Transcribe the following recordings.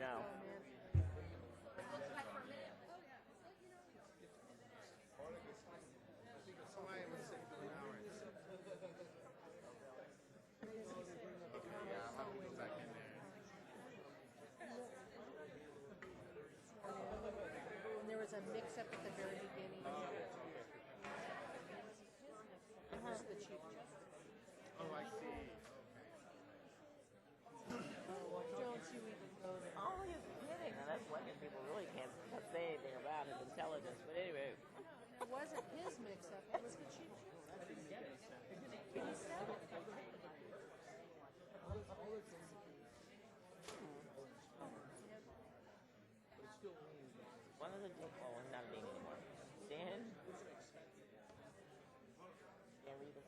know. And there was a mix-up at the very beginning. Who's the chief justice? Oh, I see. Don't you even go there. Oh, you're kidding. Now, that's one thing people really can't say anything about is intelligence. But anyway. It wasn't his mix-up. It was the chief justice. He said it. One of the oh, not a dean anymore. Dan Reader.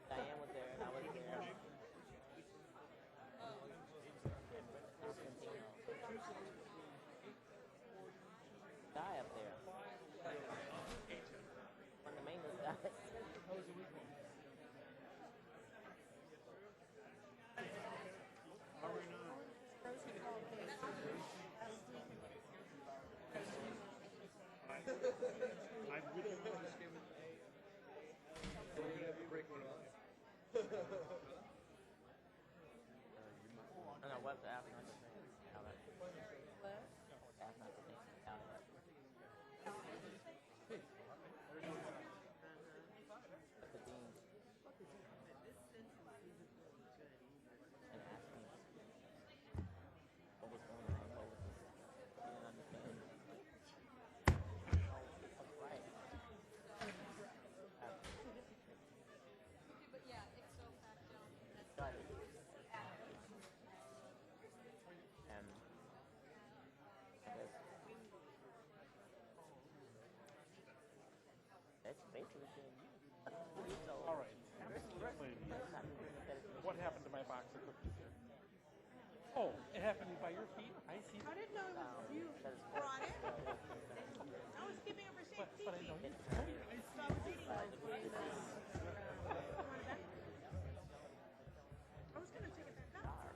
Diane was there and I was there. Guy up there. One of the maintenance guys. How was the weekend? How are we now? I'm with you on this game. We're going to have you break one off. I know what's after not to think out of it. What? That's not to think out of it. But the dean and asked me what was going on. What was this? I didn't understand. Oh, that's right. But yeah, ipso facto. Got it. That's basically so, all right. What happened to my box of cookies here? Oh, it happened by your feet? I see. I didn't know it was you brought it. I was keeping it for safety. But I know you. So I was eating it. I was going to take it back out.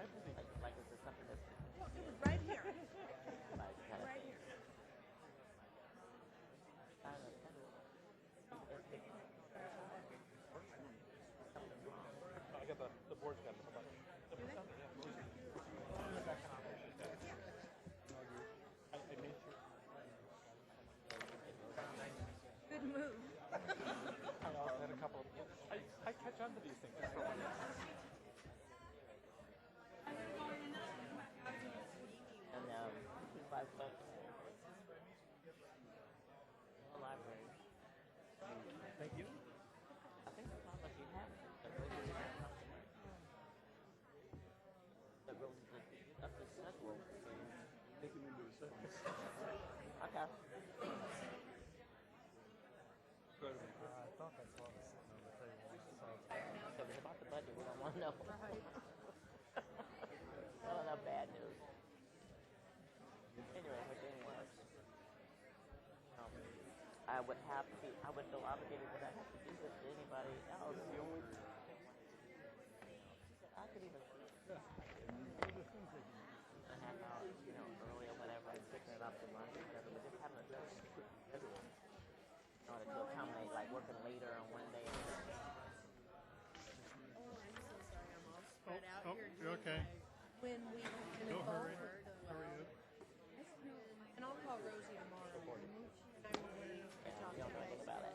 I believe like this is something that's Well, it was right here. Right here. I got the board's got the button. I made sure. Good move. I also had a couple of. I catch on to these things. Just for one. and 5 bucks. The library. Thank you. I think it's not like you have it. The room is up to schedule. Take him into a second. Okay. I thought I saw this on the table. So it's about the budget. We don't want to know. Well, enough bad news. Anyway, I would feel obligated that I have to do this to anybody else. I could even a half hour, early or whatever, and picking it up to lunch or whatever, but just having to do everyone. In order to accommodate, like, working later on one day. Oh, I'm so sorry. I'm all spread out here. You're okay. When we can Don't hurry. forward, Hurry up. and I'll call Rosie tomorrow. And I will wait to talk to you Don't know anything about it.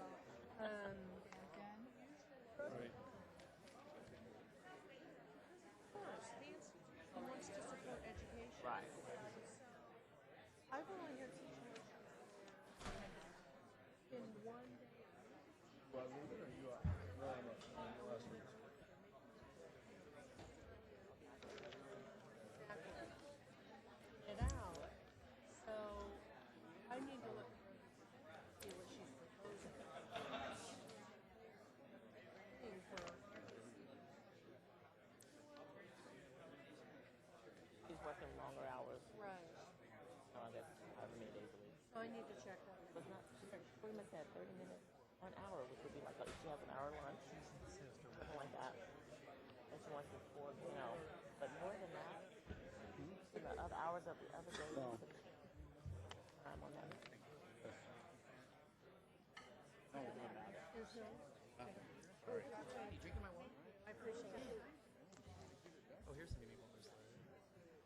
Right. Of course, the institution wants to support education. Right. I volunteer teaching in one day. Well, are you up? No, I'm not. Last week. It out. So I need to look see what she's proposing. For working longer hours. Right. I guess however many days a week. So I need to check that. But not, she's like pretty much at 30 minutes, 1 hour, which would be like she has an hour lunch, something like that. And she wants to afford, you know, but more than that, in the other hours of the other days, time on that. Is there? Sorry. You drinking my water? I appreciate it. Oh, here's some maybe waters. Anyway.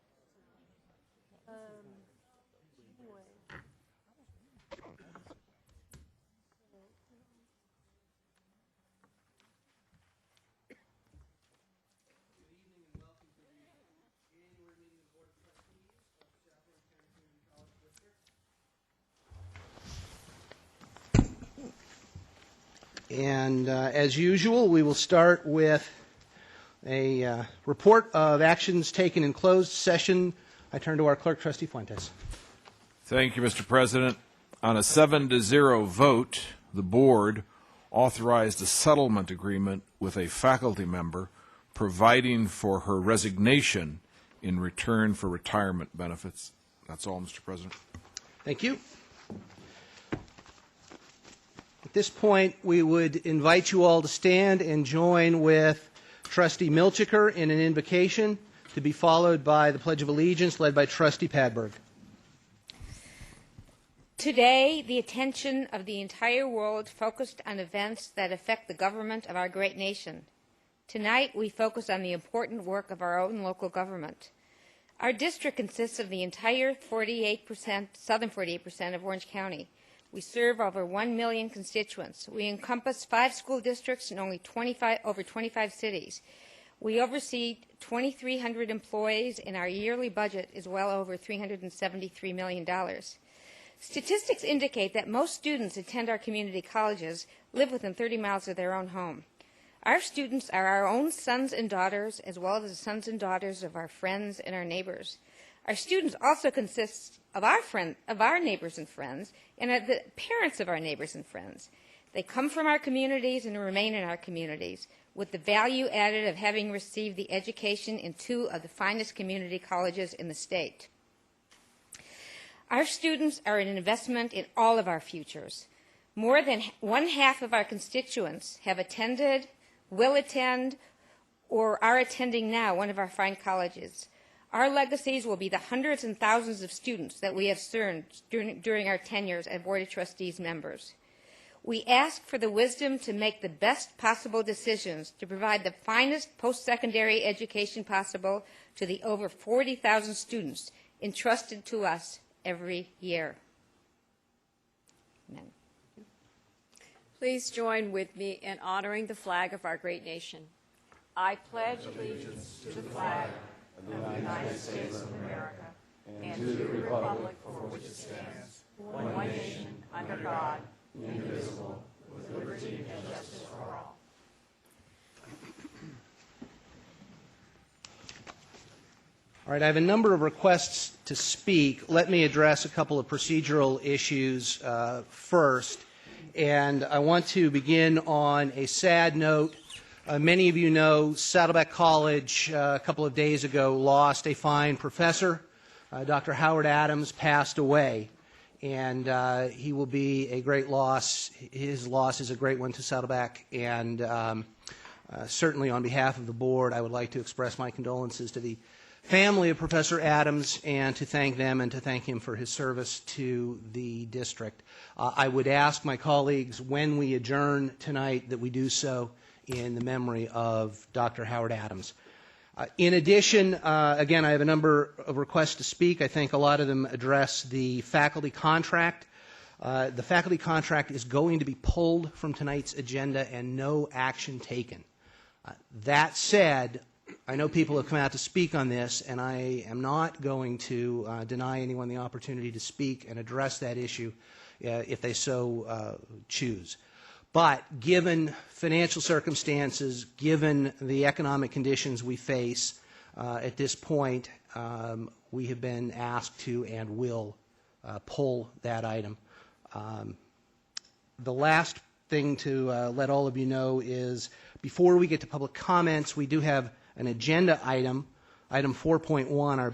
Good evening and welcome to the annual meeting of the Board of Trustees of Chancellor and Community College District. And as usual, we will start with a report of actions taken in closed session. I turn to our clerk, Trustee Fuentes. Thank you, Mr. President. On a 7-0 vote, the board authorized a settlement agreement with a faculty member providing for her resignation in return for retirement benefits. That's all, Mr. President. Thank you. At this point, we would invite you all to stand and join with Trustee Milchiker in an invocation, to be followed by the Pledge of Allegiance led by Trustee Padberg. Today, the attention of the entire world focused on events that affect the government of our great nation. Tonight, we focus on the important work of our own local government. Our district consists of the entire 48%, southern 48% of Orange County. We serve over 1 million constituents. We encompass 5 school districts and over 25 cities. We oversee 2,300 employees, and our yearly budget is well over $373 million. Statistics indicate that most students attend our community colleges live within 30 miles of their own home. Our students are our own sons and daughters, as well as the sons and daughters of our friends and our neighbors. Our students also consist of our neighbors and friends, and are the parents of our neighbors and friends. They come from our communities and remain in our communities, with the value added of having received the education in 2 of the finest community colleges in the state. Our students are an investment in all of our futures. More than 1/2 of our constituents have attended, will attend, or are attending now one of our fine colleges. Our legacies will be the hundreds and thousands of students that we have served during our tenures as Board of Trustees members. We ask for the wisdom to make the best possible decisions to provide the finest post-secondary education possible to the over 40,000 students entrusted to us every year. Amen. Please join with me in honoring the flag of our great nation. I pledge allegiance to the flag of the United States of America and to the republic for which it stands, one nation, under God, indivisible, with liberty and justice for all. All right, I have a number of requests to speak. Let me address a couple of procedural issues first. And I want to begin on a sad note. Many of you know Saddleback College a couple of days ago lost a fine professor. Dr. Howard Adams passed away, and he will be a great loss. His loss is a great one to Saddleback, and certainly on behalf of the board, I would like to express my condolences to the family of Professor Adams and to thank them and to thank him for his service to the district. I would ask my colleagues when we adjourn tonight that we do so in the memory of Dr. Howard Adams. In addition, again, I have a number of requests to speak. I think a lot of them address the faculty contract. The faculty contract is going to be pulled from tonight's agenda and no action taken. That said, I know people have come out to speak on this, and I am not going to deny anyone the opportunity to speak and address that issue if they so choose. But given financial circumstances, given the economic conditions we face at this point, we have been asked to and will pull that item. The last thing to let all of you know is before we get to public comments, we do have an agenda item item 4.1, our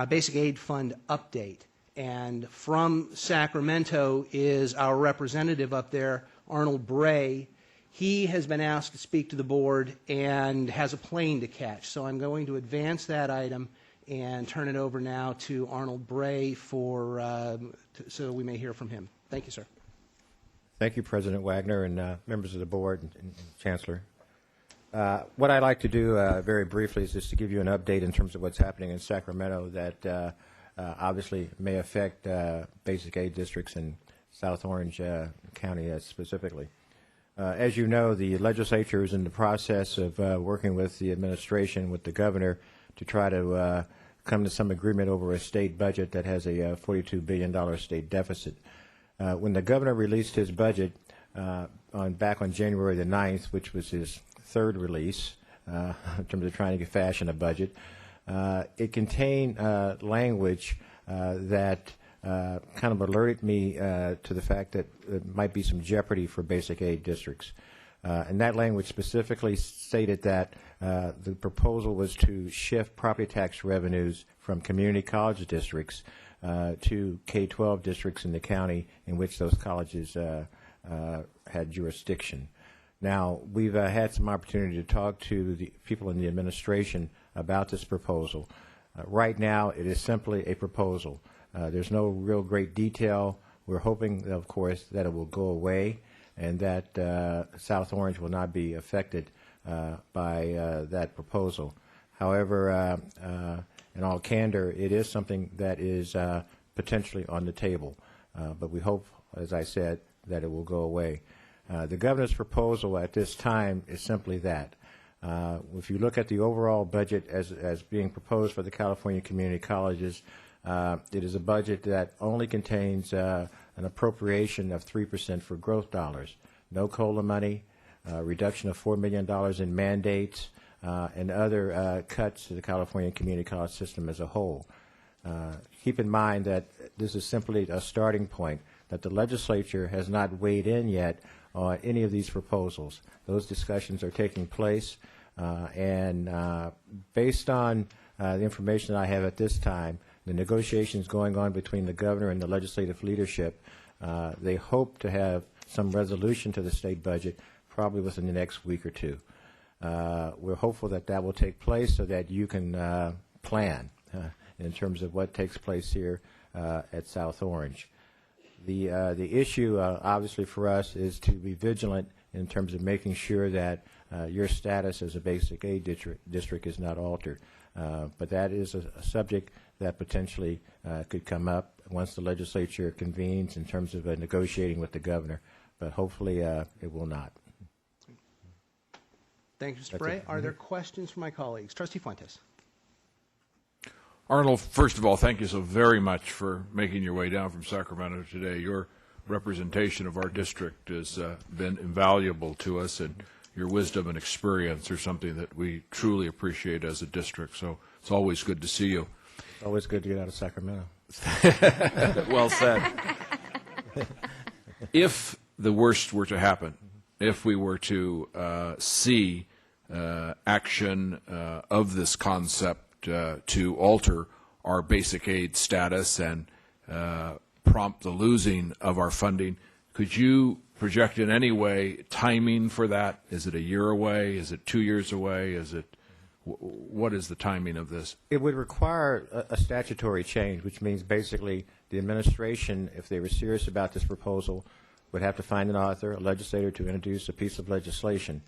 basic aid fund update. And from Sacramento is our representative up there, Arnold Bray. He has been asked to speak to the board and has a plane to catch. So I'm going to advance that item and turn it over now to Arnold Bray so we may hear from him. Thank you, sir. Thank you, President Wagner and members of the board and Chancellor. What I'd like to do very briefly is just to give you an update in terms of what's happening in Sacramento that obviously may affect basic aid districts in South Orange County specifically. As you know, the legislature is in the process of working with the administration, with the governor, to try to come to some agreement over a state budget that has a $42 billion state deficit. When the governor released his budget back on January the 9th, which was his third release in terms of trying to fashion a budget, it contained language that kind of alerted me to the fact that there might be some jeopardy for basic aid districts. And that language specifically stated that the proposal was to shift property tax revenues from community college districts to K-12 districts in the county in which those colleges had jurisdiction. Now, we've had some opportunity to talk to the people in the administration about this proposal. Right now, it is simply a proposal. There's no real great detail. We're hoping, of course, that it will go away and that South Orange will not be affected by that proposal. However, in all candor, it is something that is potentially on the table. But we hope, as I said, that it will go away. The governor's proposal at this time is simply that. If you look at the overall budget as being proposed for the California community colleges, it is a budget that only contains an appropriation of 3% for growth dollars, no COLA money, reduction of $4 million in mandates, and other cuts to the California community college system as a whole. Keep in mind that this is simply a starting point, that the legislature has not weighed in yet on any of these proposals. Those discussions are taking place, and based on the information that I have at this time, the negotiations going on between the governor and the legislative leadership, they hope to have some resolution to the state budget probably within the next week or two. We're hopeful that that will take place so that you can plan in terms of what takes place here at South Orange. The issue, obviously, for us is to be vigilant in terms of making sure that your status as a basic aid district is not altered. But that is a subject that potentially could come up once the legislature convenes in terms of negotiating with the governor. But hopefully it will not. Thank you, Mr. Bray. Are there questions from my colleagues? Trustee Fuentes. Arnold, first of all, thank you so very much for making your way down from Sacramento today. Your representation of our district has been invaluable to us, and your wisdom and experience are something that we truly appreciate as a district. So it's always good to see you. It's always good to get out of Sacramento. Well said. If the worst were to happen, if we were to see action of this concept to alter our basic aid status and prompt the losing of our funding, could you project in any way timing for that? Is it a year away? Is it 2 years away? Is it what is the timing of this? It would require a statutory change, which means basically the administration, if they were serious about this proposal, would have to find an author, a legislator, to introduce a piece of legislation.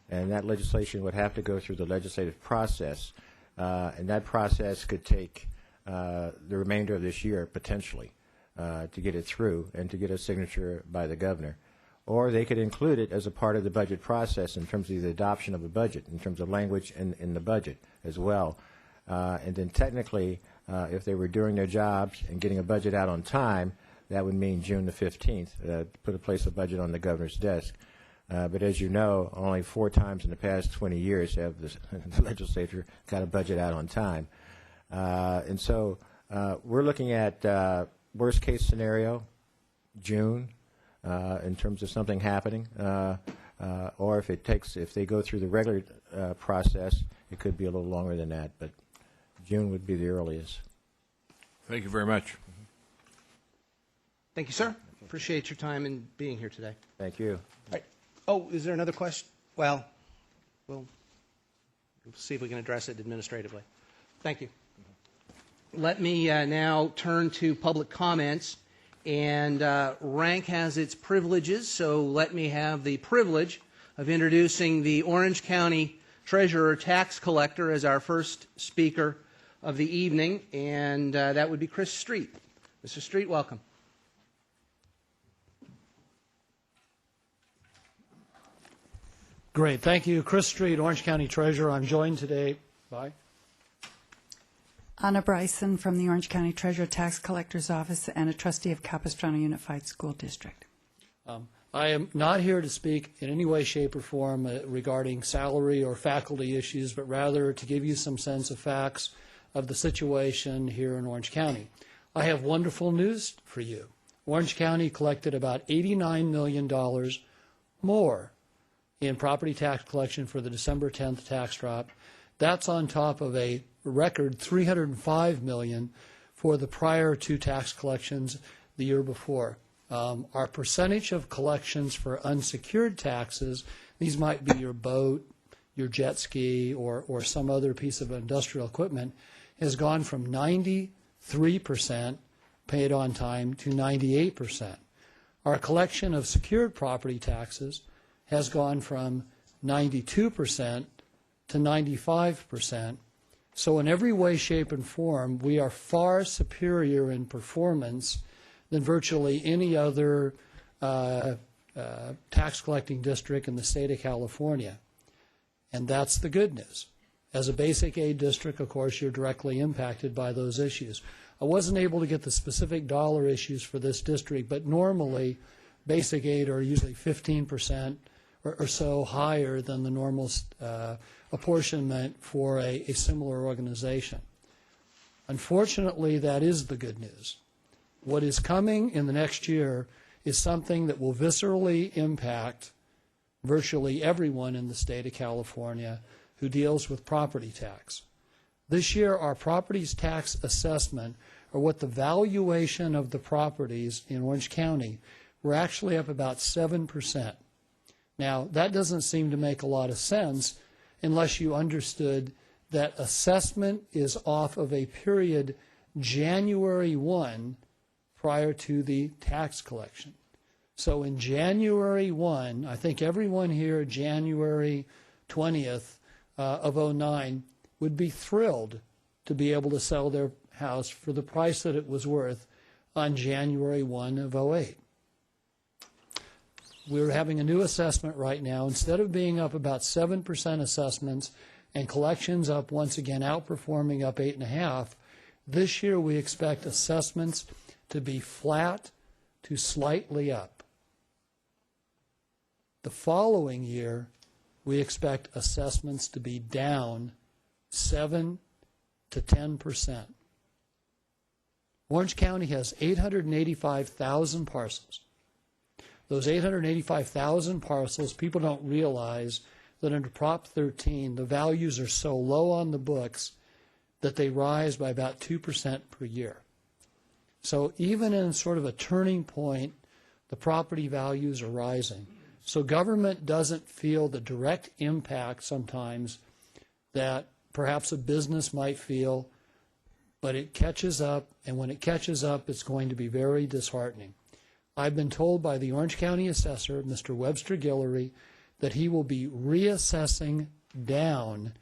And that legislation would have to go through the legislative process. And that process could take the remainder of this year, potentially, to get it through and to get a signature by the governor. Or they could include it as a part of the budget process in terms of the adoption of a budget, in terms of language in the budget as well. And then technically, if they were doing their jobs and getting a budget out on time, that would mean June the 15th, to place a budget on the governor's desk. But as you know, only 4 times in the past 20 years have the legislature got a budget out on time. And so we're looking at worst case scenario, June, in terms of something happening. Or if they go through the regular process, it could be a little longer than that, but June would be the earliest. Thank you very much. Thank you, sir. Appreciate your time and being here today. Thank you. All right. Oh, is there another question? Well, we'll see if we can address it administratively. Thank you. Let me now turn to public comments. And rank has its privileges, so let me have the privilege of introducing the Orange County Treasurer Tax Collector as our first speaker of the evening, and that would be Chris Street. Mr. Street, welcome. Great. Thank you. Chris Street, Orange County Treasurer. I'm joined today by Anna Bryson from the Orange County Treasurer Tax Collector's Office and a trustee of Capistrano Unified School District. I am not here to speak in any way, shape, or form regarding salary or faculty issues, but rather to give you some sense of facts of the situation here in Orange County. I have wonderful news for you. Orange County collected about $89 million more in property tax collection for the December 10th tax drop. That's on top of a record $305 million for the prior two tax collections the year before. Our percentage of collections for unsecured taxes, these might be your boat, your jet ski, or some other piece of industrial equipment, has gone from 93% paid on time to 98%. Our collection of secured property taxes has gone from 92% to 95%. So in every way, shape, and form, we are far superior in performance than virtually any other tax collecting district in the state of California. And that's the good news. As a basic aid district, of course, you're directly impacted by those issues. I wasn't able to get the specific dollar issues for this district, but normally basic aid are usually 15% or so higher than the normal apportionment for a similar organization. Unfortunately, that is the good news. What is coming in the next year is something that will viscerally impact virtually everyone in the state of California who deals with property tax. This year, our property tax assessment, or what the valuation of the properties in Orange County, were actually up about 7%. Now, that doesn't seem to make a lot of sense unless you understood that assessment is off of a period January 1 prior to the tax collection. So in January 1, I think everyone here January 20th of 09 would be thrilled to be able to sell their house for the price that it was worth on January 1 of 08. We're having a new assessment right now. Instead of being up about 7% assessments and collections up once again outperforming up 8.5%, this year we expect assessments to be flat to slightly up. The following year, we expect assessments to be down 7 to 10%. Orange County has 885,000 parcels. Those 885,000 parcels, people don't realize that under Prop 13, the values are so low on the books that they rise by about 2% per year. So even in sort of a turning point, the property values are rising. So government doesn't feel the direct impact sometimes that perhaps a business might feel, but it catches up, and when it catches up, it's going to be very disheartening. I've been told by the Orange County Assessor, Mr. Webster Guillory, that he will be reassessing down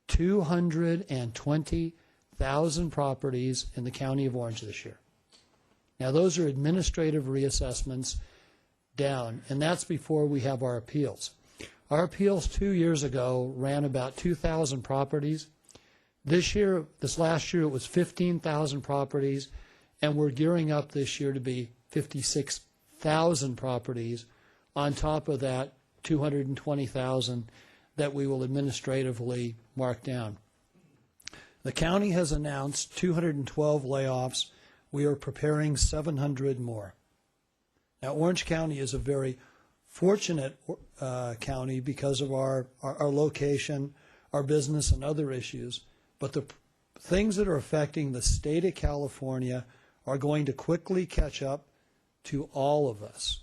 220,000 properties in the County of Orange this year. Now, those are administrative reassessments down, and that's before we have our appeals. Our appeals 2 years ago ran about 2,000 properties. This last year, it was 15,000 properties, and we're gearing up this year to be 56,000 properties. On top of that, 220,000 that we will administratively mark down. The county has announced 212 layoffs. We are preparing 700 more. Now, Orange County is a very fortunate county because of our location, our business and other issues, but the things that are affecting the state of California are going to quickly catch up to all of us.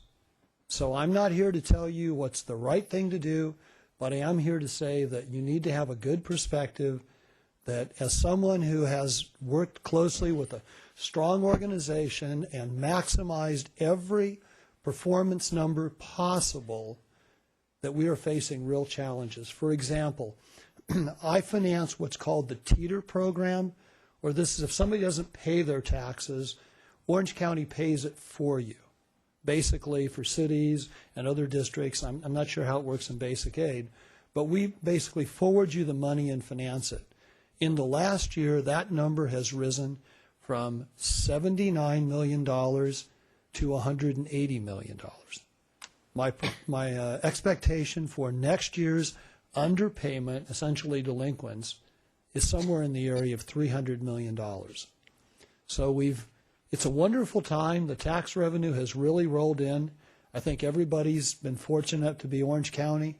So I'm not here to tell you what's the right thing to do, but I am here to say that you need to have a good perspective, that as someone who has worked closely with a strong organization and maximized every performance number possible, that we are facing real challenges. For example, I finance what's called the Teeter program, or this is if somebody doesn't pay their taxes, Orange County pays it for you. Basically for cities and other districts, I'm not sure how it works in basic aid, but we basically forward you the money and finance it. In the last year, that number has risen from $79 million to $180 million. My expectation for next year's underpayment, essentially delinquents, is somewhere in the area of $300 million. So it's a wonderful time. The tax revenue has really rolled in. I think everybody's been fortunate to be Orange County,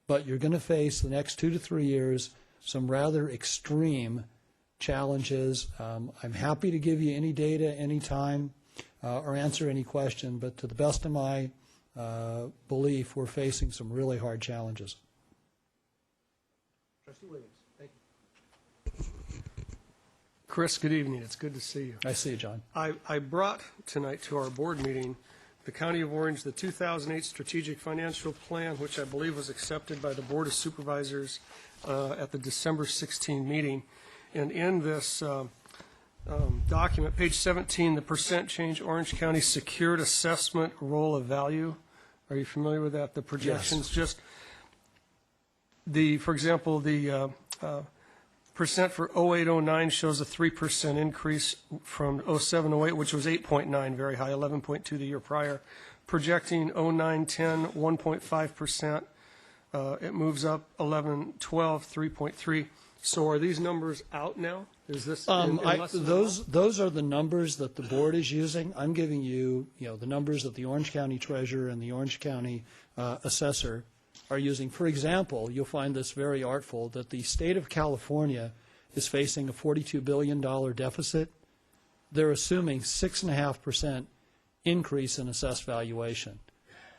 but you're going to face the next 2 to 3 years some rather extreme challenges. I'm happy to give you any data anytime or answer any question, but to the best of my belief, we're facing some really hard challenges. Trustee Williams, thank you. Chris, good evening. It's good to see you. I see you, John. I brought tonight to our board meeting the County of Orange, the 2008 Strategic Financial Plan, which I believe was accepted by the Board of Supervisors at the December 16 meeting. And in this document, page 17, the percent change Orange County secured assessment roll of value. Are you familiar with that? The projections, yes. Just for example, the percent for 0809 shows a 3% increase from 0708, which was 8.9, very high, 11.2 the year prior. Projecting 0910, 1.5%. It moves up 1112, 3.3. So are these numbers out now? Is this those are the numbers that the board is using. I'm giving you, the numbers that the Orange County Treasurer and the Orange County Assessor are using. For example, you'll find this very artful, that the state of California is facing a $42 billion deficit. They're assuming 6.5% increase in assessed valuation.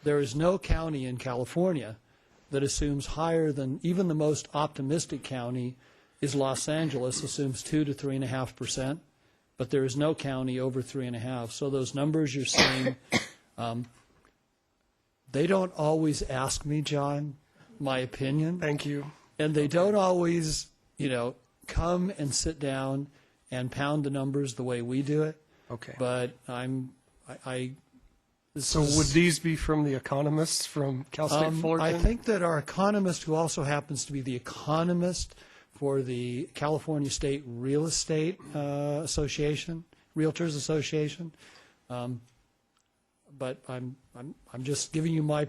There is no county in California that assumes higher than, even the most optimistic county is Los Angeles, assumes 2 to 3.5%, but there is no county over 3.5%. So those numbers you're seeing, they don't always ask me, John, my opinion. Thank you. And they don't always, come and sit down and pound the numbers the way we do it. Okay. But So would these be from the economists from Cal State Fullerton? I think that our economist, who also happens to be the economist for the California State Real Estate Association, Realtors Association, but I'm just giving you my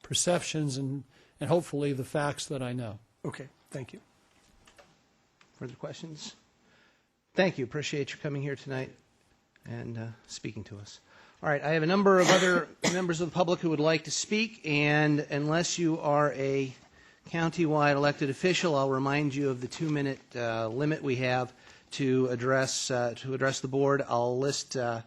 perceptions and hopefully the facts that I know. Okay, thank you. Further questions? Thank you. Appreciate you coming here tonight and speaking to us. All right, I have a number of other members of the public who would like to speak, and unless you are a countywide elected official, I'll remind you of the 2-minute limit we have to address the board. I'll list a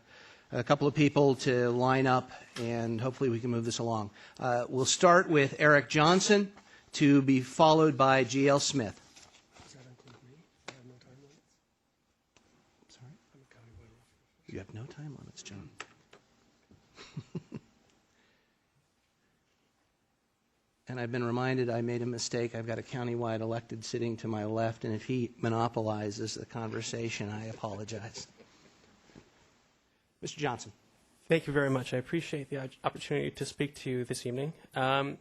couple of people to line up, and hopefully we can move this along. We'll start with Eric Johnson, to be followed by G.L. Smith. Does that include me? I have no time limits. Sorry? I'm a countywide official. You have no time limits, John. And I've been reminded I made a mistake. I've got a countywide elected sitting to my left, and if he monopolizes the conversation, I apologize. Mr. Johnson. Thank you very much. I appreciate the opportunity to speak to you this evening. I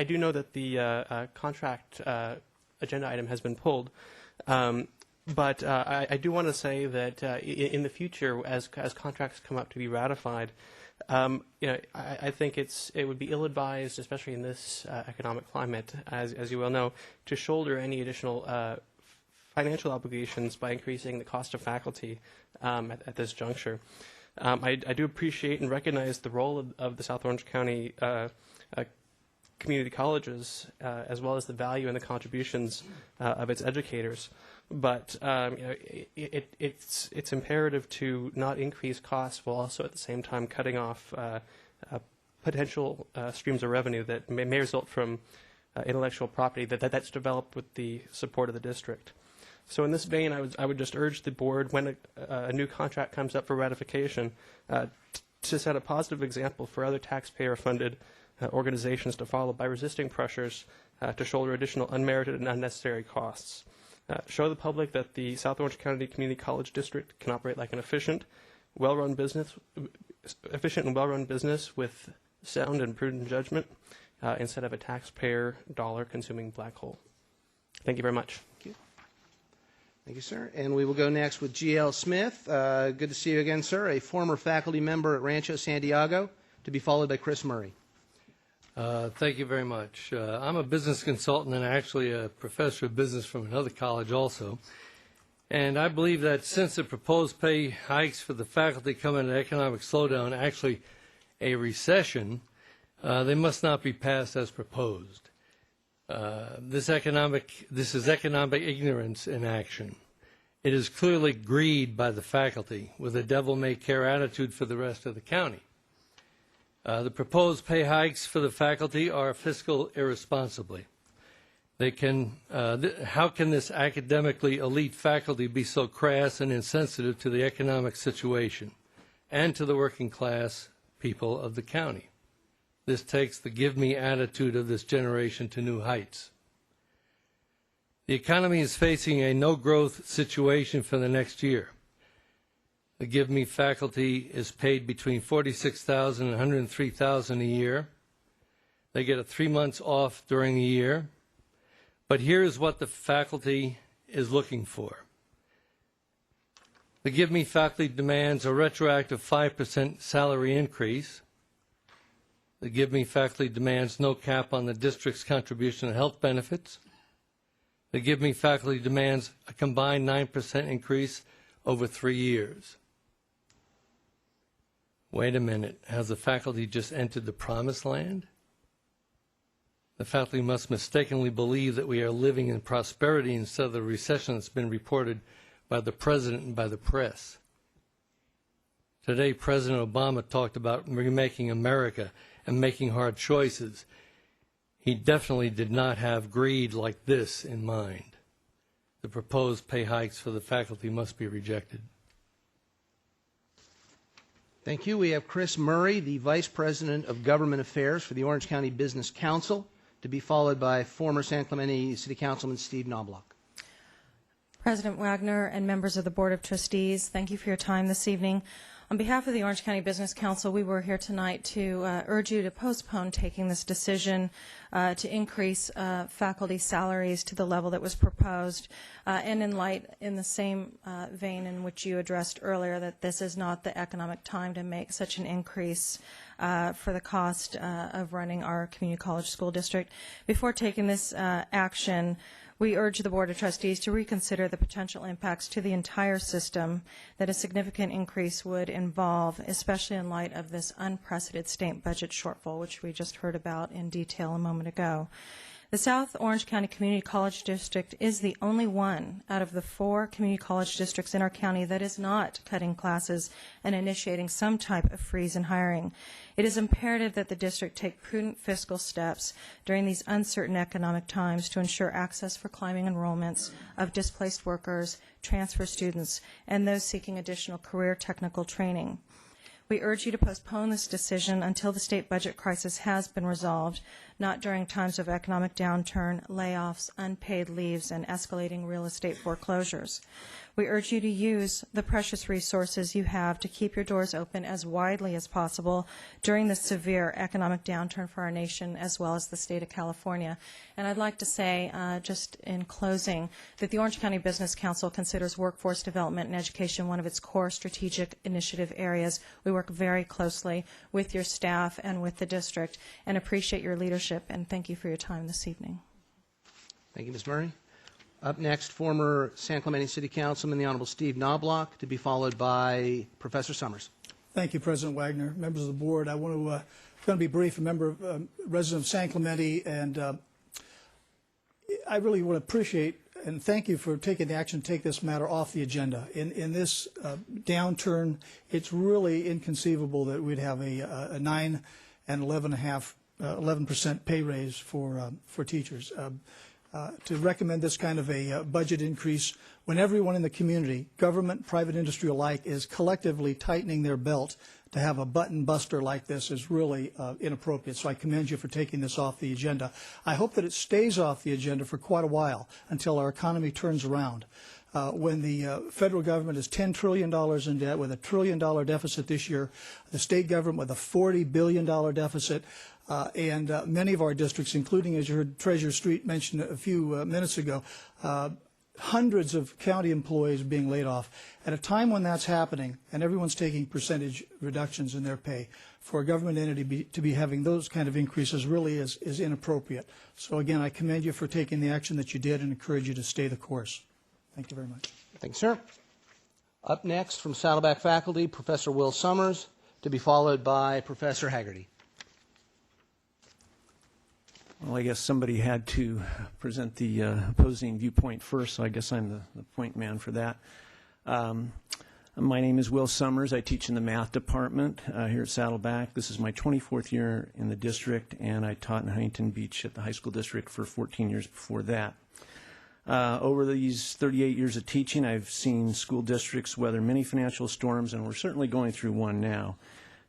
do know that the contract agenda item has been pulled, but I do want to say that in the future, as contracts come up to be ratified, I think it would be ill-advised, especially in this economic climate, as you well know, to shoulder any additional financial obligations by increasing the cost of faculty at this juncture. I do appreciate and recognize the role of the South Orange County community colleges, as well as the value and the contributions of its educators. But it's imperative to not increase costs while also at the same time cutting off potential streams of revenue that may result from intellectual property that's developed with the support of the district. So in this vein, I would just urge the board, when a new contract comes up for ratification, to set a positive example for other taxpayer-funded organizations to follow by resisting pressures to shoulder additional unmerited and unnecessary costs. Show the public that the South Orange County Community College District can operate like an efficient and well-run business with sound and prudent judgment instead of a taxpayer dollar-consuming black hole. Thank you very much. Thank you. Thank you, sir. And we will go next with G.L. Smith. Good to see you again, sir. A former faculty member at Rancho San Diego, to be followed by Chris Murray. Thank you very much. I'm a business consultant and actually a professor of business from another college also. And I believe that since the proposed pay hikes for the faculty come in an economic slowdown, actually a recession, they must not be passed as proposed. This is economic ignorance in action. It is clearly greed by the faculty with a devil-may-care attitude for the rest of the county. The proposed pay hikes for the faculty are fiscal irresponsibly. How can this academically elite faculty be so crass and insensitive to the economic situation and to the working class people of the county? This takes the give-me attitude of this generation to new heights. The economy is facing a no-growth situation for the next year. The Give Me faculty is paid between $46,000 and $103,000 a year. They get 3 months off during the year. But here's what the faculty is looking for. The Give Me faculty demands a retroactive 5% salary increase. The Give Me faculty demands no cap on the district's contribution to health benefits. The Give Me faculty demands a combined 9% increase over 3 years. Wait a minute, has the faculty just entered the promised land? The faculty must mistakenly believe that we are living in prosperity instead of the recession that's been reported by the president and by the press. Today, President Obama talked about remaking America and making hard choices. He definitely did not have greed like this in mind. The proposed pay hikes for the faculty must be rejected. Thank you. We have Chris Murray, the Vice President of Government Affairs for the Orange County Business Council, to be followed by former San Clemente City Councilman Steve Knobloch. President Wagner and members of the Board of Trustees, thank you for your time this evening. On behalf of the Orange County Business Council, we were here tonight to urge you to postpone taking this decision to increase faculty salaries to the level that was proposed, and in the same vein in which you addressed earlier, that this is not the economic time to make such an increase for the cost of running our community college school district. Before taking this action, we urge the Board of Trustees to reconsider the potential impacts to the entire system that a significant increase would involve, especially in light of this unprecedented state budget shortfall, which we just heard about in detail a moment ago. The South Orange County Community College District is the only one out of the 4 community college districts in our county that is not cutting classes and initiating some type of freeze in hiring. It is imperative that the district take prudent fiscal steps during these uncertain economic times to ensure access for climbing enrollments of displaced workers, transfer students, and those seeking additional career technical training. We urge you to postpone this decision until the state budget crisis has been resolved, not during times of economic downturn, layoffs, unpaid leaves, and escalating real estate foreclosures. We urge you to use the precious resources you have to keep your doors open as widely as possible during this severe economic downturn for our nation as well as the state of California. And I'd like to say, just in closing, that the Orange County Business Council considers workforce development and education one of its core strategic initiative areas. We work very closely with your staff and with the district and appreciate your leadership, and thank you for your time this evening. Thank you, Ms. Murray. Up next, former San Clemente City Councilman, the Honorable Steve Knobloch, to be followed by Professor Summers. Thank you, President Wagner. Members of the board, I want to going to be brief. A member, resident of San Clemente, and I really want to appreciate and thank you for taking the action to take this matter off the agenda. In this downturn, it's really inconceivable that we'd have a 9 and 11% pay raise for teachers. To recommend this kind of a budget increase when everyone in the community, government, private industry alike, is collectively tightening their belt to have a button buster like this is really inappropriate. So I commend you for taking this off the agenda. I hope that it stays off the agenda for quite a while until our economy turns around. When the federal government is $10 trillion in debt with a $1 trillion deficit this year, the state government with a $40 billion deficit, and many of our districts, including, as you heard Treasurer Street mention a few minutes ago, hundreds of county employees being laid off. At a time when that's happening and everyone's taking percentage reductions in their pay, for a government entity to be having those kind of increases really is inappropriate. So again, I commend you for taking the action that you did and encourage you to stay the course. Thank you very much. Thank you, sir. Up next from Saddleback faculty, Professor Will Summers, to be followed by Professor Haggerty. Well, I guess somebody had to present the opposing viewpoint first, so I guess I'm the point man for that. My name is Will Summers. I teach in the math department here at Saddleback. This is my 24th year in the district, and I taught in Huntington Beach at the high school district for 14 years before that. Over these 38 years of teaching, I've seen school districts weather many financial storms, and we're certainly going through one now.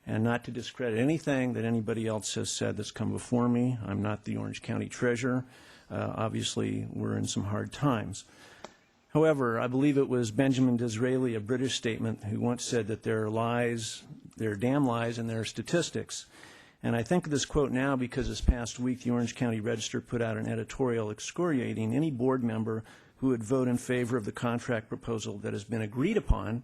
And not to discredit anything that anybody else has said that's come before me, I'm not the Orange County Treasurer. Obviously, we're in some hard times. However, I believe it was Benjamin Disraeli, a British statement, who once said that there are lies, there are damn lies, and there are statistics. And I think of this quote now because this past week the Orange County Register put out an editorial excoriating any board member who would vote in favor of the contract proposal that has been agreed upon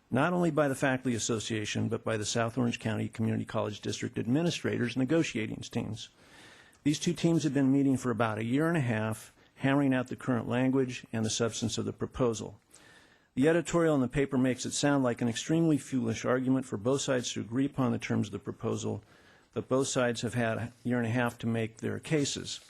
not only by the Faculty Association, but by the South Orange County Community College District Administrators negotiating teams. These two teams have been meeting for about a year and a half, hammering out the current language and the substance of the proposal. The editorial in the paper makes it sound like an extremely foolish argument for both sides to agree upon the terms of the proposal, but both sides have had a year and a half to make their cases.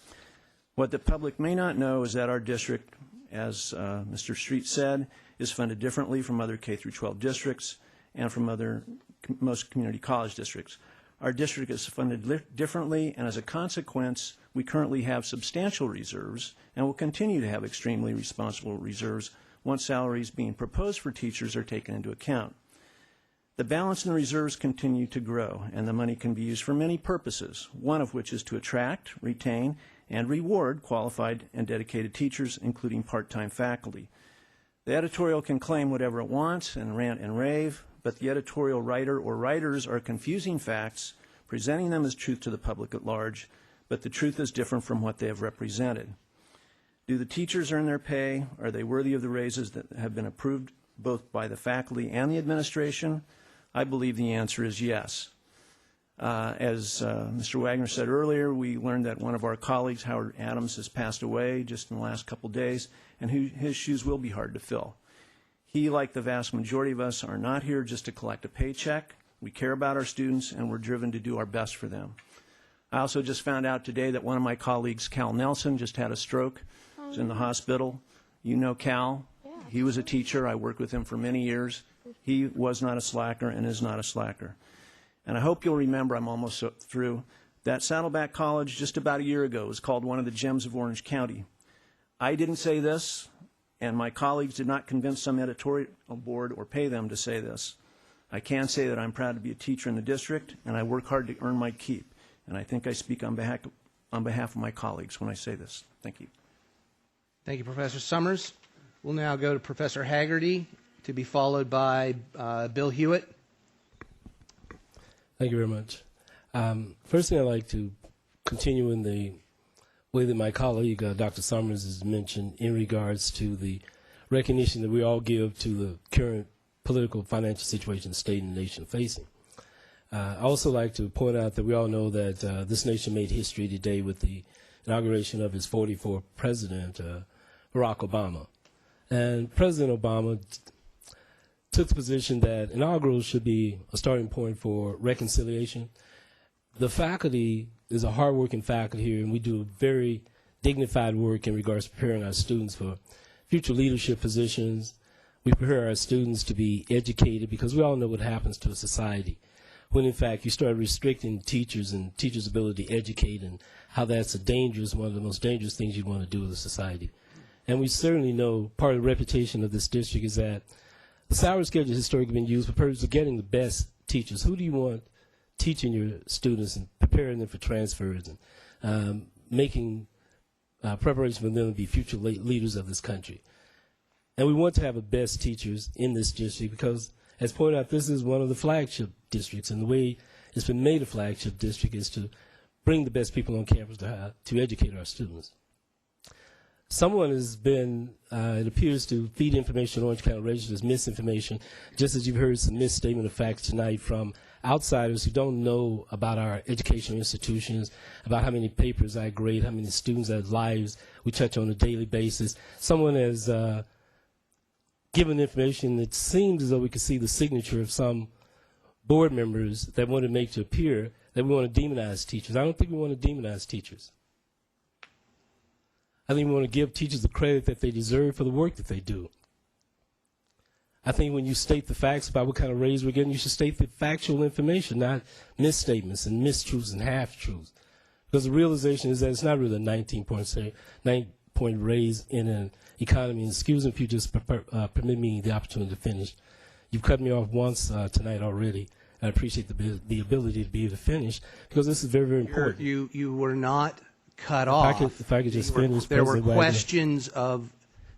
What the public may not know is that our district, as Mr. Street said, is funded differently from other K-12 districts and from most community college districts. Our district is funded differently, and as a consequence, we currently have substantial reserves and will continue to have extremely responsible reserves once salaries being proposed for teachers are taken into account. The balance in reserves continue to grow, and the money can be used for many purposes, one of which is to attract, retain, and reward qualified and dedicated teachers, including part-time faculty. The editorial can claim whatever it wants and rant and rave, but the editorial writer or writers are confusing facts, presenting them as truth to the public at large, but the truth is different from what they have represented. Do the teachers earn their pay? Are they worthy of the raises that have been approved both by the faculty and the administration? I believe the answer is yes. As Mr. Wagner said earlier, we learned that one of our colleagues, Howard Adams, has passed away just in the last couple days, and his shoes will be hard to fill. He, like the vast majority of us, are not here just to collect a paycheck. We care about our students, and we're driven to do our best for them. I also just found out today that one of my colleagues, Cal Nelson, just had a stroke. He was in the hospital. You know Cal. Yeah. He was a teacher. I worked with him for many years. He was not a slacker and is not a slacker. And I hope you'll remember, I'm almost through, that Saddleback College just about a year ago was called one of the gems of Orange County. I didn't say this, and my colleagues did not convince some editorial board or pay them to say this. I can say that I'm proud to be a teacher in the district, and I work hard to earn my keep. And I think I speak on behalf of my colleagues when I say this. Thank you. Thank you, Professor Summers. We'll now go to Professor Haggerty, to be followed by Bill Hewitt. Thank you very much. First thing I'd like to continue in the way that my colleague, Dr. Summers, has mentioned in regards to the recognition that we all give to the current political financial situation the state and the nation facing. I also like to point out that we all know that this nation made history today with the inauguration of its 44th president, Barack Obama. And President Obama took the position that inaugural should be a starting point for reconciliation. the faculty is a hardworking faculty here, and we do very dignified work in regards to preparing our students for future leadership positions. We prepare our students to be educated, because we all know what happens to a society when, in fact, you start restricting teachers and teachers' ability to educate, and how that's one of the most dangerous things you want to do with a society. And we certainly know part of the reputation of this district is that the salary schedule has historically been used for purposes of getting the best teachers. Who do you want teaching your students and preparing them for transfers and making preparation for them to be future leaders of this country? And we want to have the best teachers in this district because, as pointed out, this is one of the flagship districts, and the way it's been made a flagship district is to bring the best people on campus to educate our students. Someone has been, it appears, to feed information on Orange County Registers, misinformation, just as you've heard some misstatement of facts tonight from outsiders who don't know about our educational institutions, about how many papers I grade, how many students' lives we touch on a daily basis. Someone has given information that seems as though we could see the signature of some board members that want to make to appear that we want to demonize teachers. I don't think we want to demonize teachers. I think we want to give teachers the credit that they deserve for the work that they do. I think when you state the facts about what kind of raise we're getting, you should state the factual information, not misstatements and mistruths and half-truths. Because the realization is that it's not really a 9-point raise in an economy. And excuse me if you just permit me the opportunity to finish. You've cut me off once tonight already. I appreciate the ability to be able to finish, because this is very, very important. You were not cut off. If I could just finish. There were questions of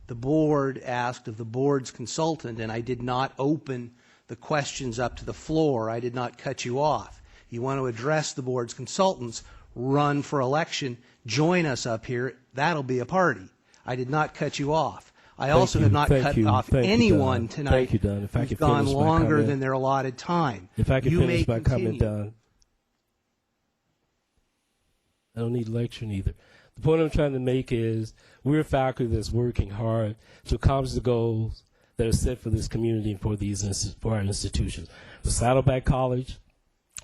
the board asked of the board's consultant, and I did not open the questions up to the floor. I did not cut you off. You want to address the board's consultants, run for election, join us up here. That'll be a party. I did not cut you off. I also have not cut off anyone tonight. Thank you, Don. If I could who's gone finish my longer comment. than their allotted time. If I could You may finish my comment, continue. Don. I don't need lecturing either. The point I'm trying to make is we're a faculty that's working hard to accomplish the goals that are set for this community and for our institutions. For Saddleback College,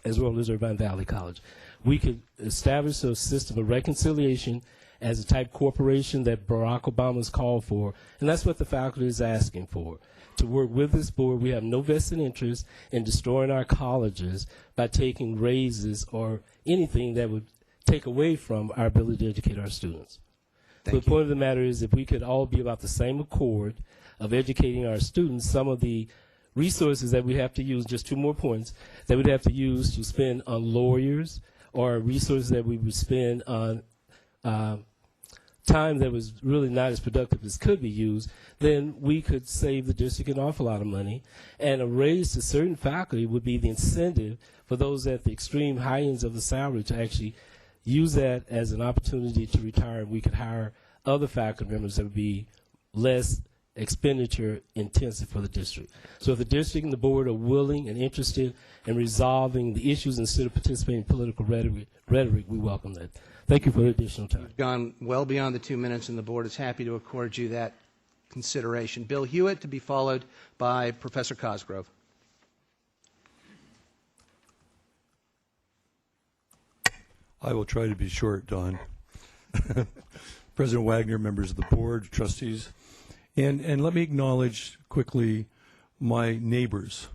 as well as Irvine Valley College, we could establish a system of reconciliation as a type corporation that Barack Obama's called for, and that's what the faculty is asking for. To work with this board, we have no vested interest in destroying our colleges by taking raises or anything that would take away from our ability to educate our students. So the point of the matter is, if we could all be about the same accord of educating our students, some of the resources that we have to use, just 2 more points, that we'd have to use to spend on lawyers, or resources that we would spend on time that was really not as productive as could be used, then we could save the district an awful lot of money. And a raise to certain faculty would be the incentive for those at the extreme high ends of the salary to actually use that as an opportunity to retire, and we could hire other faculty members that would be less expenditure intensive for the district. So if the district and the board are willing and interested in resolving the issues instead of participating in political rhetoric, we welcome that. Thank you for the additional time. You've gone well beyond the 2 minutes, and the board is happy to accord you that consideration. Bill Hewitt, to be followed by Professor Cosgrove. I will try to be short, Don. President Wagner, members of the board, trustees, and let me acknowledge quickly my neighbors,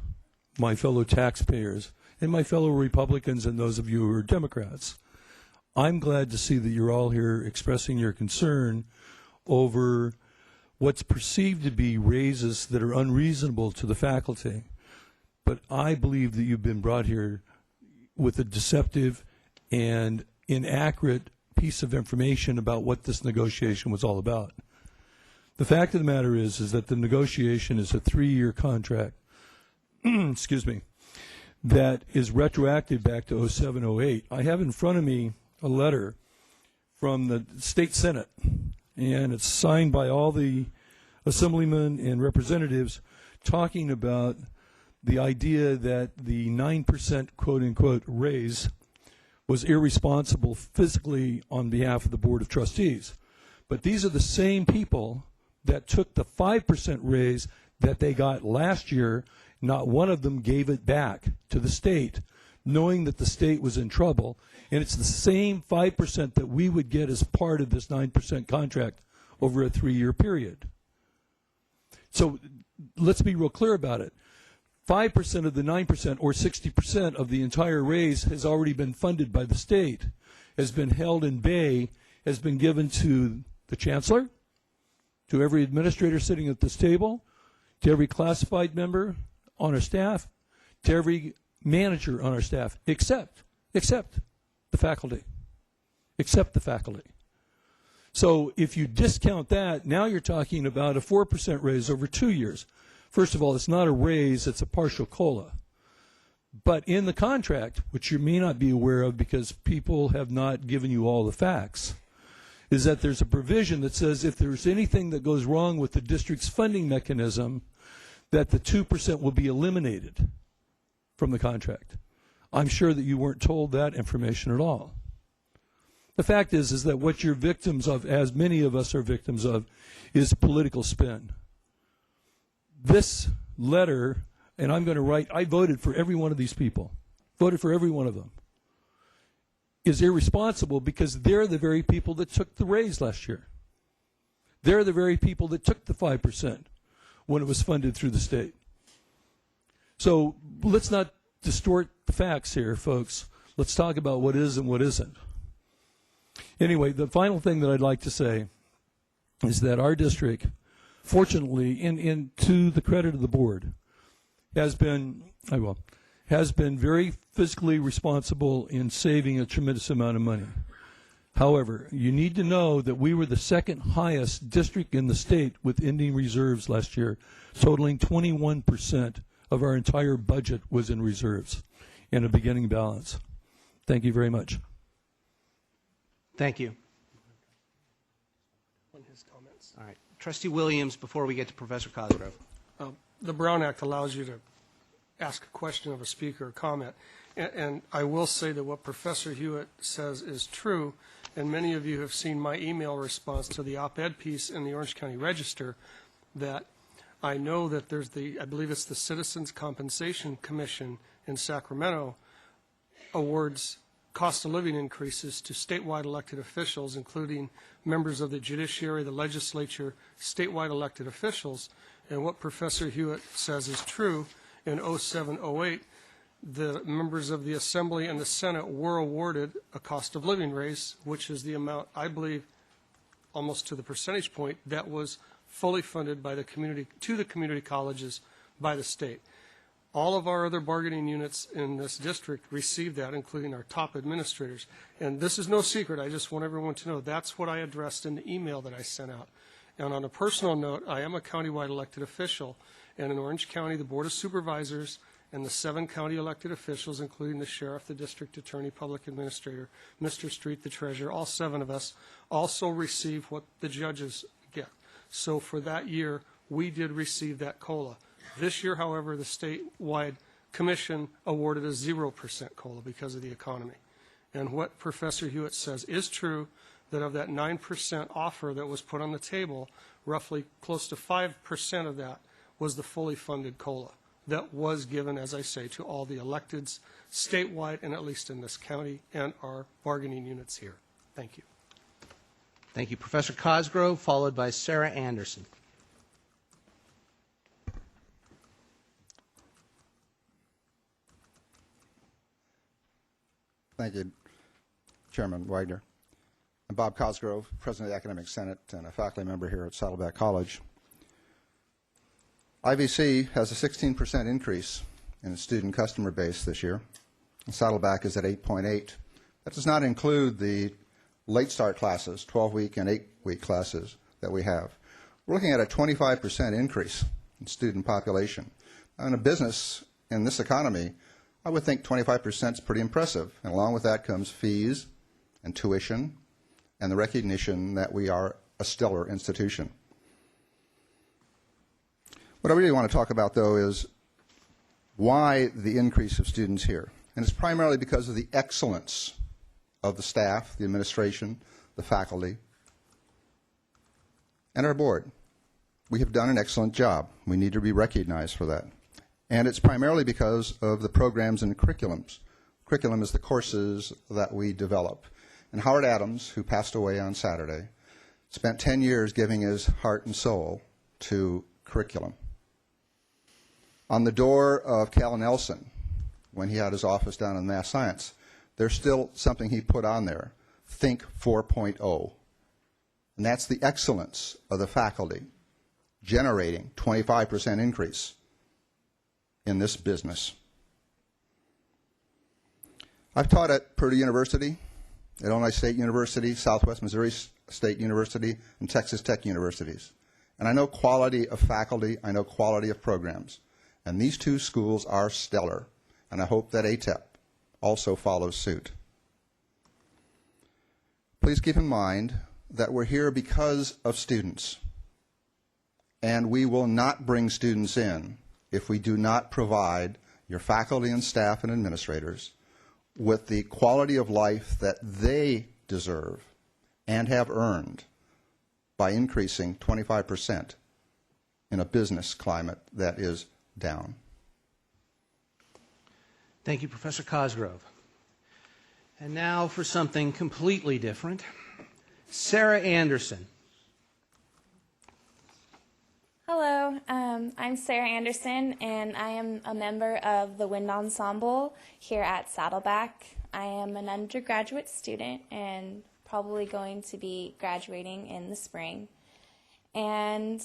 my fellow taxpayers, and my fellow Republicans and those of you who are Democrats. I'm glad to see that you're all here expressing your concern over what's perceived to be raises that are unreasonable to the faculty. But I believe that you've been brought here with a deceptive and inaccurate piece of information about what this negotiation was all about. The fact of the matter is that the negotiation is a 3-year contract, excuse me, that is retroactive back to 07-08. I have in front of me a letter from the state senate, and it's signed by all the assemblymen and representatives talking about the idea that the 9% quote-unquote raise was irresponsible physically on behalf of the Board of Trustees. But these are the same people that took the 5% raise that they got last year. Not one of them gave it back to the state knowing that the state was in trouble, and it's the same 5% that we would get as part of this 9% contract over a 3-year period. So let's be real clear about it. 5% of the 9%, or 60% of the entire raise, has already been funded by the state, has been held in bay, has been given to the Chancellor, to every administrator sitting at this table, to every classified member on our staff, to every manager on our staff, except the faculty. Except the faculty. So if you discount that, now you're talking about a 4% raise over 2 years. First of all, it's not a raise, it's a partial COLA. But in the contract, which you may not be aware of because people have not given you all the facts, is that there's a provision that says if there's anything that goes wrong with the district's funding mechanism, that the 2% will be eliminated from the contract. I'm sure that you weren't told that information at all. The fact is that what you're victims of, as many of us are victims of, is political spin. This letter, and I'm going to write, I voted for every one of these people, voted for every one of them, is irresponsible because they're the very people that took the raise last year. They're the very people that took the 5% when it was funded through the state. So let's not distort the facts here, folks. Let's talk about what is and what isn't. Anyway, the final thing that I'd like to say is that our district, fortunately, and to the credit of the board, has been very fiscally responsible in saving a tremendous amount of money. However, you need to know that we were the second highest district in the state with ending reserves last year, totaling 21% of our entire budget was in reserves and a beginning balance. Thank you very much. Thank you. On his comments. All right. Trustee Williams, before we get to Professor Cosgrove. The Brown Act allows you to ask a question of a speaker or comment. And I will say that what Professor Hewitt says is true, and many of you have seen my email response to the op-ed piece in the Orange County Register, that I know that there's I believe it's the Citizens Compensation Commission in Sacramento awards cost of living increases to statewide elected officials, including members of the judiciary, the legislature, statewide elected officials. And what Professor Hewitt says is true. In 07-08, the members of the Assembly and the Senate were awarded a cost of living raise, which is the amount, I believe, almost to the percentage point, that was fully funded by the community, to the community colleges by the state. All of our other bargaining units in this district received that, including our top administrators. And this is no secret. I just want everyone to know that's what I addressed in the email that I sent out. And on a personal note, I am a countywide elected official. And in Orange County, the Board of Supervisors and the 7 county elected officials, including the sheriff, the district attorney, public administrator, Mr. Street, the treasurer, all 7 of us also receive what the judges get. So for that year, we did receive that COLA. This year, however, the statewide commission awarded a 0% COLA because of the economy. And what Professor Hewitt says is true, that of that 9% offer that was put on the table, roughly close to 5% of that was the fully funded COLA that was given, as I say, to all the electeds statewide and at least in this county and our bargaining units here. Thank you. Thank you. Professor Cosgrove, followed by Sarah Anderson. Thank you, Chairman Wagner. I'm Bob Cosgrove, President of the Academic Senate and a faculty member here at Saddleback College. IVC has a 16% increase in its student customer base this year. Saddleback is at 8.8. That does not include the late start classes, 12-week and 8-week classes that we have. We're looking at a 25% increase in student population. Now, in a business in this economy, I would think 25% is pretty impressive. And along with that comes fees and tuition and the recognition that we are a stellar institution. What I really want to talk about, though, is why the increase of students here. And it's primarily because of the excellence of the staff, the administration, the faculty, and our board. We have done an excellent job. We need to be recognized for that. And it's primarily because of the programs and curriculums curriculum is the courses that we develop. And Howard Adams, who passed away on Saturday, spent 10 years giving his heart and soul to curriculum. On the door of Cal Nelson, when he had his office down in Math Science, there's still something he put on there, Think 4.0. And that's the excellence of the faculty generating 25% increase in this business. I've taught at Purdue University, at Illinois State University, Southwest Missouri State University, and Texas Tech Universities. And I know quality of faculty, I know quality of programs. And these two schools are stellar. And I hope that ATEP also follows suit. Please keep in mind that we're here because of students. And we will not bring students in if we do not provide your faculty and staff and administrators with the quality of life that they deserve and have earned by increasing 25% in a business climate that is down. Thank you, Professor Cosgrove. And now for something completely different. Sarah Anderson. Hello, I'm Sarah Anderson, and I am a member of the Wind Ensemble here at Saddleback. I am an undergraduate student and probably going to be graduating in the spring. And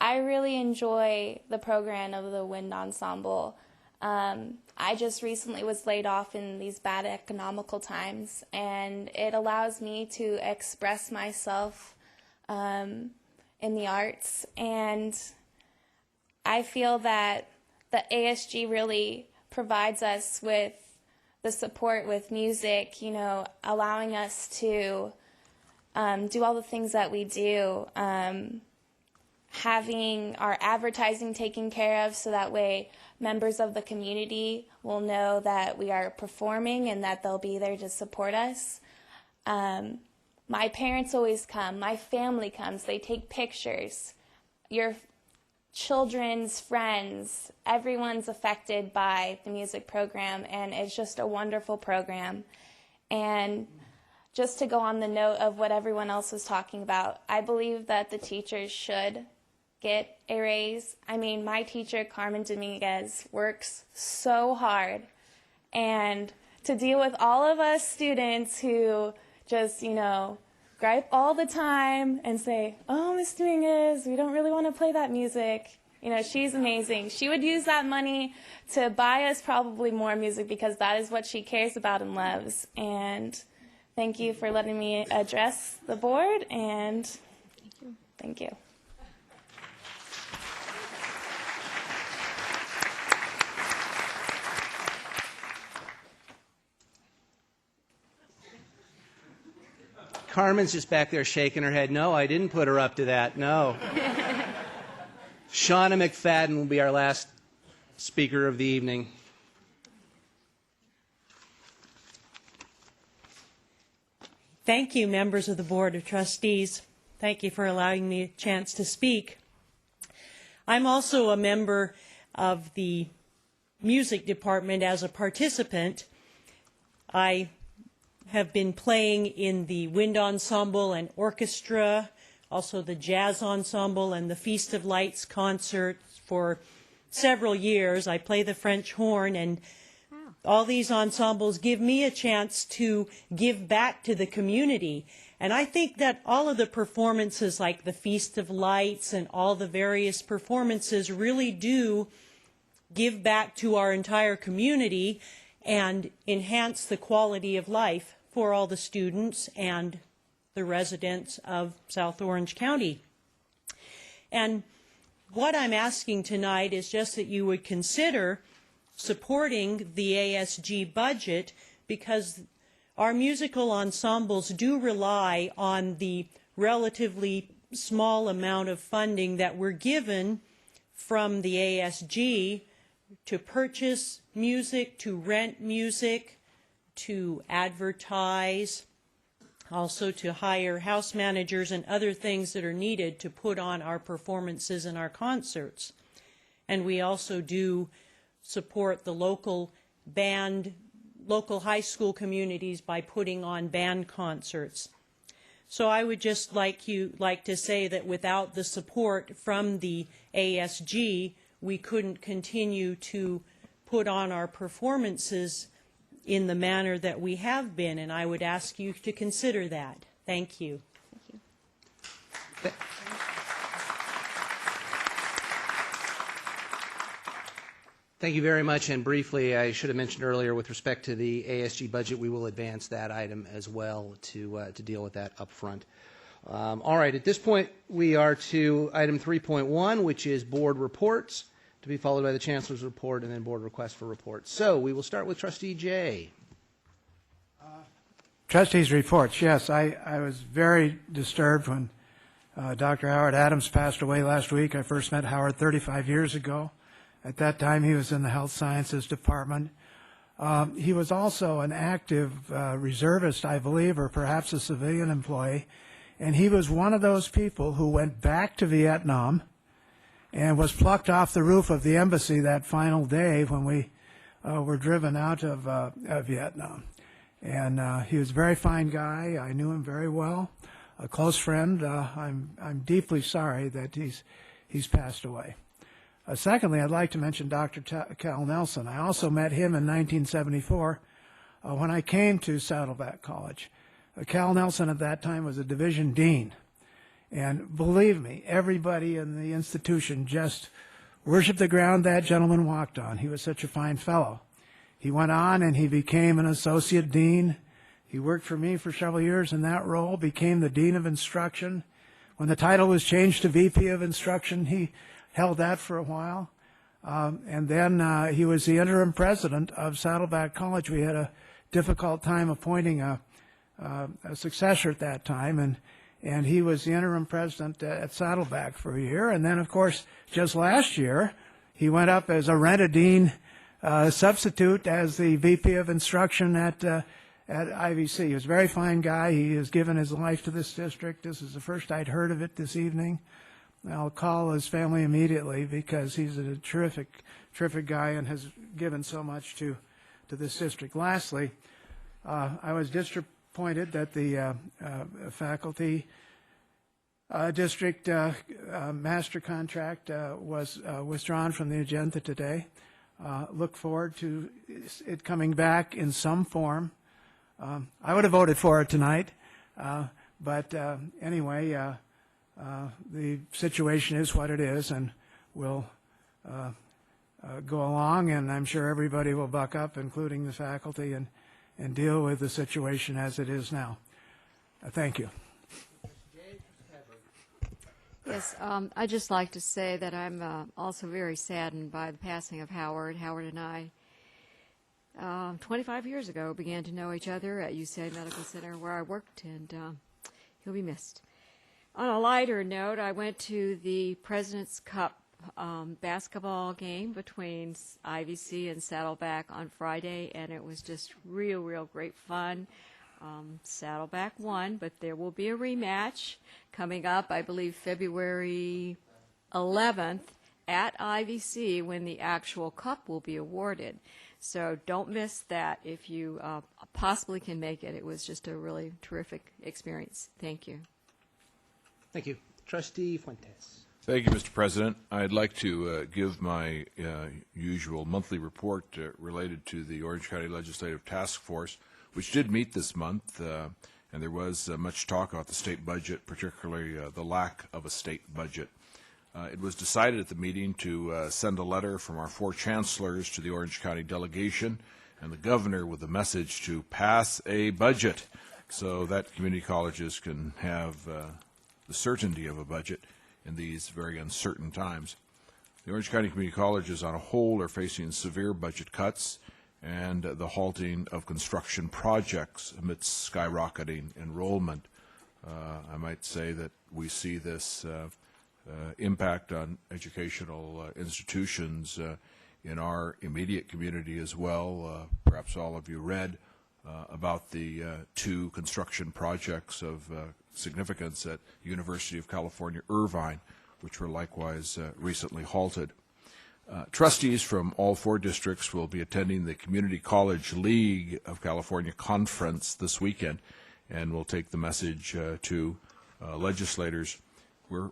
I really enjoy the program of the Wind Ensemble. I just recently was laid off in these bad economical times, and it allows me to express myself in the arts, and I feel that the ASG really provides us with the support with music, you know, allowing us to do all the things that we do, having our advertising taken care of so that way members of the community will know that we are performing and that they'll be there to support us. My parents always come. My family comes. They take pictures. Your children's friends, everyone's affected by the music program, and it's just a wonderful program. And just to go on the note of what everyone else was talking about, I believe that the teachers should get a raise. I mean, my teacher, Carmen Dominguez, works so hard. And to deal with all of us students who just, you know, gripe all the time and say, oh, Miss Dominguez, we don't really want to play that music. You know, she's amazing. She would use that money to buy us probably more music because that is what she cares about and loves. And thank you for letting me address the board, and thank you. Carmen's just back there shaking her head. No, I didn't put her up to that. No. Shauna McFadden will be our last speaker of the evening. Thank you, members of the Board of Trustees. Thank you for allowing me a chance to speak. I'm also a member of the music department as a participant. I have been playing in the wind ensemble and orchestra, also the jazz ensemble and the Feast of Lights concerts for several years. I play the French horn, and all these ensembles give me a chance to give back to the community. And I think that all of the performances like the Feast of Lights and all the various performances really do give back to our entire community and enhance the quality of life for all the students and the residents of South Orange County. And what I'm asking tonight is just that you would consider supporting the ASG budget, because our musical ensembles do rely on the relatively small amount of funding that we're given from the ASG to purchase music, to rent music, to advertise, also to hire house managers and other things that are needed to put on our performances and our concerts. And we also do support the local band local high school communities by putting on band concerts. So I would just like to say that without the support from the ASG, we couldn't continue to put on our performances in the manner that we have been, and I would ask you to consider that. Thank you. Thank you. Thank you very much. And briefly, I should have mentioned earlier, with respect to the ASG budget, we will advance that item as well to deal with that up front. All right, at this point, we are to item 3.1, which is board reports, to be followed by the Chancellor's report and then board requests for reports. So we will start with Trustee Jay. Trustees' reports. Yes, I was very disturbed when Dr. Howard Adams passed away last week. I first met Howard 35 years ago. At that time, he was in the Health Sciences Department. He was also an active reservist, I believe, or perhaps a civilian employee. And he was one of those people who went back to Vietnam and was plucked off the roof of the embassy that final day when we were driven out of Vietnam. And he was a very fine guy. I knew him very well, a close friend. I'm deeply sorry that he's passed away. Secondly, I'd like to mention Dr. Cal Nelson. I also met him in 1974 when I came to Saddleback College. Cal Nelson at that time was a division dean. And believe me, everybody in the institution just worshiped the ground that gentleman walked on. He was such a fine fellow. He went on and he became an associate dean. He worked for me for several years in that role, became the dean of instruction. When the title was changed to VP of instruction, he held that for a while. And then he was the interim president of Saddleback College. We had a difficult time appointing a successor at that time, and he was the interim president at Saddleback for a year. And then, of course, just last year, he went up as a rent-a-dean substitute as the VP of instruction at IVC. He was a very fine guy. He has given his life to this district. This is the first I'd heard of it this evening. I'll call his family immediately because he's a terrific guy and has given so much to this district. Lastly, I was disappointed that the faculty district master contract was withdrawn from the agenda today. Look forward to it coming back in some form. I would have voted for it tonight, but anyway, the situation is what it is, and we'll go along, and I'm sure everybody will buck up, including the faculty, and deal with the situation as it is now. Thank you. Yes, I'd just like to say that I'm also very saddened by the passing of Howard. Howard and I, 25 years ago, began to know each other at UCI Medical Center where I worked, and he'll be missed. On a lighter note, I went to the President's Cup basketball game between IVC and Saddleback on Friday, and it was just real great fun. Saddleback won, but there will be a rematch coming up, I believe, February 11th at IVC when the actual cup will be awarded. So don't miss that if you possibly can make it. It was just a really terrific experience. Thank you. Thank you. Trustee Fuentes. Thank you, Mr. President. I'd like to give my usual monthly report related to the Orange County Legislative Task Force, which did meet this month, and there was much talk about the state budget, particularly the lack of a state budget. It was decided at the meeting to send a letter from our 4 chancellors to the Orange County delegation and the governor with a message to pass a budget so that community colleges can have the certainty of a budget in these very uncertain times. The Orange County Community Colleges on a whole are facing severe budget cuts and the halting of construction projects amidst skyrocketing enrollment. I might say that we see this impact on educational institutions in our immediate community as well. Perhaps all of you read about the 2 construction projects of significance at the University of California, Irvine, which were likewise recently halted. Trustees from all 4 districts will be attending the Community College League of California Conference this weekend, and will take the message to legislators. We're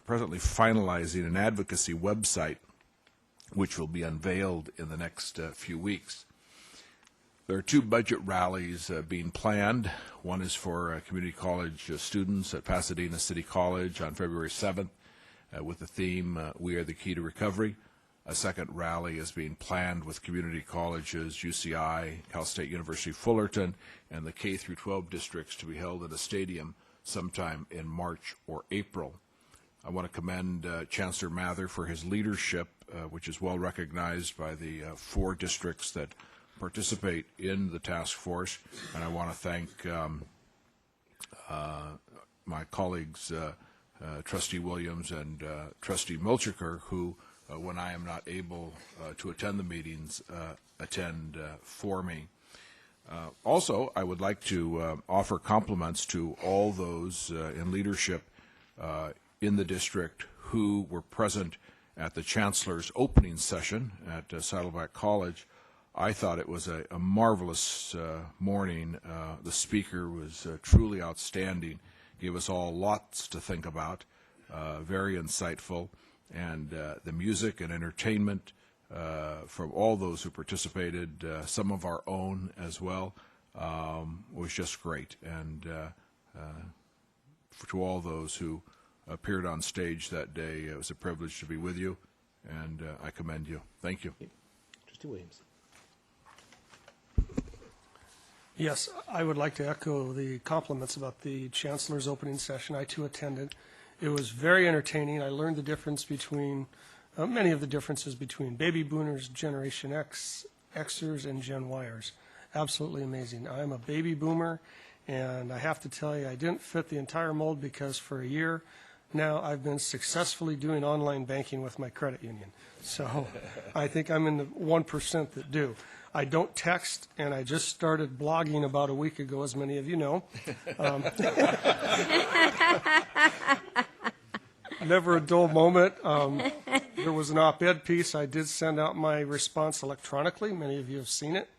presently finalizing an advocacy website which will be unveiled in the next few weeks. There are 2 budget rallies being planned. One is for community college students at Pasadena City College on February 7th with the theme, We Are the Key to Recovery. A second rally is being planned with community colleges, UCI, Cal State University Fullerton, and the K through 12 districts to be held at a stadium sometime in March or April. I want to commend Chancellor Mather for his leadership, which is well recognized by the 4 districts that participate in the task force, and I want to thank my colleagues, Trustee Williams and Trustee Milchiker, who, when I am not able to attend the meetings, attend for me. Also, I would like to offer compliments to all those in leadership in the district who were present at the Chancellor's opening session at Saddleback College. I thought it was a marvelous morning. The speaker was truly outstanding, gave us all lots to think about, very insightful, and the music and entertainment from all those who participated, some of our own as well, was just great. And to all those who appeared on stage that day, it was a privilege to be with you, and I commend you. Thank you. Trustee Williams. Yes, I would like to echo the compliments about the Chancellor's opening session. I too attended. It was very entertaining. I learned the difference between, many of the differences between baby boomers, Generation X, Xers, and Gen Yers. Absolutely amazing. I'm a baby boomer, and I have to tell you, I didn't fit the entire mold because for a year now I've been successfully doing online banking with my credit union. So I think I'm in the 1% that do. I don't text, and I just started blogging about a week ago, as many of you know. Never a dull moment. There was an op-ed piece. I did send out my response electronically. Many of you have seen it.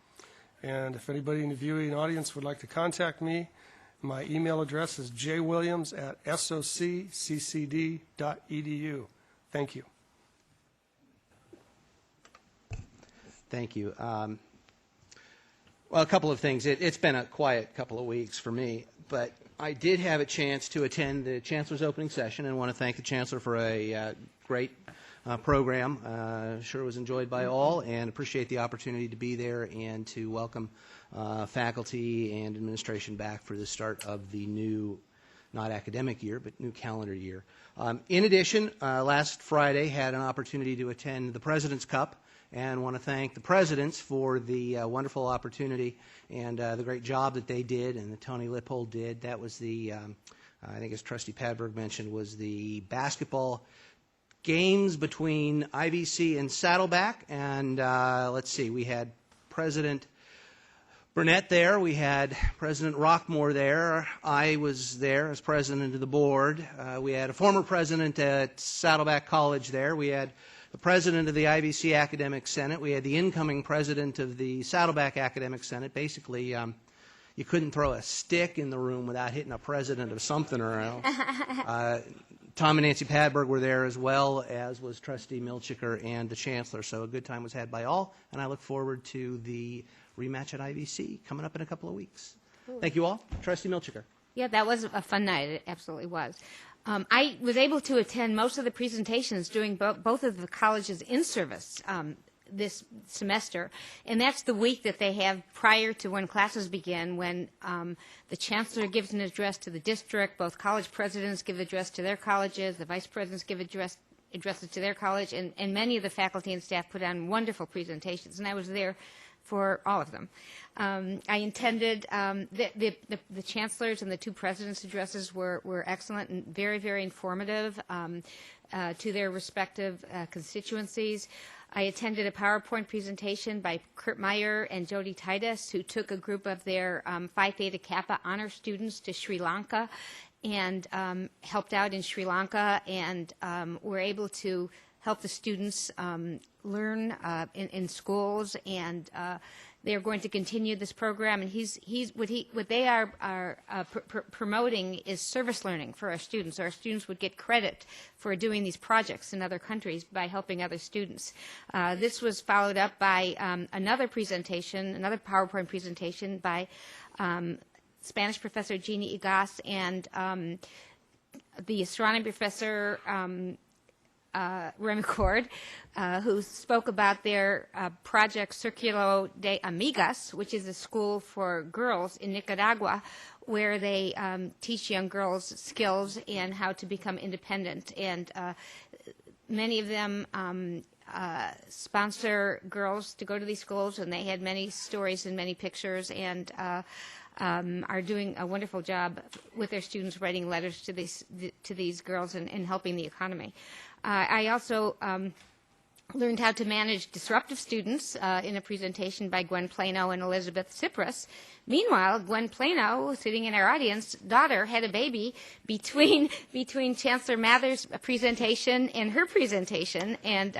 And if anybody in the viewing audience would like to contact me, my email address is jwilliams@soccccd.edu. Thank you. Thank you. Well, a couple of things. It's been a quiet couple of weeks for me, but I did have a chance to attend the Chancellor's opening session and want to thank the Chancellor for a great program. Sure was enjoyed by all, and appreciate the opportunity to be there and to welcome faculty and administration back for the start of the new, not academic year, but new calendar year. In addition, last Friday had an opportunity to attend the President's Cup, and want to thank the presidents for the wonderful opportunity and the great job that they did and that Tony Lippold did. That was the, I think as Trustee Padberg mentioned, was the basketball games between IVC and Saddleback. And let's see, we had President Burnett there. We had President Rockmore there. I was there as president of the board. We had a former president at Saddleback College there. We had the president of the IVC Academic Senate. We had the incoming president of the Saddleback Academic Senate. Basically, you couldn't throw a stick in the room without hitting a president of something or else. Tom and Nancy Padberg were there, as well as was Trustee Milchiker and the Chancellor. So a good time was had by all, and I look forward to the rematch at IVC coming up in a couple of weeks. Cool. Thank you all. Trustee Milchiker. Yeah, that was a fun night. It absolutely was. I was able to attend most of the presentations during both of the colleges in service this semester, and that's the week that they have prior to when classes begin, when the Chancellor gives an address to the district, both college presidents give address to their colleges, the vice presidents give addresses to their college, and many of the faculty and staff put on wonderful presentations, and I was there for all of them. I intended, the Chancellor's and the two Presidents' addresses were excellent and very, very informative to their respective constituencies. I attended a PowerPoint presentation by Kurt Meyer and Jody Titus, who took a group of their Phi Theta Kappa honor students to Sri Lanka and helped out in Sri Lanka, and were able to help the students learn in schools, and they're going to continue this program. And what they are promoting is service learning for our students. Our students would get credit for doing these projects in other countries by helping other students. This was followed up by another presentation, another PowerPoint presentation by Spanish professor Jeannie Igas and the astronomy professor Remicord, who spoke about their project Círculo de Amigas, which is a school for girls in Nicaragua, where they teach young girls skills and how to become independent. And many of them sponsor girls to go to these schools, and they had many stories and many pictures, and are doing a wonderful job with their students, writing letters to these girls and helping the economy. I also learned how to manage disruptive students in a presentation by Gwen Plano and Elizabeth Cyprus. Meanwhile, Gwen Plano, sitting in our audience, daughter had a baby between Chancellor Mather's presentation and her presentation, and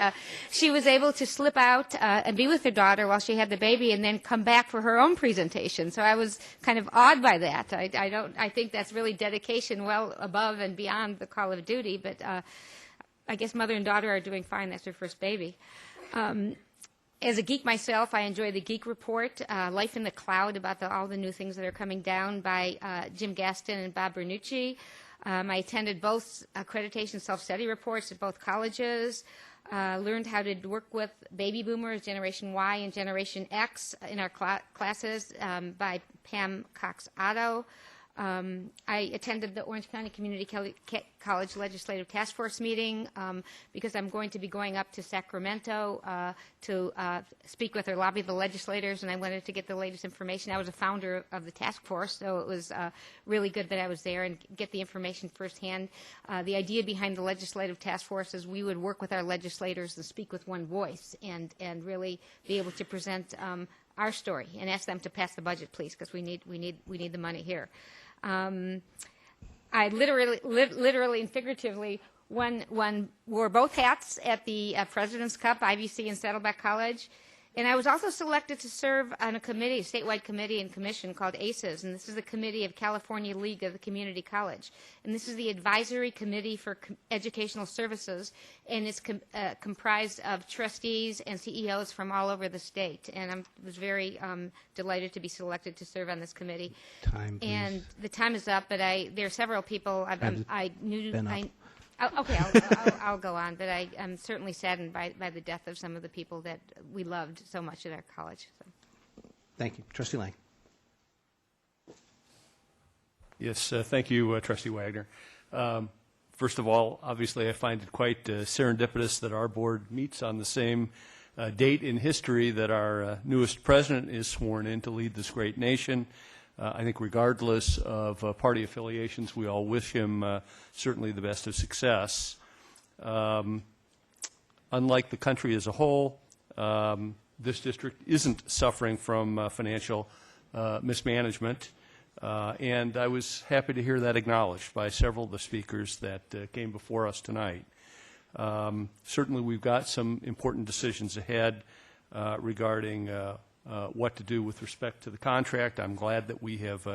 she was able to slip out and be with her daughter while she had the baby, and then come back for her own presentation. So I was kind of awed by that. I think that's really dedication, well above and beyond the call of duty, but I guess mother and daughter are doing fine. That's her first baby. As a geek myself, I enjoy the Geek Report, Life in the Cloud, about all the new things that are coming down by Jim Gaston and Bob Bernucci. I attended both accreditation self-study reports at both colleges, learned how to work with baby boomers, Generation Y and Generation X in our classes by Pam Cox-Otto. I attended the Orange County Community College Legislative Task Force meeting because I'm going to be going up to Sacramento to speak with or lobby the legislators, and I wanted to get the latest information. I was a founder of the task force, so it was really good that I was there and get the information firsthand. The idea behind the Legislative Task Force is we would work with our legislators and speak with one voice and really be able to present our story and ask them to pass the budget, please, because we need the money here. I literally and figuratively wore both hats at the President's Cup, IVC and Saddleback College. And I was also selected to serve on a committee, a statewide committee and commission called ACES, and this is the Committee of California League of the Community College. And this is the Advisory Committee for Educational Services, and it's comprised of trustees and CEOs from all over the state. And I was very delighted to be selected to serve on this committee. Time, please. And the time is up, but there are several people I knew. Okay, I'll go on, but I'm certainly saddened by the death of some of the people that we loved so much at our college. So. Thank you. Trustee Lang. Yes, thank you, Trustee Wagner. First of all, obviously I find it quite serendipitous that our board meets on the same date in history that our newest president is sworn in to lead this great nation. I think regardless of party affiliations, we all wish him certainly the best of success. Unlike the country as a whole, this district isn't suffering from financial mismanagement, and I was happy to hear that acknowledged by several of the speakers that came before us tonight. Certainly we've got some important decisions ahead regarding what to do with respect to the contract. I'm glad that we have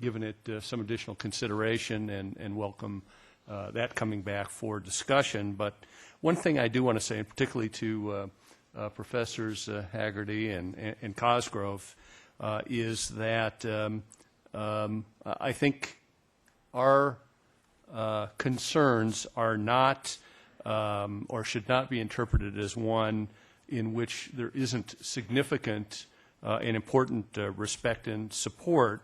given it some additional consideration and welcome that coming back for discussion. But one thing I do want to say, and particularly to Professors Haggerty and Cosgrove, is that I think our concerns are not or should not be interpreted as one in which there isn't significant and important respect and support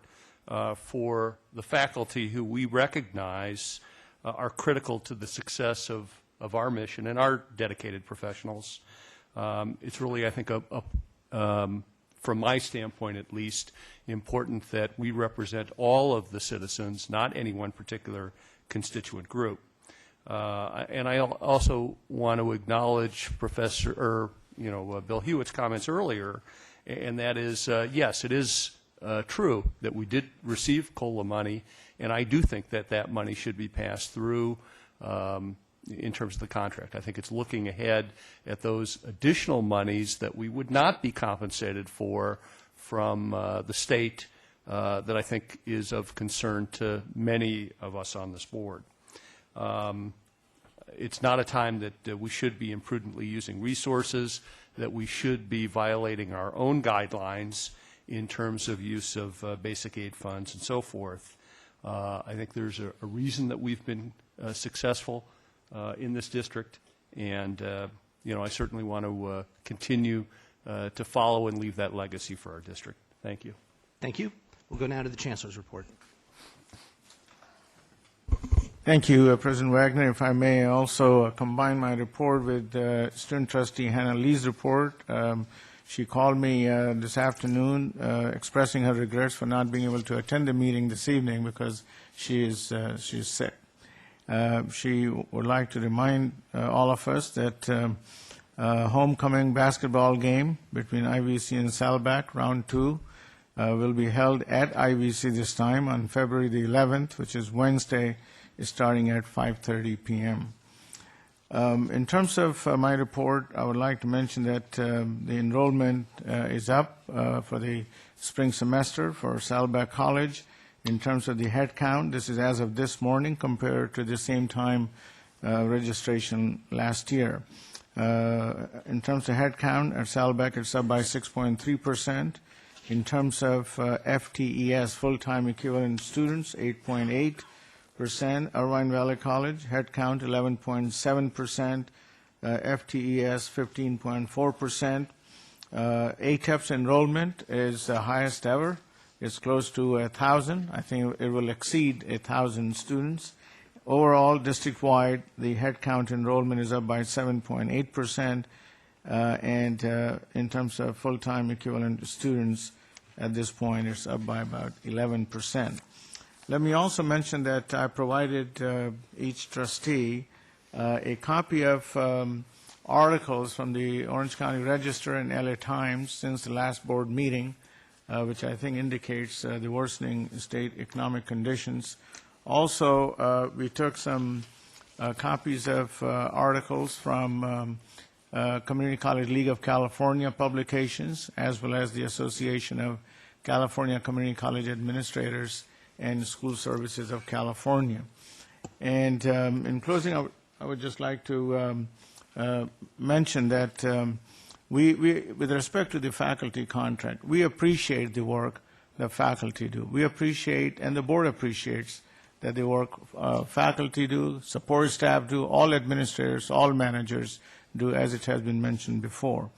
for the faculty who we recognize are critical to the success of our mission and our dedicated professionals. It's really, I think, from my standpoint at least, important that we represent all of the citizens, not any one particular constituent group. And I also want to acknowledge Bill Hewitt's comments earlier, and that is, yes, it is true that we did receive COLA money, and I do think that that money should be passed through in terms of the contract. I think it's looking ahead at those additional monies that we would not be compensated for from the state that I think is of concern to many of us on this board. It's not a time that we should be imprudently using resources, that we should be violating our own guidelines in terms of use of basic aid funds and so forth. I think there's a reason that we've been successful in this district, and I certainly want to continue to follow and leave that legacy for our district. Thank you. Thank you. We'll go now to the Chancellor's report. Thank you, President Wagner. If I may also combine my report with Student Trustee Hannah Lee's report. She called me this afternoon expressing her regrets for not being able to attend the meeting this evening because she's sick. She would like to remind all of us that homecoming basketball game between IVC and Saddleback, round 2, will be held at IVC this time on February the 11th, which is Wednesday, starting at 5:30 p.m. In terms of my report, I would like to mention that the enrollment is up for the spring semester for Saddleback College. In terms of the head count, this is as of this morning compared to the same time registration last year. In terms of head count, at Saddleback it's up by 6.3%. In terms of FTES, full-time equivalent students, 8.8%. Irvine Valley College, head count 11.7%, FTES 15.4%. ATEP's enrollment is the highest ever. It's close to 1,000. I think it will exceed 1,000 students. Overall, district-wide, the head count enrollment is up by 7.8%, and in terms of full-time equivalent students, at this point, it's up by about 11%. Let me also mention that I provided each trustee a copy of articles from the Orange County Register and LA Times since the last board meeting, which I think indicates the worsening state economic conditions. Also, we took some copies of articles from Community College League of California publications, as well as the Association of California Community College Administrators and School Services of California. And in closing, I would just like to mention that with respect to the faculty contract, we appreciate the work the faculty do. We appreciate, and the board appreciates, that the work faculty do, support staff do, all administrators, all managers do, as it has been mentioned before.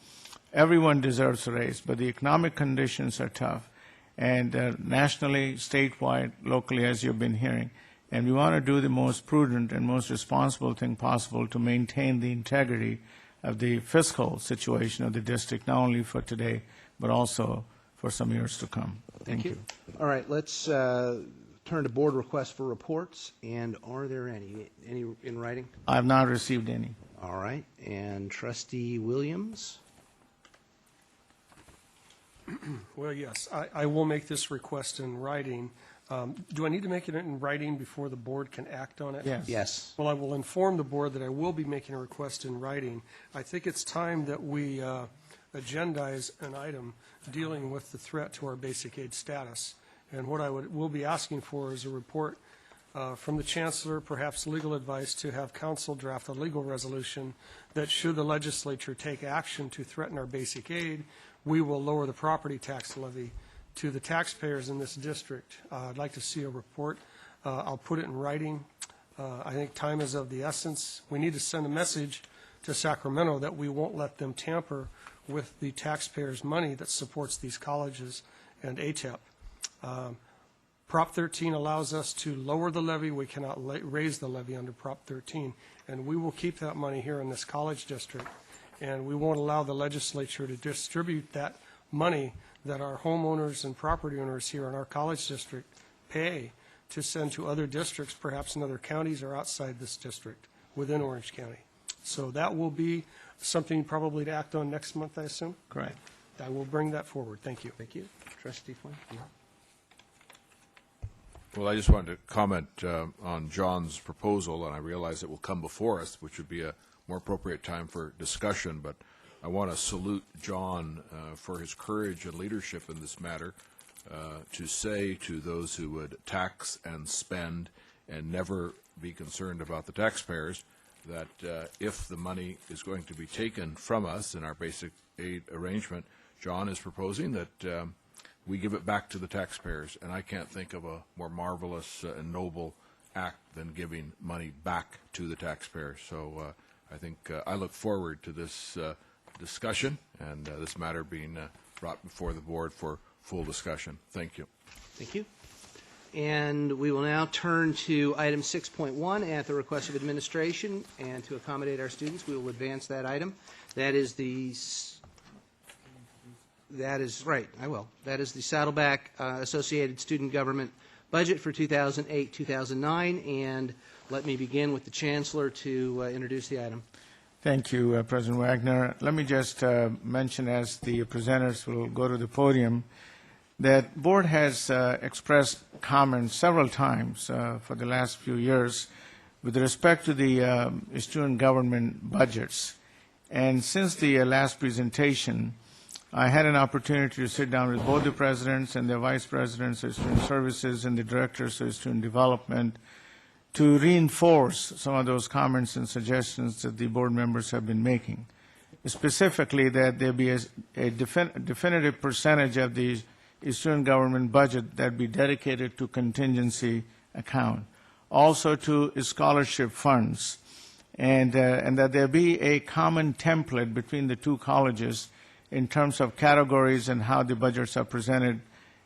Everyone deserves a raise, but the economic conditions are tough, and nationally, statewide, locally, as you've been hearing. And we want to do the most prudent and most responsible thing possible to maintain the integrity of the fiscal situation of the district, not only for today, but also for some years to come. Thank you. All right, let's turn to board requests for reports. And are there any in writing? I have not received any. All right. And Trustee Williams? Well, yes, I will make this request in writing. Do I need to make it in writing before the board can act on it? Yes. Yes. Well, I will inform the board that I will be making a request in writing. I think it's time that we agendize an item dealing with the threat to our basic aid status. And what I will be asking for is a report from the Chancellor, perhaps legal advice, to have council draft a legal resolution that should the legislature take action to threaten our basic aid, we will lower the property tax levy to the taxpayers in this district. I'd like to see a report. I'll put it in writing. I think time is of the essence. We need to send a message to Sacramento that we won't let them tamper with the taxpayers' money that supports these colleges and ATEP. Prop 13 allows us to lower the levy. We cannot raise the levy under Prop 13. And we will keep that money here in this college district. And we won't allow the legislature to distribute that money that our homeowners and property owners here in our college district pay to send to other districts, perhaps in other counties or outside this district within Orange County. So that will be something probably to act on next month, I assume? Correct. I will bring that forward. Thank you. Thank you. Trustee Flynn? Well, I just wanted to comment on John's proposal, and I realize it will come before us, which would be a more appropriate time for discussion, but I want to salute John for his courage and leadership in this matter, to say to those who would tax and spend and never be concerned about the taxpayers that if the money is going to be taken from us in our basic aid arrangement, John is proposing that we give it back to the taxpayers, and I can't think of a more marvelous and noble act than giving money back to the taxpayers. So I think I look forward to this discussion and this matter being brought before the board for full discussion. Thank you. Thank you. And we will now turn to item 6.1 at the request of administration, and to accommodate our students, we will advance that item. That is the Saddleback Associated Student Government Budget for 2008-2009, and let me begin with the Chancellor to introduce the item. Thank you, President Wagner. Let me just mention, as the presenters will go to the podium, that board has expressed comments several times for the last few years with respect to the student government budgets. And since the last presentation, I had an opportunity to sit down with both the presidents and the vice presidents of student services and the directors of student development to reinforce some of those comments and suggestions that the board members have been making. Specifically, that there be a definitive percentage of the student government budget that be dedicated to contingency account, also to scholarship funds, and that there be a common template between the two colleges in terms of categories and how the budgets are presented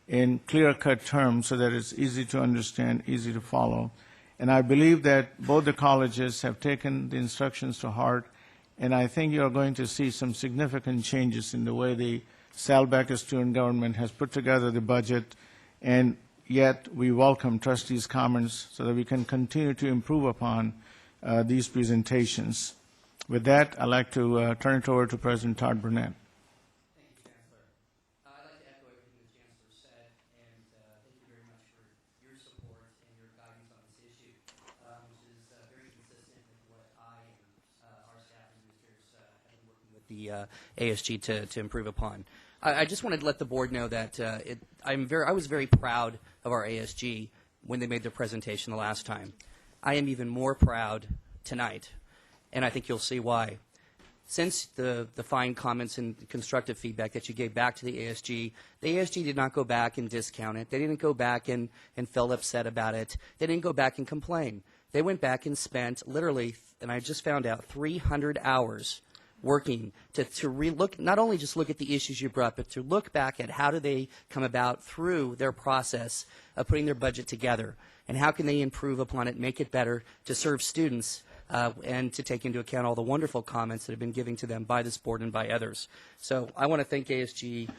in clear-cut terms so that it's easy to understand, easy to follow. And I believe that both the colleges have taken the instructions to heart, and I think you're going to see some significant changes in the way the Saddleback student government has put together the budget, and yet we welcome trustees' comments so that we can continue to improve upon these presentations. With that, I'd like to turn it over to President Todd Burnett. Thank you, Chancellor. I'd like to echo everything the Chancellor said, and thank you very much for your support and your guidance on this issue, which is very consistent with what I and our staff and ministers have been working with the ASG to improve upon. I just wanted to let the board know that I was very proud of our ASG when they made their presentation the last time. I am even more proud tonight, and I think you'll see why. Since the fine comments and constructive feedback that you gave back to the ASG did not go back and discount it. They didn't go back and felt upset about it. They didn't go back and complain. They went back and spent literally, and I just found out, 300 hours working to re-look, not only just look at the issues you brought, but to look back at how do they come about through their process of putting their budget together, and how can they improve upon it, make it better to serve students, and to take into account all the wonderful comments that have been given to them by this board and by others. So I want to thank ASG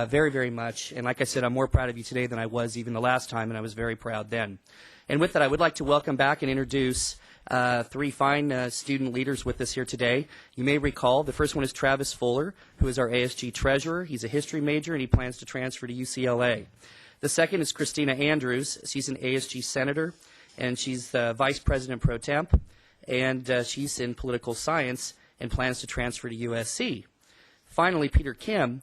very, very much. And like I said, I'm more proud of you today than I was even the last time, and I was very proud then. And with that, I would like to welcome back and introduce three fine student leaders with us here today. You may recall the first one is Travis Fuller, who is our ASG treasurer. He's a history major, and he plans to transfer to UCLA. The second is Christina Andrews. She's an ASG senator, and she's the vice president pro temp, and she's in political science and plans to transfer to USC. Finally, Peter Kim.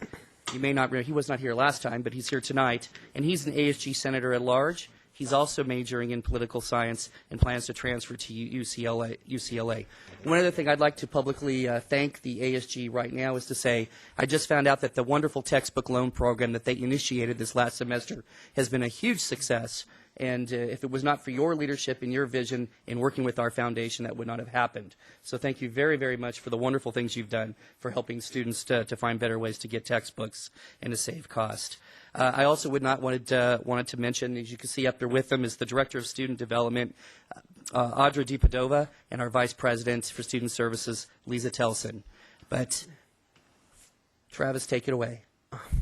You may not remember, he was not here last time, but he's here tonight, and he's an ASG senator at large. He's also majoring in political science and plans to transfer to UCLA. One other thing I'd like to publicly thank the ASG right now is to say I just found out that the wonderful textbook loan program that they initiated this last semester has been a huge success. And if it was not for your leadership and your vision in working with our foundation, that would not have happened. So thank you very, very much for the wonderful things you've done for helping students to find better ways to get textbooks and to save cost. I also would not wanted to mention, as you can see up there with them, is the Director of Student Development, Audra DiPadova, and our Vice President for Student Services, Lisa Telson. But Travis, take it away.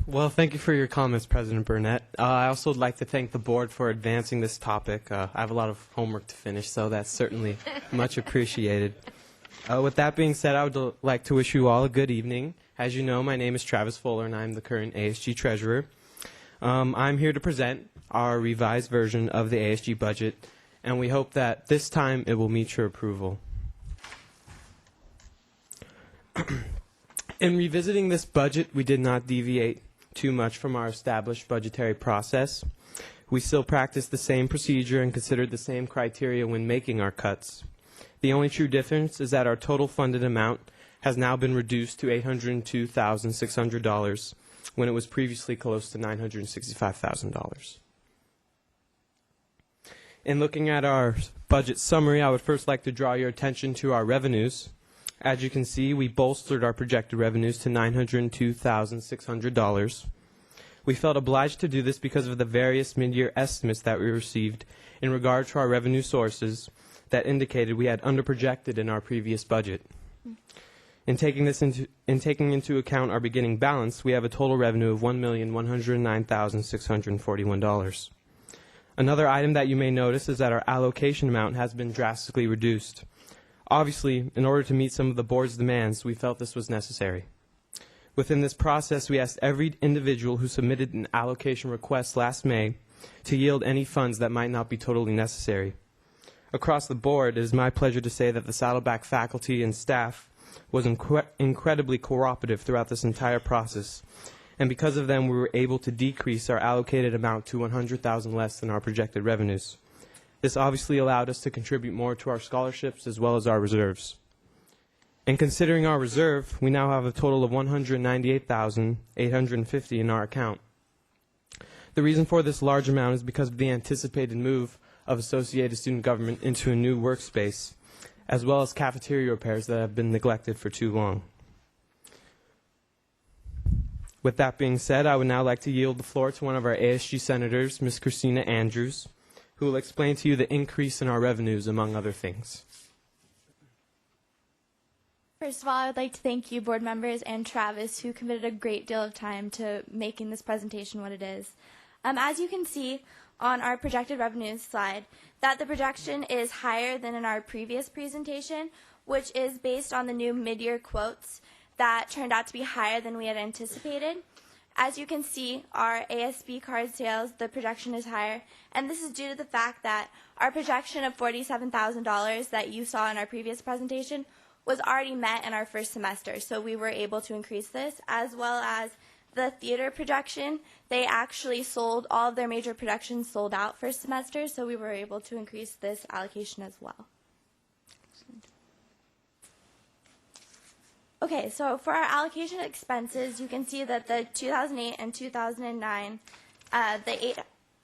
Well, thank you for your comments, President Burnett. I also would like to thank the board for advancing this topic. I have a lot of homework to finish, so that's certainly much appreciated. With that being said, I would like to wish you all a good evening. As you know, my name is Travis Fuller, and I'm the current ASG treasurer. I'm here to present our revised version of the ASG budget, and we hope that this time it will meet your approval. In revisiting this budget, we did not deviate too much from our established budgetary process. We still practiced the same procedure and considered the same criteria when making our cuts. The only true difference is that our total funded amount has now been reduced to $802,600 when it was previously close to $965,000. In looking at our budget summary, I would first like to draw your attention to our revenues. As you can see, we bolstered our projected revenues to $902,600. We felt obliged to do this because of the various mid-year estimates that we received in regard to our revenue sources that indicated we had underprojected in our previous budget. In taking into account our beginning balance, we have a total revenue of $1,109,641. Another item that you may notice is that our allocation amount has been drastically reduced. Obviously, in order to meet some of the board's demands, we felt this was necessary. Within this process, we asked every individual who submitted an allocation request last May to yield any funds that might not be totally necessary. Across the board, it is my pleasure to say that the Saddleback faculty and staff was incredibly cooperative throughout this entire process, and because of them, we were able to decrease our allocated amount to $100,000 less than our projected revenues. This obviously allowed us to contribute more to our scholarships as well as our reserves. In considering our reserve, we now have a total of $198,850 in our account. The reason for this large amount is because of the anticipated move of Associated Student Government into a new workspace, as well as cafeteria repairs that have been neglected for too long. With that being said, I would now like to yield the floor to one of our ASG senators, Ms. Christina Andrews, who will explain to you the increase in our revenues, among other things. First of all, I would like to thank you, board members, and Travis, who committed a great deal of time to making this presentation what it is. As you can see on our projected revenues slide, that the projection is higher than in our previous presentation, which is based on the new mid-year quotes that turned out to be higher than we had anticipated. As you can see, our ASB card sales, the projection is higher, and this is due to the fact that our projection of $47,000 that you saw in our previous presentation was already met in our first semester, so we were able to increase this, as well as the theater projection. They actually sold, all of their major productions sold out first semester, so we were able to increase this allocation as well. Okay, so for our allocation expenses, you can see that the 2008 and 2009, the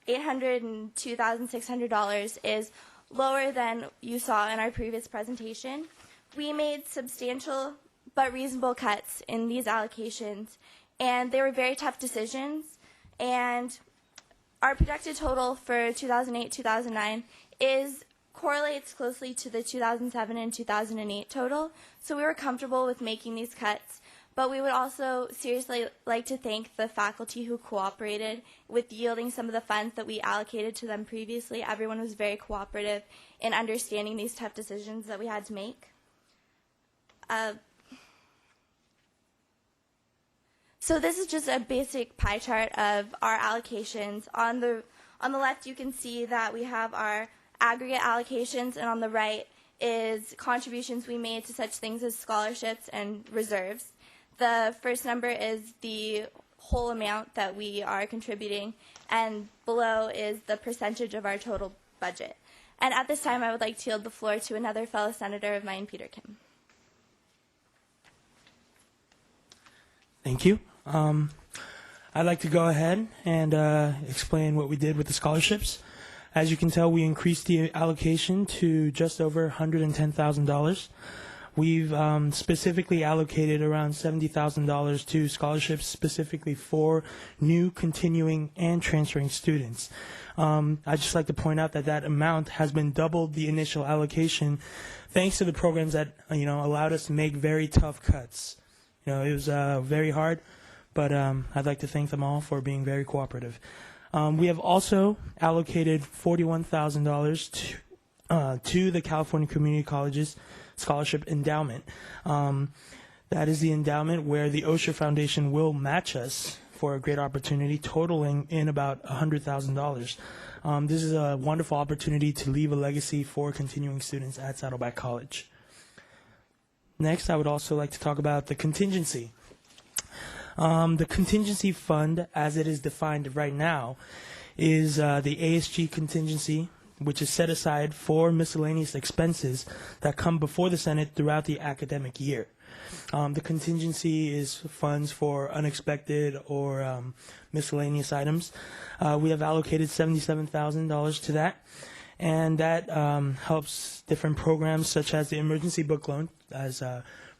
$802,600 is lower than you saw in our previous presentation. We made substantial but reasonable cuts in these allocations, and they were very tough decisions. And our projected total for 2008-2009 correlates closely to the 2007 and 2008 total, so we were comfortable with making these cuts. But we would also seriously like to thank the faculty who cooperated with yielding some of the funds that we allocated to them previously. Everyone was very cooperative in understanding these tough decisions that we had to make. So this is just a basic pie chart of our allocations. On the left, you can see that we have our aggregate allocations, and on the right is contributions we made to such things as scholarships and reserves. The first number is the whole amount that we are contributing, and below is the percentage of our total budget. And at this time, I would like to yield the floor to another fellow senator of mine, Peter Kim. Thank you. I'd like to go ahead and explain what we did with the scholarships. As you can tell, we increased the allocation to just over $110,000. We've specifically allocated around $70,000 to scholarships specifically for new, continuing, and transferring students. I'd just like to point out that that amount has been doubled the initial allocation thanks to the programs that allowed us to make very tough cuts. It was very hard, but I'd like to thank them all for being very cooperative. We have also allocated $41,000 to the California Community Colleges Scholarship Endowment. That is the endowment where the Osher Foundation will match us for a great opportunity totaling in about $100,000. This is a wonderful opportunity to leave a legacy for continuing students at Saddleback College. Next, I would also like to talk about the contingency. The contingency fund, as it is defined right now, is the ASG contingency, which is set aside for miscellaneous expenses that come before the Senate throughout the academic year. The contingency is funds for unexpected or miscellaneous items. We have allocated $77,000 to that, and that helps different programs such as the emergency book loan, as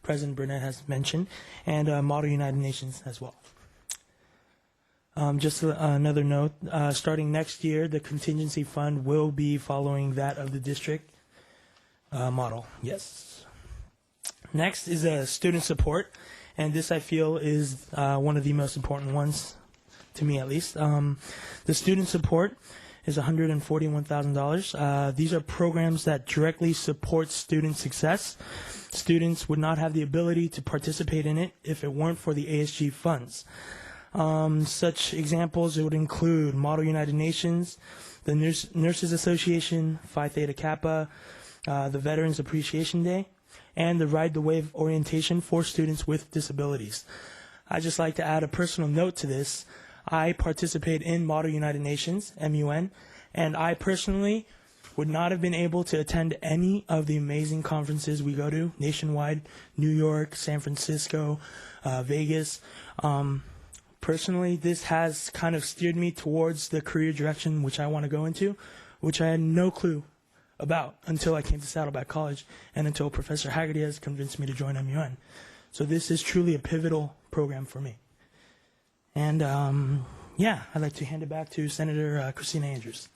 President Burnett has mentioned, and Model United Nations as well. Just another note, starting next year, the contingency fund will be following that of the district model. Yes. Next is student support, and this I feel is one of the most important ones, to me at least. The student support is $141,000. These are programs that directly support student success. Students would not have the ability to participate in it if it weren't for the ASG funds. Such examples would include Model United Nations, the Nurses Association, Phi Theta Kappa, the Veterans Appreciation Day, and the Ride the Wave orientation for students with disabilities. I'd just like to add a personal note to this. I participate in Model United Nations, MUN, and I personally would not have been able to attend any of the amazing conferences we go to nationwide, New York, San Francisco, Vegas. Personally, this has kind of steered me towards the career direction which I want to go into, which I had no clue about until I came to Saddleback College and until Professor Haggerty has convinced me to join MUN. So this is truly a pivotal program for me. And yeah, I'd like to hand it back to Senator Christina Andrews.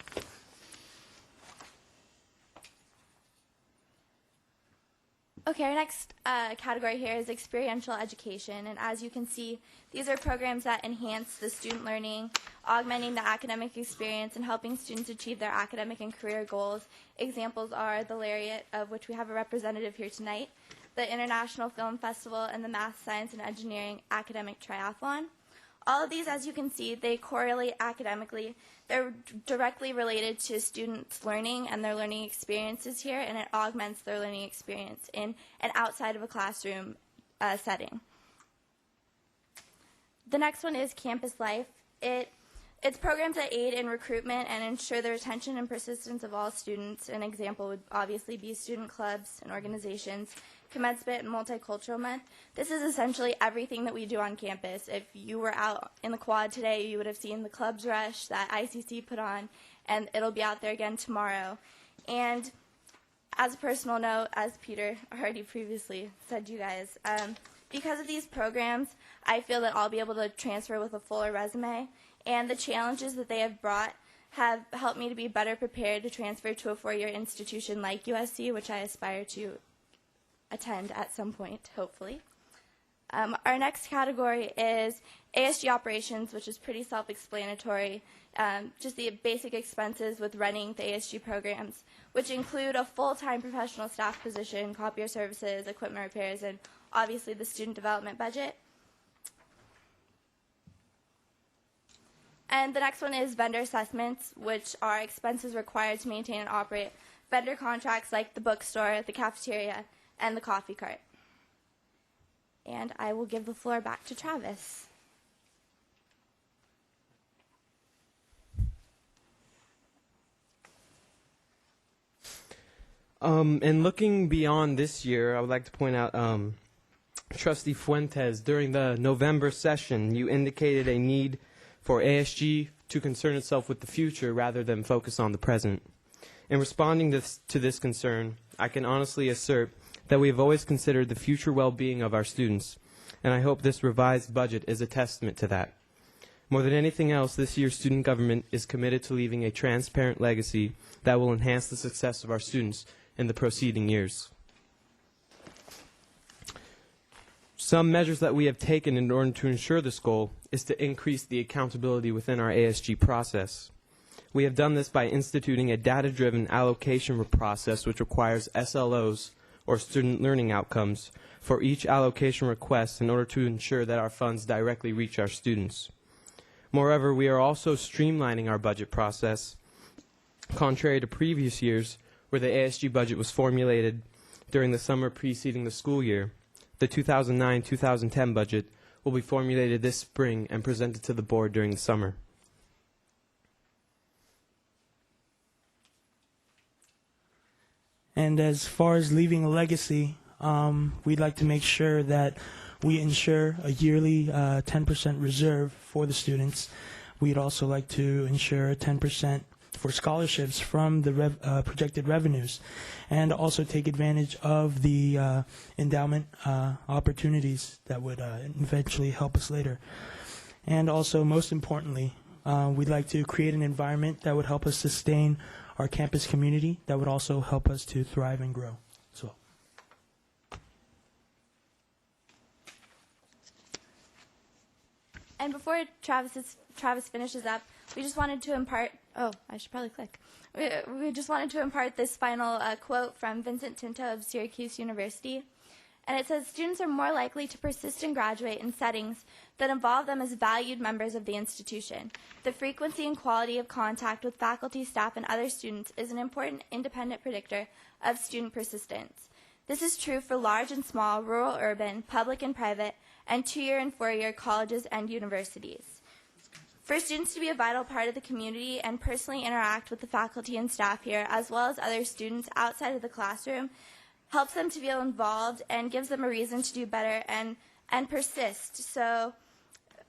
Okay, our next category here is experiential education, and as you can see, these are programs that enhance the student learning, augmenting the academic experience, and helping students achieve their academic and career goals. Examples are the Lariat, of which we have a representative here tonight, the International Film Festival, and the Math, Science, and Engineering Academic Triathlon. All of these, as you can see, they correlate academically. They're directly related to students' learning and their learning experiences here, and it augments their learning experience in and outside of a classroom setting. The next one is Campus Life. It's programs that aid in recruitment and ensure the retention and persistence of all students. An example would obviously be student clubs and organizations, Commencement and Multicultural Month. This is essentially everything that we do on campus. If you were out in the quad today, you would have seen the clubs rush that ICC put on, and it'll be out there again tomorrow. And as a personal note, as Peter already previously said, you guys, because of these programs, I feel that I'll be able to transfer with a fuller resume, and the challenges that they have brought have helped me to be better prepared to transfer to a four-year institution like USC, which I aspire to attend at some point, hopefully. Our next category is ASG operations, which is pretty self-explanatory, just the basic expenses with running the ASG programs, which include a full-time professional staff position, copier services, equipment repairs, and obviously the student development budget. And the next one is vendor assessments, which are expenses required to maintain and operate vendor contracts like the bookstore, the cafeteria, and the coffee cart. And I will give the floor back to Travis. And looking beyond this year, I would like to point out, Trustee Fuentes, during the November session, you indicated a need for ASG to concern itself with the future rather than focus on the present. In responding to this concern, I can honestly assert that we have always considered the future well-being of our students, and I hope this revised budget is a testament to that. More than anything else, this year's student government is committed to leaving a transparent legacy that will enhance the success of our students in the proceeding years. Some measures that we have taken in order to ensure this goal is to increase the accountability within our ASG process. We have done this by instituting a data-driven allocation process which requires SLOs, or student learning outcomes, for each allocation request in order to ensure that our funds directly reach our students. Moreover, we are also streamlining our budget process, contrary to previous years where the ASG budget was formulated during the summer preceding the school year. The 2009-2010 budget will be formulated this spring and presented to the board during the summer. And as far as leaving a legacy, we'd like to make sure that we ensure a yearly 10% reserve for the students. We'd also like to ensure 10% for scholarships from the projected revenues, and also take advantage of the endowment opportunities that would eventually help us later. And also, most importantly, we'd like to create an environment that would help us sustain our campus community, that would also help us to thrive and grow. So. And before Travis finishes up, we just wanted to impart, oh, I should probably click. We just wanted to impart this final quote from Vincent Tinto of Syracuse University. And it says, students are more likely to persist and graduate in settings that involve them as valued members of the institution. The frequency and quality of contact with faculty, staff, and other students is an important independent predictor of student persistence. This is true for large and small, rural, urban, public and private, and 2-year and 4-year colleges and universities. For students to be a vital part of the community and personally interact with the faculty and staff here, as well as other students outside of the classroom, helps them to feel involved and gives them a reason to do better and persist. So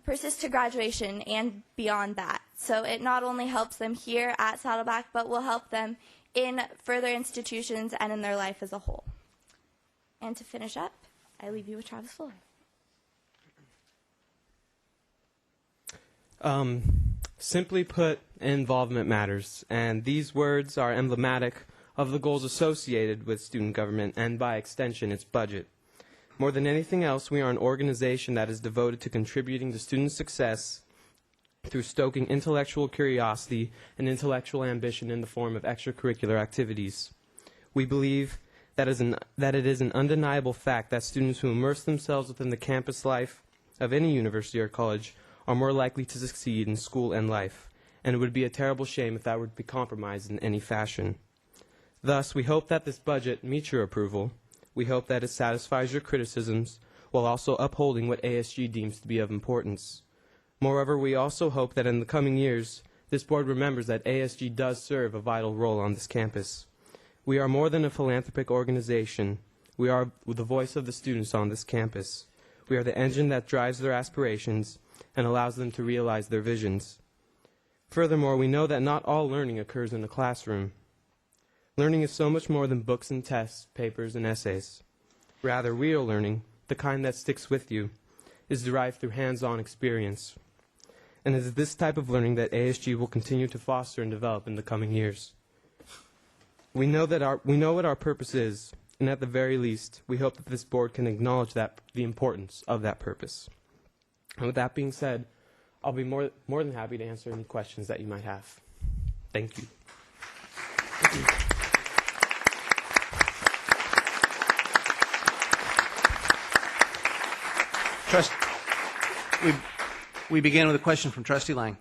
persist to graduation and beyond that. So it not only helps them here at Saddleback, but will help them in further institutions and in their life as a whole. And to finish up, I leave you with Travis Fuller. Simply put, involvement matters, and these words are emblematic of the goals associated with student government and, by extension, its budget. More than anything else, we are an organization that is devoted to contributing to student success through stoking intellectual curiosity and intellectual ambition in the form of extracurricular activities. We believe that it is an undeniable fact that students who immerse themselves within the campus life of any university or college are more likely to succeed in school and life, and it would be a terrible shame if that were to be compromised in any fashion. Thus, we hope that this budget meets your approval. We hope that it satisfies your criticisms while also upholding what ASG deems to be of importance. Moreover, we also hope that in the coming years, this board remembers that ASG does serve a vital role on this campus. We are more than a philanthropic organization. We are the voice of the students on this campus. We are the engine that drives their aspirations and allows them to realize their visions. Furthermore, we know that not all learning occurs in a classroom. Learning is so much more than books and tests, papers, and essays. Rather, real learning, the kind that sticks with you, is derived through hands-on experience. And it is this type of learning that ASG will continue to foster and develop in the coming years. We know what our purpose is, and at the very least, we hope that this board can acknowledge the importance of that purpose. And with that being said, I'll be more than happy to answer any questions that you might have. Thank you. Thank you. We begin with a question from Trustee Lang.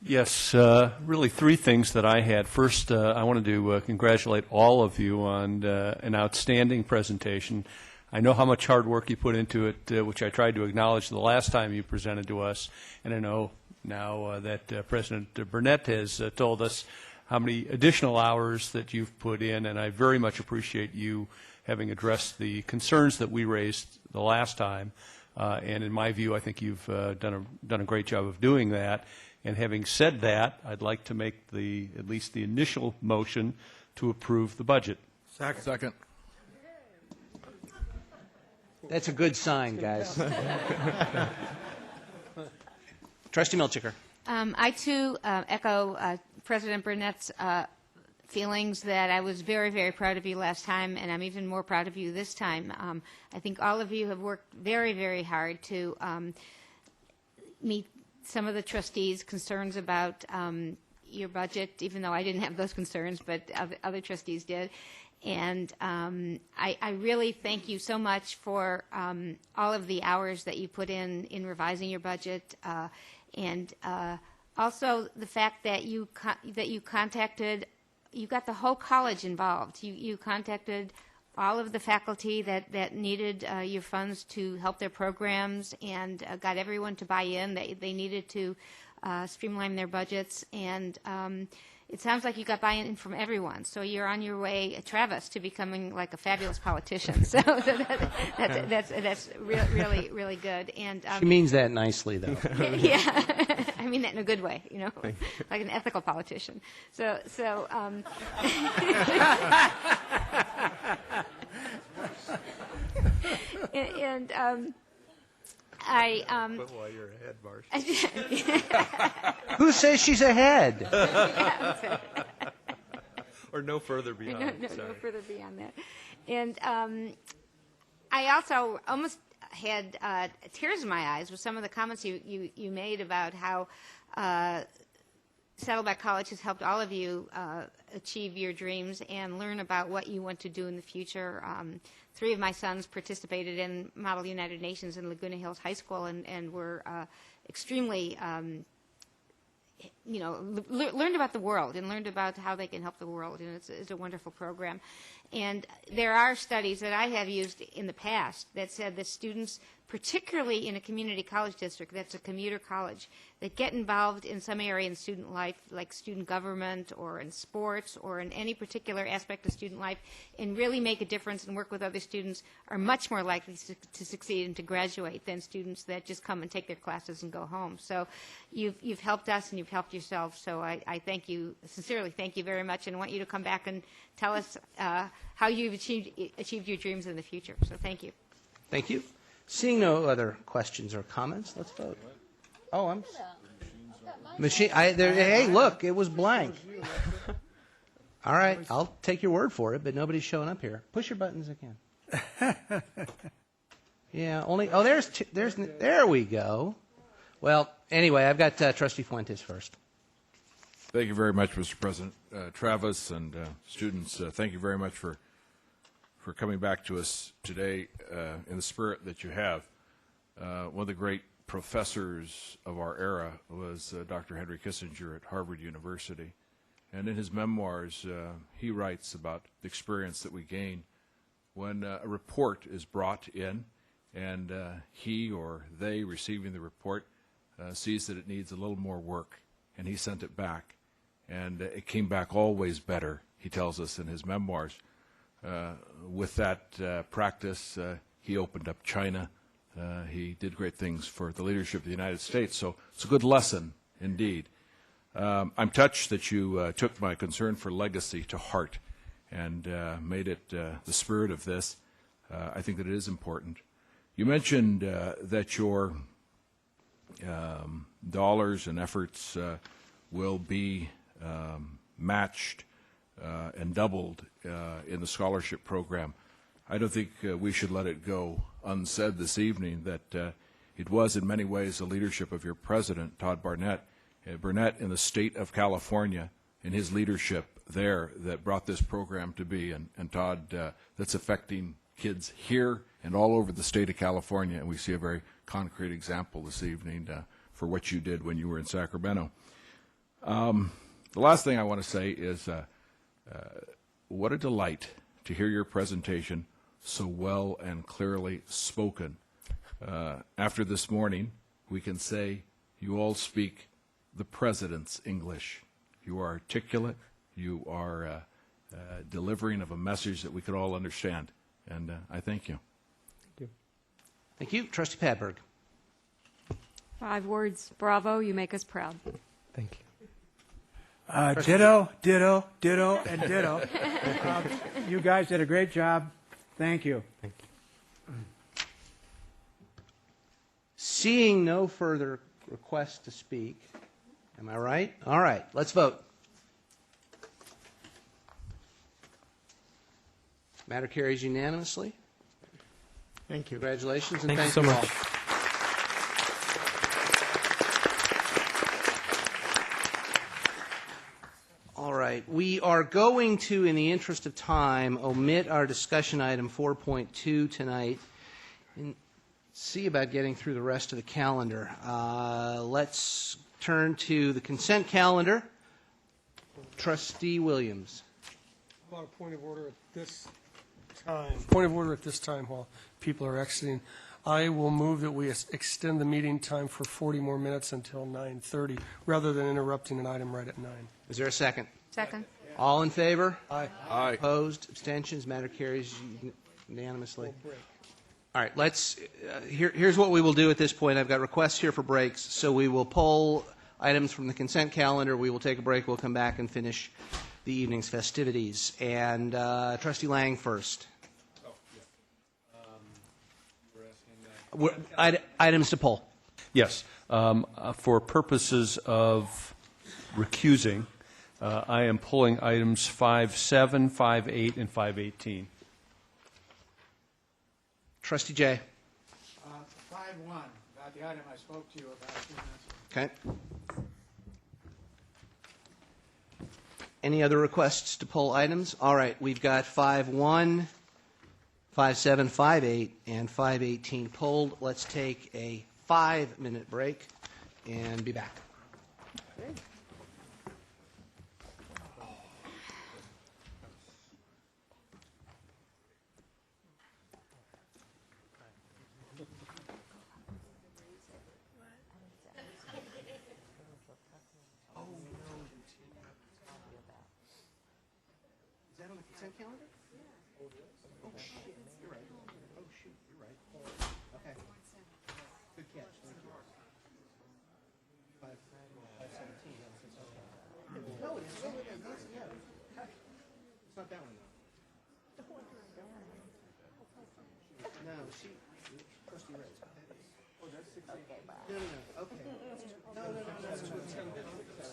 Yes, really 3 things that I had. First, I wanted to congratulate all of you on an outstanding presentation. I know how much hard work you put into it, which I tried to acknowledge the last time you presented to us, and I know now that President Burnett has told us how many additional hours that you've put in, and I very much appreciate you having addressed the concerns that we raised the last time. And in my view, I think you've done a great job of doing that. And having said that, I'd like to make at least the initial motion to approve the budget. Second. That's a good sign, guys. Trustee Milchiker. I, too, echo President Burnett's feelings that I was very, very proud of you last time, and I'm even more proud of you this time. I think all of you have worked very, very hard to meet some of the trustees' concerns about your budget, even though I didn't have those concerns, but other trustees did. And I really thank you so much for all of the hours that you put in revising your budget, and also the fact that you contacted, you got the whole college involved. You contacted all of the faculty that needed your funds to help their programs, and got everyone to buy in. They needed to streamline their budgets, and it sounds like you got buy-in from everyone. So you're on your way, Travis, to becoming like a fabulous politician. So that's really, really good. And She means that nicely, though. yeah, I mean that in a good way, you know, like an ethical politician. So and But while you're ahead, Marcia. Who says she's ahead? Or no further beyond. No further beyond that. And I also almost had tears in my eyes with some of the comments you made about how Saddleback College has helped all of you achieve your dreams and learn about what you want to do in the future. 3 of my sons participated in Model United Nations in Laguna Hills High School and were extremely, learned about the world and learned about how they can help the world. And it's a wonderful program. And there are studies that I have used in the past that said that students, particularly in a community college district that's a commuter college, that get involved in some area in student life, like student government or in sports or in any particular aspect of student life, and really make a difference and work with other students, are much more likely to succeed and to graduate than students that just come and take their classes and go home. So you've helped us and you've helped yourself. So I thank you, sincerely thank you very much, and want you to come back and tell us how you've achieved your dreams in the future. So thank you. Thank you. Seeing no other questions or comments, let's vote. Oh, I'm... Machine. Hey, look, it was blank. All right, I'll take your word for it, but nobody's showing up here. Push your buttons again. Yeah, only... Oh, there we go. Well, anyway, I've got Trustee Fuentes first. Thank you very much, Mr. President. Travis and students, thank you very much for coming back to us today in the spirit that you have. One of the great professors of our era was Dr. Henry Kissinger at Harvard University. And in his memoirs, he writes about the experience that we gain when a report is brought in and he or they receiving the report sees that it needs a little more work, and he sent it back. And it came back always better, he tells us in his memoirs. With that practice, he opened up China. He did great things for the leadership of the United States. So it's a good lesson, indeed. I'm touched that you took my concern for legacy to heart and made it the spirit of this. I think that it is important. You mentioned that your dollars and efforts will be matched and doubled in the scholarship program. I don't think we should let it go unsaid this evening that it was in many ways the leadership of your president, Todd Barnett, in the state of California, and his leadership there that brought this program to be. And Todd, that's affecting kids here and all over the state of California, and we see a very concrete example this evening for what you did when you were in Sacramento. The last thing I want to say is what a delight to hear your presentation so well and clearly spoken. After this morning, we can say you all speak the President's English. You are articulate. You are delivering of a message that we could all understand. And I thank you. Thank you. Thank you. Trustee Padberg. 5 words. Bravo. You make us proud. Thank you. Ditto, ditto, ditto, and ditto. You guys did a great job. Thank you. Thank you. Seeing no further requests to speak, am I right? All right, let's vote. Matter carries unanimously. Thank you. Congratulations, and Thank you thank so you much. All right, We are going to, in the interest of time, omit our discussion item 4.2 tonight and see about getting through the rest of the calendar. Let's turn to the consent calendar. Trustee Williams. About a point of order at this time. Point of order at this time while people are exiting. I will move that we extend the meeting time for 40 more minutes until 9:30, rather than interrupting an item right at 9. Is there a second? Second. All in favor? Aye. Aye. Opposed? Abstentions? Matter carries unanimously. All right, let's, here's what we will do at this point. I've got requests here for breaks, so we will pull items from the consent calendar. We will take a break. We'll come back and finish the evening's festivities. And Trustee Lang first. Items to pull. Yes. For purposes of recusing, I am pulling items 5.7, 5.8, and 5.18. Trustee Jay. 5.1, about the item I spoke to you about a few minutes ago. Okay. Any other requests to pull items? All right, we've got 5.1, 5.7, 5.8, and 5.18 pulled. Let's take a 5-minute break and be back. Is that on the consent calendar? Oh, shit, you're right. Oh, shoot, you're right. Okay. Good catch, thank you. 5:17. No, it's not that one, though. No, Trustee Ray. Oh, that's 6. No, okay. No, that's 2:10.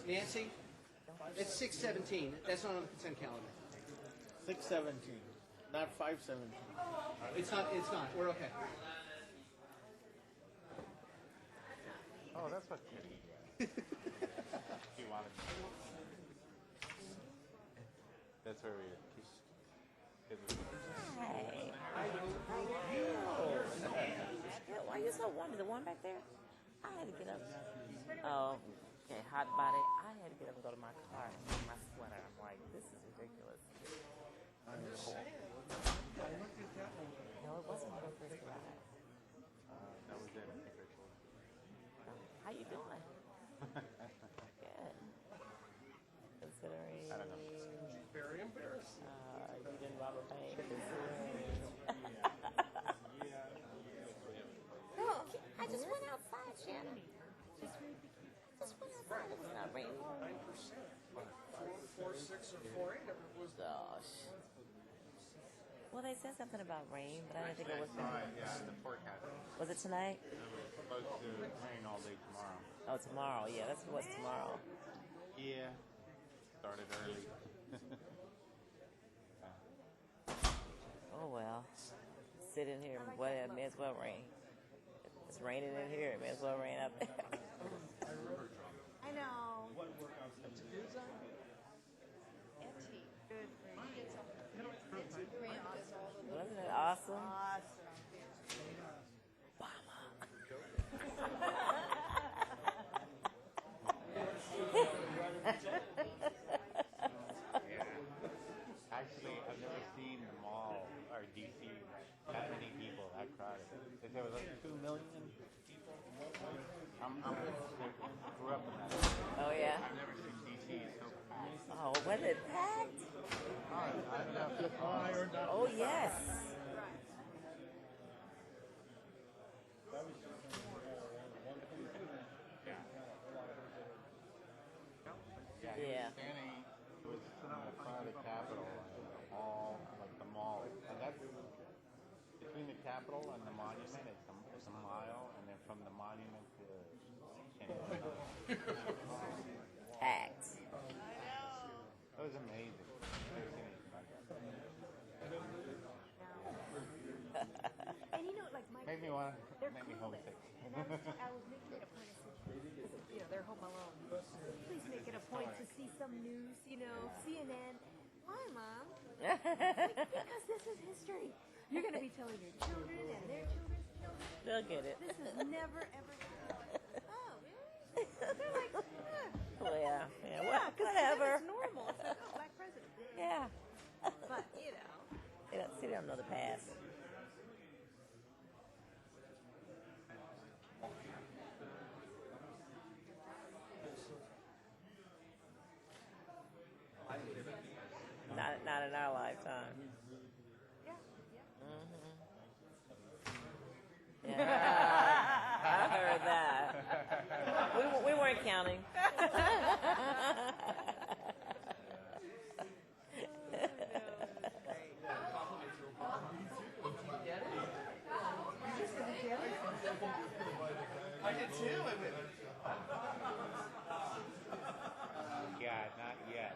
Nancy? It's 6:17. That's not on the consent calendar. 6:17, not 5:17. It's not. We're okay. Oh, that's what she wanted. That's where we Why are you so wonderful? The one back there? I had to get up. Oh, okay, hot body. I had to get up and go to my car and put my sweater. I'm like, this is ridiculous. No, it wasn't my first ride. that was in virtual. How you doing? Good. Considering. I don't know. Very embarrassed. You didn't rob a bank. No, I just went outside, Shannon. Just went outside. It's not raining. 9%. 4.6 or 4.8. Gosh. Well, they said something about rain, but I didn't think it was. Yeah, the forecast. Was it tonight? It's supposed to rain all day tomorrow. Oh, tomorrow. Yeah, that's what's tomorrow. Yeah. Started early. Oh, well. Sit in here. Well, it may as well rain. It's raining in here. It may as well rain up there. I know. Wasn't it awesome? Actually, I've never seen the mall or DC that many people that crowded. If there was like 2 million people, I grew up in that. Oh, yeah? I've never seen DC so packed. Oh, was it packed? Oh, yes. Yeah. Standing, it was in front of the Capitol and all, like the mall. And that's between the Capitol and the monument, it's a mile, and then from the monument to Packed. It was amazing. And you know, like my Make me want. Make me homesick. And I was making it a point of they're home alone. Please make it a point to see some news, CNN. Why, Mom? Because this is history. You're going to be telling your children and their children's children. They'll get it. This has never, ever happened. Oh, really? They're like, Well, yeah. yeah, Whatever. it's normal. It's like, oh, black president. Yeah. But, They don't know the past. Not in our lifetime. Yeah, I heard that. We weren't counting. I did too. Yeah, not yet.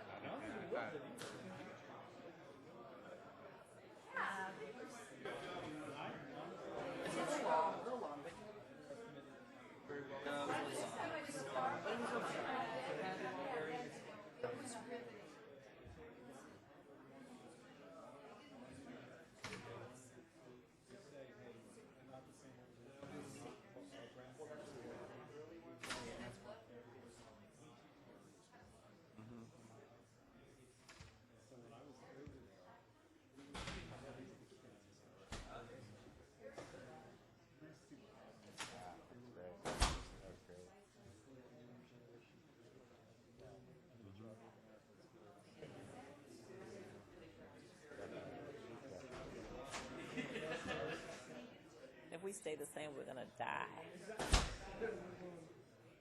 If we stay the same, we're gonna die.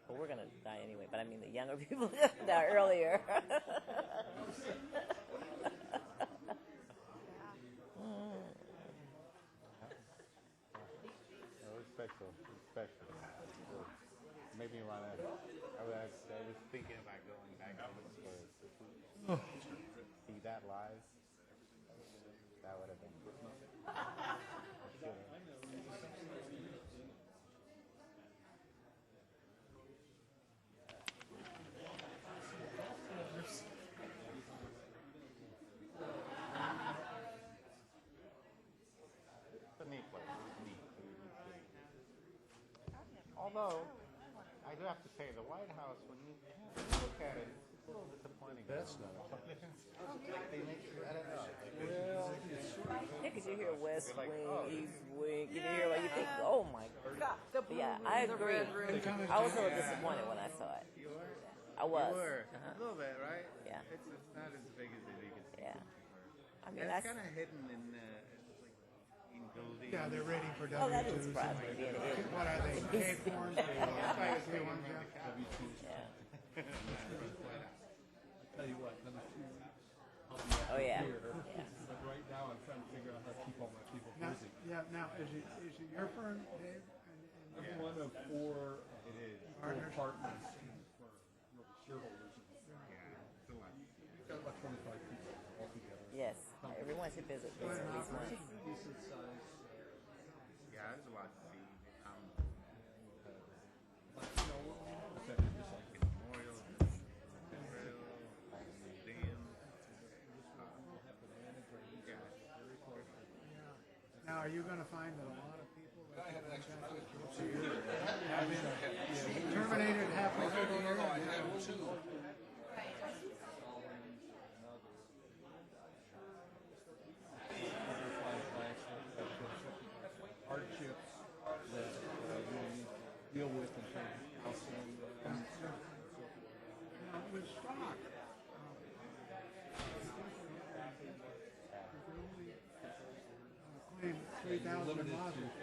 Well, we're gonna die anyway, but I mean the younger people are gonna die earlier. Special. Made me want to. I was thinking about going back to the store. See that live. That would have been good. It's a neat place. It's neat. Although, I do have to say, the White House, when you look at it, it's a little disappointing. That's not. Like they make sure, I don't know. Yeah, because you hear West Wing, East Wing, you hear what you think, oh my God. Yeah, I agree. I was a little disappointed when I saw it. You were? I was. You were. Uh-huh. A little bit, right? Yeah. It's not as big as they make it seem. Yeah. I mean, And that's it's kind of hidden in buildings. Yeah, they're rating for W-2s. Oh, that doesn't surprise me. Being hidden. What are they, Cape Horns? Yeah. Tell you what, number 2. Oh yeah. Yeah. But right now, I'm trying to figure out how to keep all my people Now, busy. yeah, now, is it your firm, Dave? I'm one of 4 Partners? partners for shareholders. Yeah, it's a lot. We've got about 25 people altogether. Yes. Everyone should visit this at least once. Decent size. Yeah, there's a lot to see. Just like Memorial, Israel, museum. Now, are you going to find that a lot of people that have been terminated halfway through the year? I have 2. Hardships that we deal with in terms of counseling. Now, with stock, claim 3,000 in losses.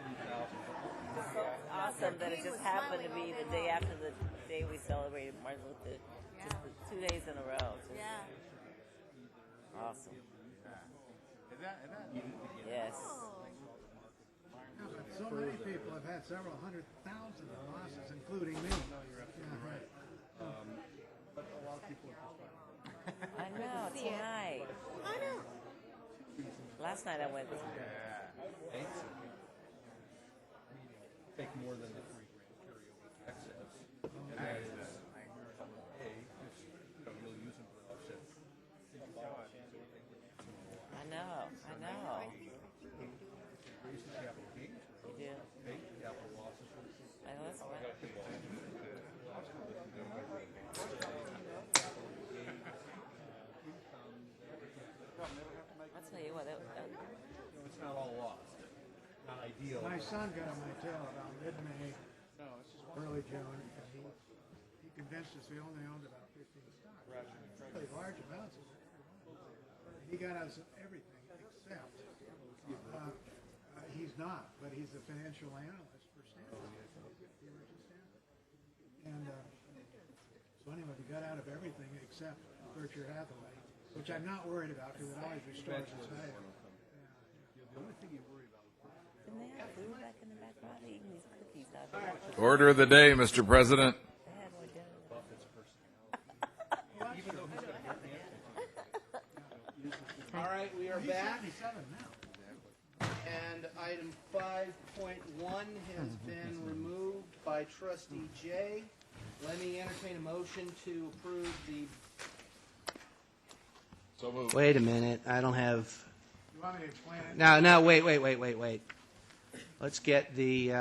It's so awesome that it just happened to be the day after the day we celebrated Martin Luther. Just the 2 days in a row. Yeah. Awesome. Is that? Yes. Yeah, but so many people have had several 100,000 in losses, including me. Yeah, right. But a lot of people are just I know, tonight. I know. Last night I went. take more than the $3,000 carryover excess. And that is, A, you'll use them for offset. I know. Increase the capital gains, You do. pay capital losses. I know that's right. I'll tell you what, It's not all lost. Not ideal. My son got on my tail about mid-May, early June, and he convinced us we only owned about 15 stocks. Really large amounts of it. He got us everything except, he's not, but he's a financial analyst for Stanford. And so anyway, we got out of everything except Berkshire Hathaway, which I'm not worried about because it always restores its value. The only thing you worry about. didn't they have food back in the back lot eating these cookies out there? Order of the day, Mr. President. They had one dinner. All right, we are back. And item 5.1 has been removed by Trustee Jay. Let me entertain a motion to approve the... So moved. Wait a minute, I don't have... You want me to explain it? No, wait. Let's get the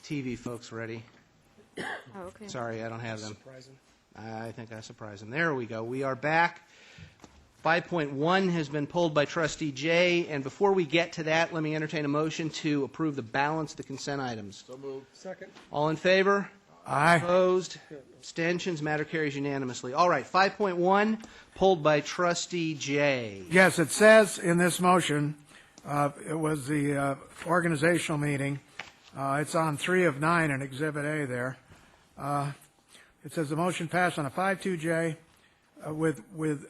TV folks ready. Oh, okay. Sorry, I don't have them. Surprising. I think I surprised them. There we go. We are back. 5.1 has been pulled by Trustee Jay. And before we get to that, let me entertain a motion to approve the balance of the consent items. So moved. Second. All in favor? Aye. Opposed? Abstentions? Matter carries unanimously. All right, 5.1 pulled by Trustee Jay. Yes, it says in this motion, it was the organizational meeting. It's on 3 of 9 in Exhibit A there. It says the motion passed on a 5-2J with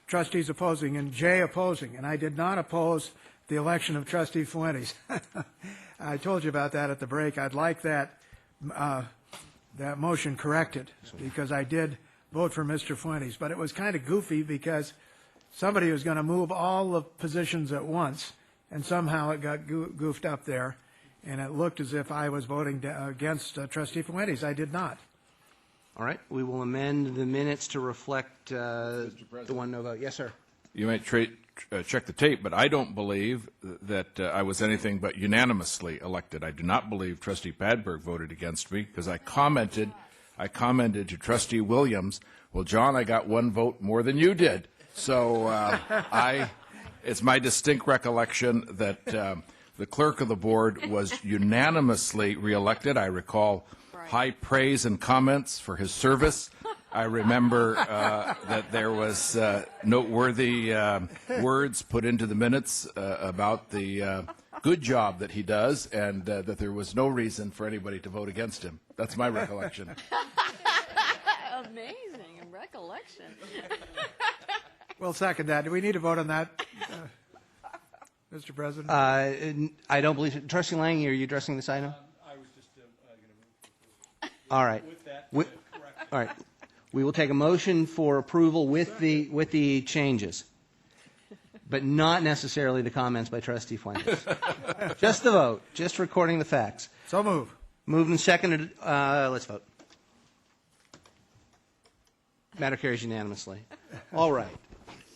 trustees opposing and Jay opposing. And I did not oppose the election of Trustee Fuentes. I told you about that at the break. I'd like that motion corrected because I did vote for Mr. Fuentes. But it was kind of goofy because somebody was going to move all the positions at once, and somehow it got goofed up there, and it looked as if I was voting against Trustee Fuentes. I did not. All right, we will amend the minutes to reflect the one no vote. Yes, sir. You might check the tape, but I don't believe that I was anything but unanimously elected. I do not believe Trustee Padberg voted against me because I commented to Trustee Williams, well, John, I got one vote more than you did. So it's my distinct recollection that the clerk of the board was unanimously reelected. I recall high praise and comments for his service. I remember that there was noteworthy words put into the minutes about the good job that he does, and that there was no reason for anybody to vote against him. That's my recollection. Amazing recollection. We'll second that. Do we need to vote on that, Mr. President? I don't believe it. Trustee Lang, are you addressing this item? I was just going to move. All right. All right. We will take a motion for approval with the changes, but not necessarily the comments by Trustee Fuentes. Just the vote, just recording the facts. So move. Moved and seconded. Let's vote. Matter carries unanimously. All right.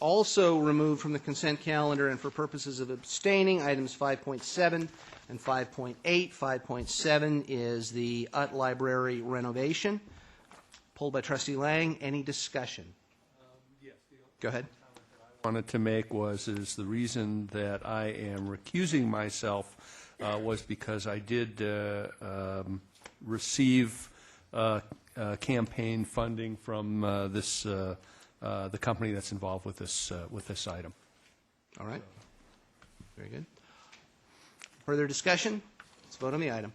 Also removed from the consent calendar and for purposes of abstaining, items 5.7 and 5.8. 5.7 is the Utt Library Renovation. Pulled by Trustee Lang. Any discussion? Yes. Go ahead. Wanted to make was the reason that I am recusing myself was because I did receive campaign funding from the company that's involved with this item. All right. Very good. Further discussion? Let's vote on the item.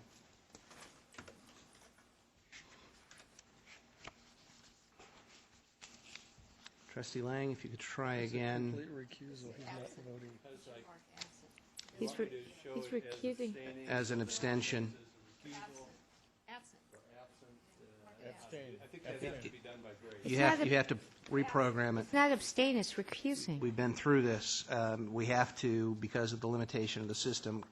Trustee Lang, if you could try again. Complete recusal. He's not voting. He's recusing. As an abstention. You have to reprogram it. It's not abstain, it's recusing. We've been through this. We have to, because of the limitation of the system,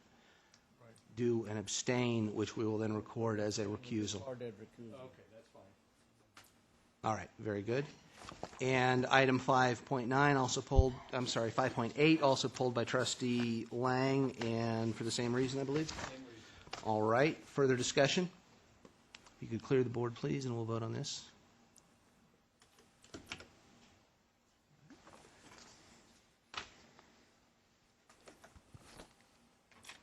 do an abstain, which we will then record as a recusal. All right, very good. And item 5.9 also pulled, I'm sorry, 5.8 also pulled by Trustee Lang, and for the same reason, I believe? All right, further discussion? If you could clear the board, please, and we'll vote on this.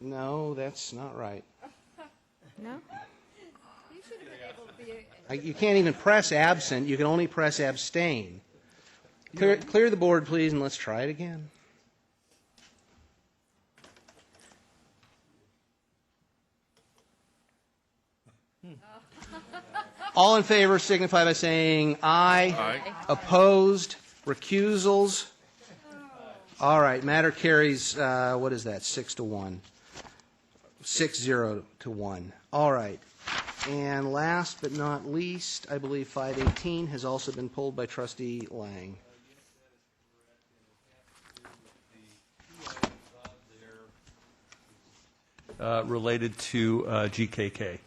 No, that's not right. No? You should have been able to be. You can't even press absent. You can only press abstain. Clear the board, please, and let's try it again. All in favor signify by saying aye. Aye. Opposed? Recusals? All right, matter carries, what is that, 6-1. 6-0-1. All right. And last but not least, I believe 518 has also been pulled by Trustee Lang. Related to GKK.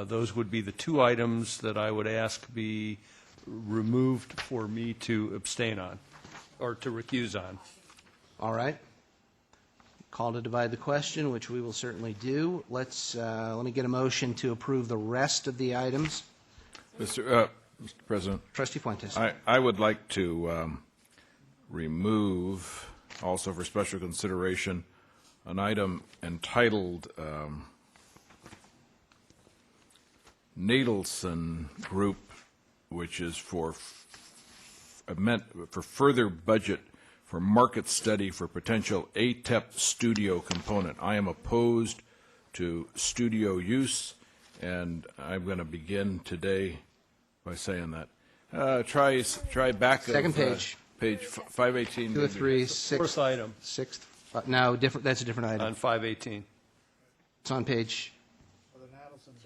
Those would be the two items that I would ask be removed for me to abstain on, or to recuse on. All right. Call to divide the question, which we will certainly do. Let me get a motion to approve the rest of the items. Mr. President. Trustee Fuentes. I would like to remove, also for special consideration, an item entitled Natelson Group, which is for further budget for market study for potential ATEP studio component. I am opposed to studio use, and I'm going to begin today by saying that. Try back. Second page. Page 518. 2 or 3, 6. Fourth item. Sixth. No, different. That's a different item. On 518. It's on page.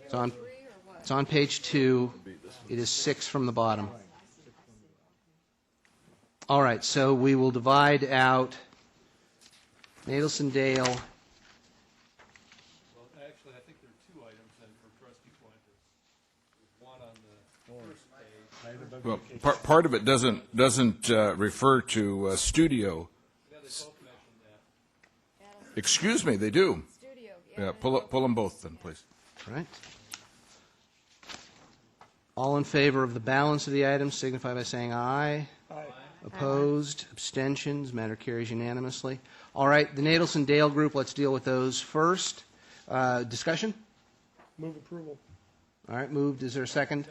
It's on page 2. It is 6 from the bottom. All right, so we will divide out Natelson Dale. Well, actually, I think there are two items then for Trustee Fuentes. There's one on the first page. Well, part of it doesn't refer to studio. Yeah, they both mentioned that. Excuse me, they do. Studio, Yeah, pull them both then, please. All right. All in favor of the balance of the items signify by saying aye. Aye. Opposed? Abstentions? Matter carries unanimously. All right, the Natelson Dale Group, let's deal with those first. Discussion? Move approval. All right, moved. Is there a second?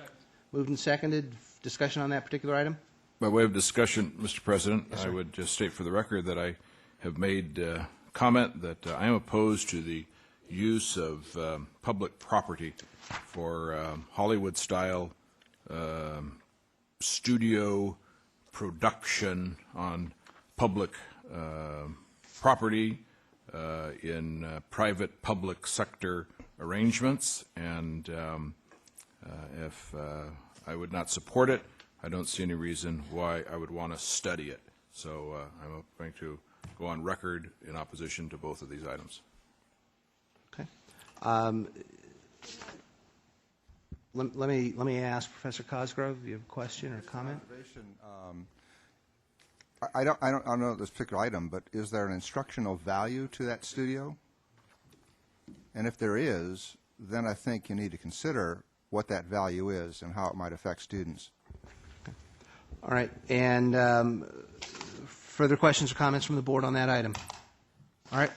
Moved and seconded. Discussion on that particular item? By way of discussion, Mr. President, I would just state for the record that I have made comment that I am opposed to the use of public property for Hollywood-style studio production on public property in private-public sector arrangements, and if I would not support it, I don't see any reason why I would want to study it. So I'm going to go on record in opposition to both of these items. Okay. Let me ask Professor Cosgrove, do you have a question or comment? I don't know this particular item, but is there an instructional value to that studio? And if there is, then I think you need to consider what that value is and how it might affect students. All right. And further questions or comments from the board on that item? All right.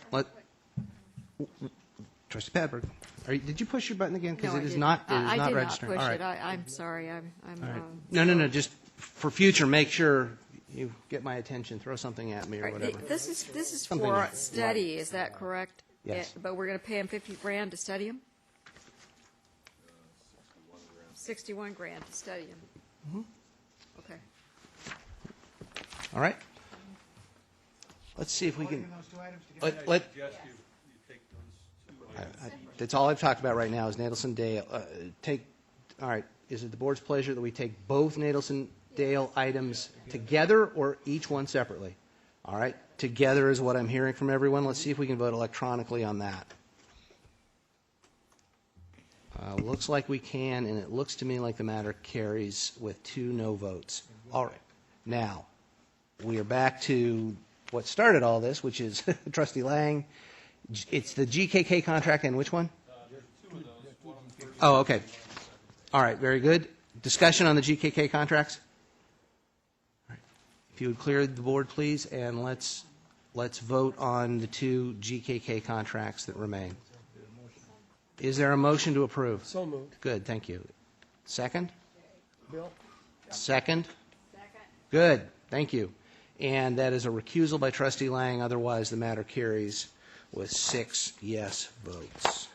Trustee Padberg, did you push your button again? Because No, it is I not didn't. I did registering. not All push right. it. I'm sorry. I'm All right. No. Just for future, make sure you get my attention. Throw something at me or Right. whatever. This is Something for like- study, is that correct? Yes. But we're going to pay him $50,000 to study him? 61 grand to study him. Mm-hmm. Okay. All right. Let's see if we can. That's all I've talked about right now is Natelson Dale. All right. Is it the board's pleasure that we take both Natelson Dale items together or each one separately? All right. together is what I'm hearing from everyone. Let's see if we can vote electronically on that. Looks like we can, and it looks to me like the matter carries with 2 no votes. All right. Now, we are back to what started all this, which is Trustee Lang. It's the GKK contract, and which one? Oh, okay. All right, very good. Discussion on the GKK contracts? All right. If you would clear the board, please, and let's vote on the 2 GKK contracts that remain. Is there a motion to approve? So moved. Good, thank you. Second? Bill? Second? Second. Good, thank you. And that is a recusal by Trustee Lang. Otherwise, the matter carries with 6 yes votes.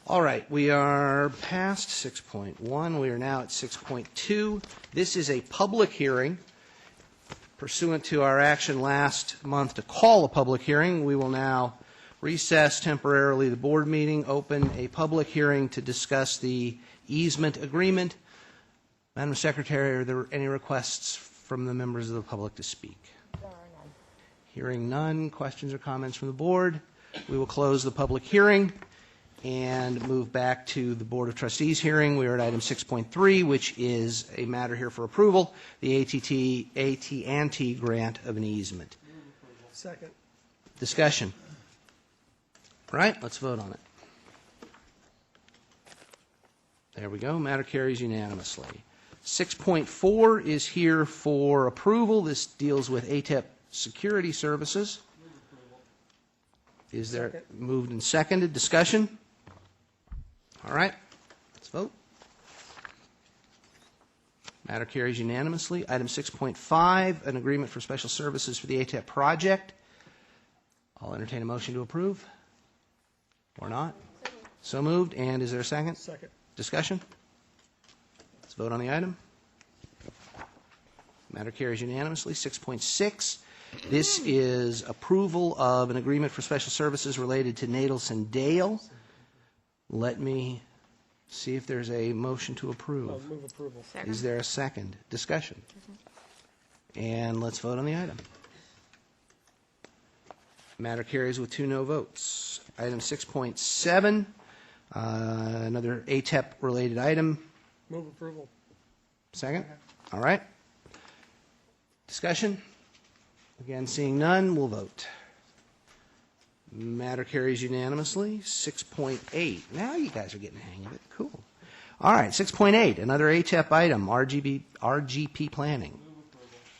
All right, we are past 6.1. We are now at 6.2. This is a public hearing. Pursuant to our action last month to call a public hearing, we will now recess temporarily the board meeting, open a public hearing to discuss the easement agreement. Madam Secretary, are there any requests from the members of the public to speak? Hearing none, questions or comments from the board, we will close the public hearing and move back to the Board of Trustees hearing. We are at item 6.3, which is a matter here for approval, the AT&T grant of an easement. Second. Discussion. All right, let's vote on it. There we go. Matter carries unanimously. 6.4 is here for approval. This deals with ATEP security services. Is there moved and seconded? Discussion? All right, let's vote. Matter carries unanimously. Item 6.5, an agreement for special services for the ATEP project. I'll entertain a motion to approve. Or not? So moved. And is there a second? Second. Discussion? Let's vote on the item. Matter carries unanimously. 6.6. This is approval of an agreement for special services related to Natelson Dale. Let me see if there's a motion to approve. I'll move approval. Second. Is there a second? Discussion? And let's vote on the item. Matter carries with 2 no votes. Item 6.7, another ATEP-related item. Move approval. Second? All right. Discussion? Again, seeing none, we'll vote. Matter carries unanimously. 6.8. Now you guys are getting the hang of it. Cool. All right, 6.8, another ATEP item, RGP Planning.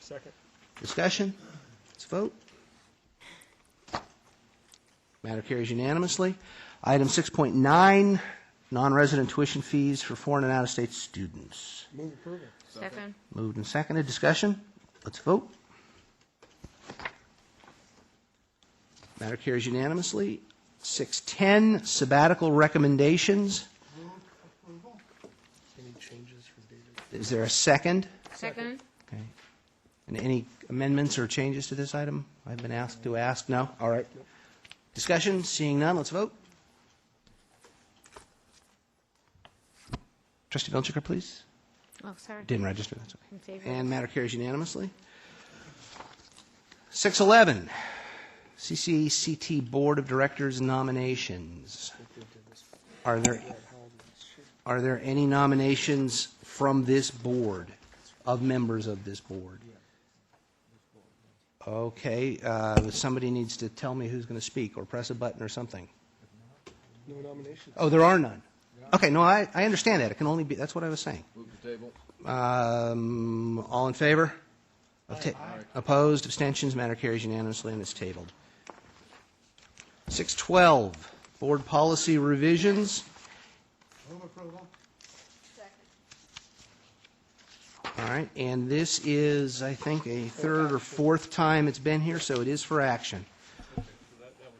Second. Discussion? Let's vote. Matter carries unanimously. Item 6.9, non-resident tuition fees for foreign and out-of-state students. Move approval. Second. Moved and seconded. Discussion? Let's vote. Matter carries unanimously. 6.10, sabbatical recommendations. Any changes for David? Is there a second? Second. Okay. And any amendments or changes to this item? I've been asked to ask. No? All right. Discussion? Seeing none, let's vote. Trustee Milchiker, please. Oh, sorry. Didn't register. That's In okay. favor. And matter carries unanimously. 6.11, CCCT Board of Directors nominations. Are there any nominations from this board, of members of this board? Okay, somebody needs to tell me who's going to speak or press a button or something. No nominations. Oh, there are none. Okay, no, I understand that. It can only be, that's what I was saying. Move the table. All in favor? Opposed? Abstentions? Matter carries unanimously and is tabled. 6.12, board policy revisions. Move approval. All right, and this is, I think, a third or fourth time it's been here, so it is for action. That was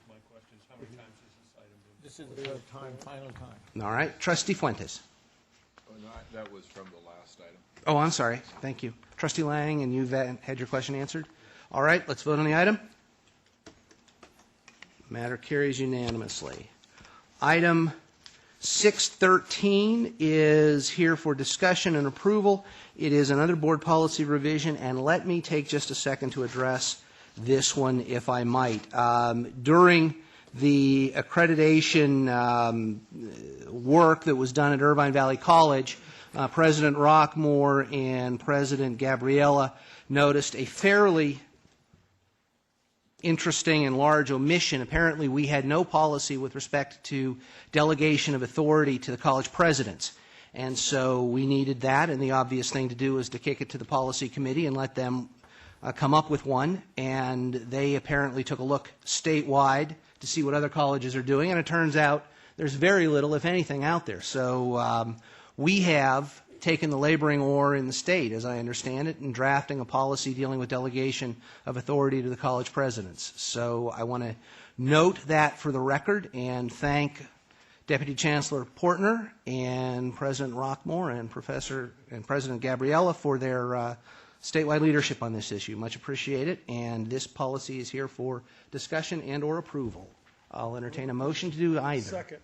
my question. How many times has this item been? This is the third time, final time. All right, Trustee Fuentes. Oh, no, that was from the last item. Oh, I'm sorry. Thank you. Trustee Lang, and you've had your question answered? All right, let's vote on the item. Matter carries unanimously. Item 6.13 is here for discussion and approval. It is another board policy revision, and let me take just a second to address this one, if I might. During the accreditation work that was done at Irvine Valley College, President Rockmore and President Gabriella noticed a fairly interesting and large omission. Apparently, we had no policy with respect to delegation of authority to the college presidents. And so we needed that, and the obvious thing to do is to kick it to the policy committee and let them come up with one. And they apparently took a look statewide to see what other colleges are doing, and it turns out there's very little, if anything, out there. So we have taken the laboring oar in the state, as I understand it, in drafting a policy dealing with delegation of authority to the college presidents. So I want to note that for the record and thank Deputy Chancellor Portner and President Rockmore and President Gabriella for their statewide leadership on this issue. Much appreciated, and this policy is here for discussion and or approval. I'll entertain a motion to do either. Second.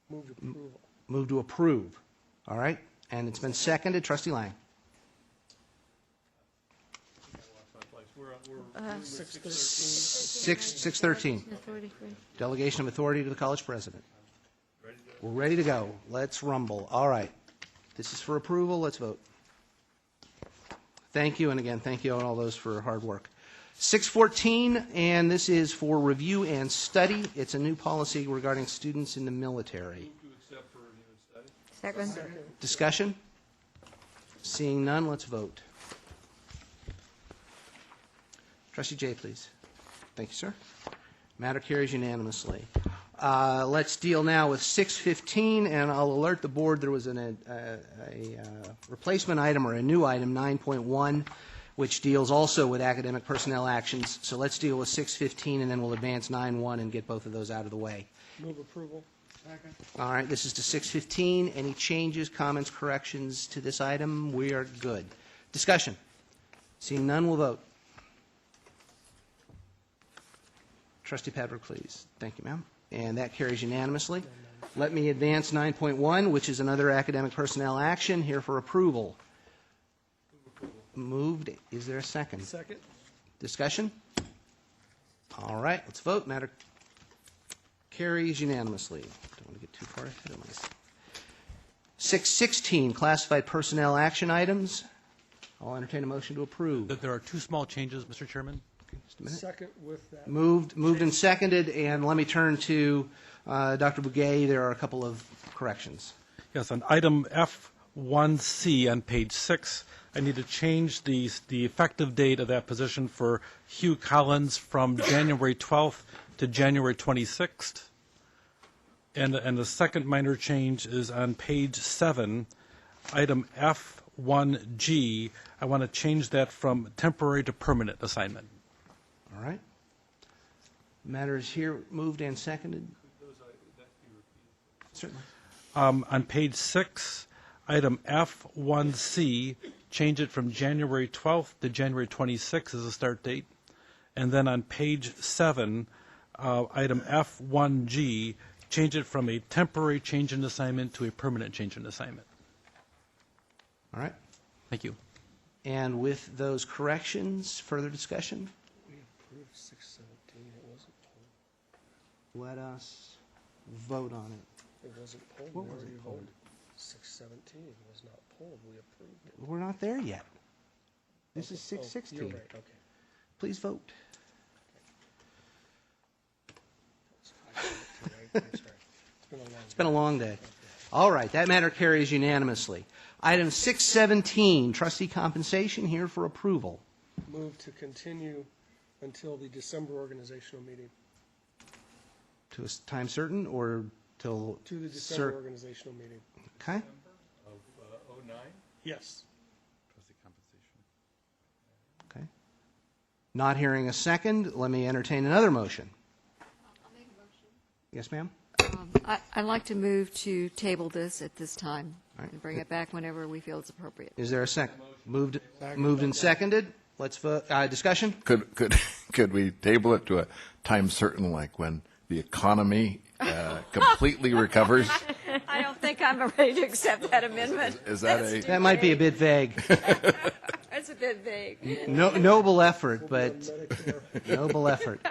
Move to approval. Move to approve. All right. And it's been seconded. Trustee Lang. 613. Delegation of authority to the college president. We're ready to go. Let's rumble. All right. This is for approval. Let's vote. Thank you. And again, thank you on all those for hard work. 614, and this is for review and study. It's a new policy regarding students in the military. Second. Discussion? Seeing none, let's vote. Trustee Jay, please. Thank you, sir. Matter carries unanimously. Let's deal now with 615, and I'll alert the board there was a replacement item or a new item, 9.1, which deals also with academic personnel actions. So let's deal with 615, and then we'll advance 9.1 and get both of those out of the way. Move approval. Second. All right, this is to 615. Any changes, comments, corrections to this item? We are good. Discussion. Seeing none, we'll vote. Trustee Padwick, please. Thank you, ma'am. And that carries unanimously. Let me advance 9.1, which is another academic personnel action, here for approval. Moved. Is there a second? Second. Discussion? All right, let's vote. Matter carries unanimously. Don't want to get too far ahead of myself. 616, classified personnel action items. I'll entertain a motion to approve. There are two small changes, Mr. Chairman. Just a minute. Second with that. Moved and seconded, and let me turn to Dr. Bouguet. There are a couple of corrections. Yes, on item F1C on page 6, I need to change the effective date of that position for Hugh Collins from January 12th to January 26th. And the second minor change is on page 7, item F1G. I want to change that from temporary to permanent assignment. All right. Matter is here moved and seconded. Certainly. On page 6, item F1C, change it from January 12th to January 26th as a start date. And then on page 7, item F1G, change it from a temporary change in assignment to a permanent change in assignment. All right. Thank you. And with those corrections, further discussion? We approved 617. It wasn't pulled. Let us vote on it. It wasn't pulled. What We was it already pulled? voted. 617 was not pulled. We approved it. We're not there yet. This is Oh, 616. you're right. Okay. Please vote. I'm sorry. It's been a long day. All right, that matter carries unanimously. Item 617, trustee compensation, here for approval. Move to continue until the December organizational meeting. To a time certain or till? To the December organizational meeting. Okay. Of 09? Yes. Trustee compensation. Okay. Not hearing a second, let me entertain another motion. I'll make a motion. Yes, ma'am? I'd like to move to table this at this time All right. and bring it back whenever we feel it's appropriate. Is there a second? Moved and seconded. Let's vote. Discussion? Could we table it to a time certain, like when the economy completely recovers? I don't think I'm ready to accept that amendment. Is that a? That might be a bit vague. It's That's a bit vague. Noble effort, but noble effort.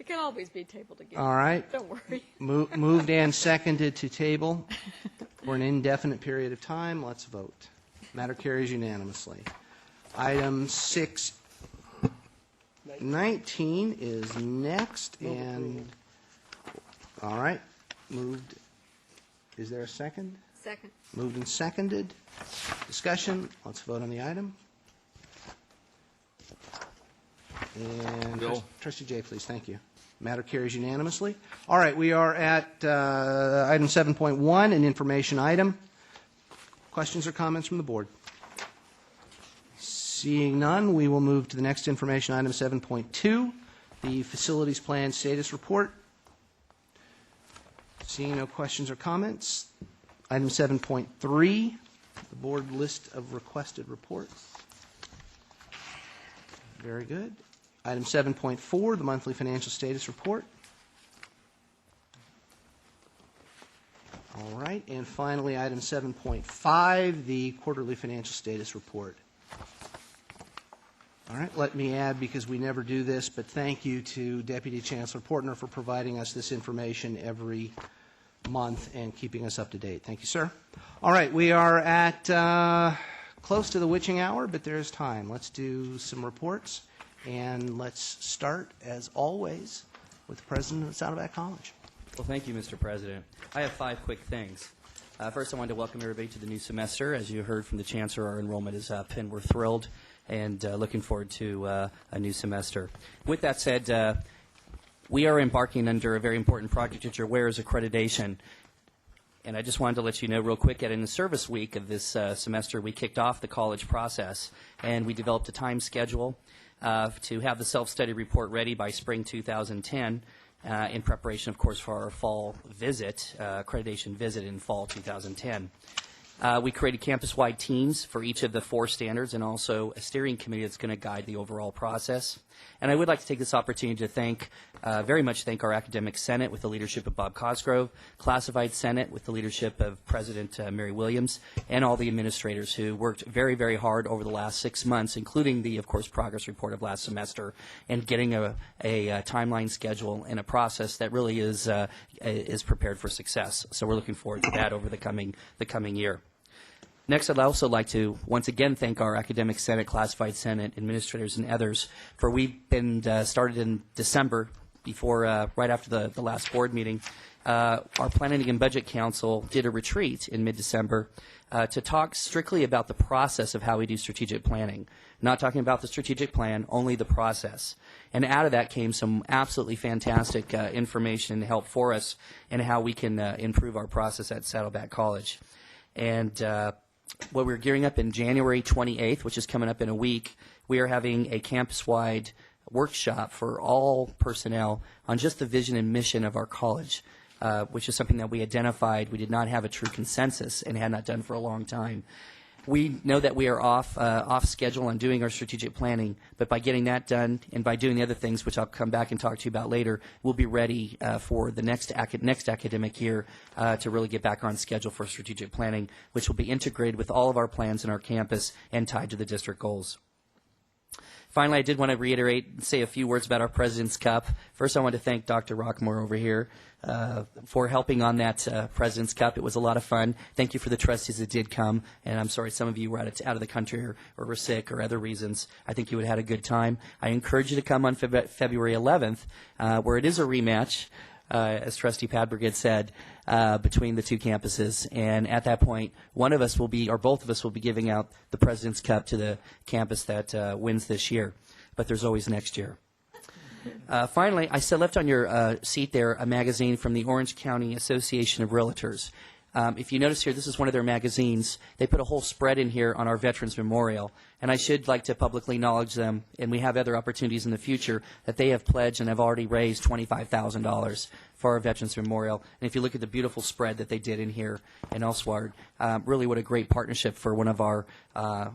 It can always be tabled again. All right. Don't worry. Moved and seconded to table for an indefinite period of time. Let's vote. Matter carries unanimously. Item 619 is next, and all right, moved. Is there a second? Second. Moved and seconded. Discussion. Let's vote on the item. And Bill. Trustee Jay, please. Thank you. Matter carries unanimously. All right, we are at item 7.1, an information item. Questions or comments from the board? Seeing none, we will move to the next information item, 7.2, the facilities plan status report. Seeing no questions or comments, item 7.3, the board list of requested reports. Very good. Item 7.4, the monthly financial status report. All right, and finally, item 7.5, the quarterly financial status report. All right, let me add, because we never do this, but thank you to Deputy Chancellor Portner for providing us this information every month and keeping us up to date. Thank you, sir. All right, we are at close to the witching hour, but there's time. Let's do some reports, and let's start, as always, with the president of Saddleback College. Well, thank you, Mr. President. I have 5 quick things. First, I wanted to welcome everybody to the new semester. As you heard from the Chancellor, our enrollment is up, and we're thrilled and looking forward to a new semester. With that said, we are embarking under a very important project that you're aware is accreditation. And I just wanted to let you know real quick that in the service week of this semester, we kicked off the college process, and we developed a time schedule to have the self-study report ready by spring 2010 in preparation, of course, for our fall visit, accreditation visit in fall 2010. We created campus-wide teams for each of the 4 standards and also a steering committee that's going to guide the overall process. And I would like to take this opportunity to very much thank our Academic Senate with the leadership of Bob Cosgrove, Classified Senate with the leadership of President Mary Williams, and all the administrators who worked very, very hard over the last 6 months, including the, of course, progress report of last semester, and getting a timeline schedule and a process that really is prepared for success. So we're looking forward to that over the coming year. Next, I'd also like to once again thank our Academic Senate, Classified Senate, administrators, and others for we've been started in December before, right after the last board meeting. Our Planning and Budget Council did a retreat in mid-December to talk strictly about the process of how we do strategic planning. Not talking about the strategic plan, only the process. And out of that came some absolutely fantastic information and help for us in how we can improve our process at Saddleback College. And what we're gearing up in January 28th, which is coming up in a week, we are having a campus-wide workshop for all personnel on just the vision and mission of our college, which is something that we identified we did not have a true consensus and had not done for a long time. We know that we are off schedule on doing our strategic planning, but by getting that done and by doing the other things, which I'll come back and talk to you about later, we'll be ready for the next academic year to really get back on schedule for strategic planning, which will be integrated with all of our plans in our campus and tied to the district goals. Finally, I did want to reiterate and say a few words about our President's Cup. First, I want to thank Dr. Rockmore over here for helping on that President's Cup. It was a lot of fun. Thank you for the trustees that did come, and I'm sorry some of you were out of the country or were sick or other reasons. I think you would have had a good time. I encourage you to come on February 11th, where it is a rematch, as Trustee Padberg had said, between the 2 campuses. And at that point, one of us will be, or both of us will be giving out the President's Cup to the campus that wins this year. But there's always next year. Finally, I still left on your seat there a magazine from the Orange County Association of Realtors. If you notice here, this is one of their magazines. They put a whole spread in here on our Veterans Memorial. And I should like to publicly acknowledge them, and we have other opportunities in the future, that they have pledged and have already raised $25,000 for our Veterans Memorial. And if you look at the beautiful spread that they did in here and elsewhere, really what a great partnership for one of our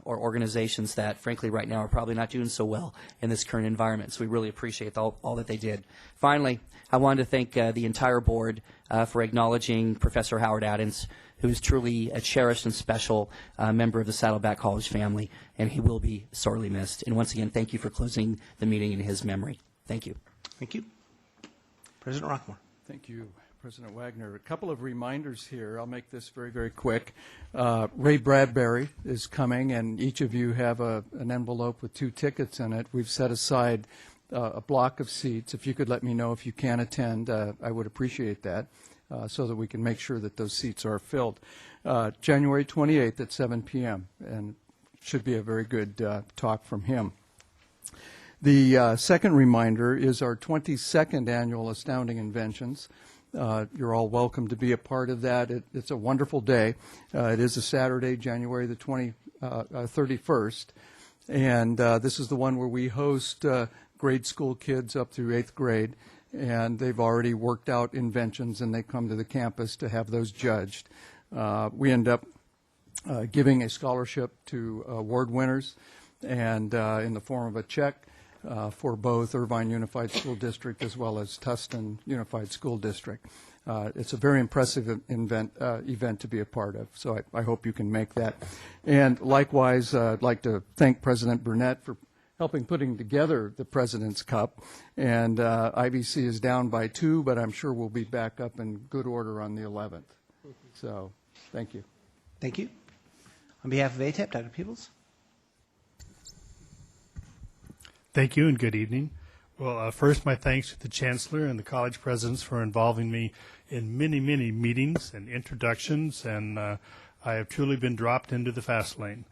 organizations that, frankly, right now are probably not doing so well in this current environment. So we really appreciate all that they did. Finally, I wanted to thank the entire board for acknowledging Professor Howard Adams, who's truly a cherished and special member of the Saddleback College family, and he will be sorely missed. And once again, thank you for closing the meeting in his memory. Thank you. Thank you. President Rockmore. Thank you, President Wagner. A couple of reminders here. I'll make this very, very quick. Ray Bradbury is coming, and each of you have an envelope with 2 tickets in it. We've set aside a block of seats. If you could let me know if you can attend, I would appreciate that, so that we can make sure that those seats are filled. January 28th at 7 p.m., and should be a very good talk from him. The second reminder is our 22nd annual Astounding Inventions. You're all welcome to be a part of that. It's a wonderful day. It is a Saturday, January the 31st, and this is the one where we host grade school kids up through 8th grade, and they've already worked out inventions, and they come to the campus to have those judged. We end up giving a scholarship to award winners, and in the form of a check for both Irvine Unified School District as well as Tustin Unified School District. It's a very impressive event to be a part of, so I hope you can make that. And likewise, I'd like to thank President Burnett for helping putting together the President's Cup. And IVC is down by 2, but I'm sure we'll be back up in good order on the 11th. So thank you. Thank you. On behalf of ATEP, Dr. Peebles. Thank you and good evening. Well, first, my thanks to the Chancellor and the college presidents for involving me in many, many meetings and introductions, and I have truly been dropped into the fast lane.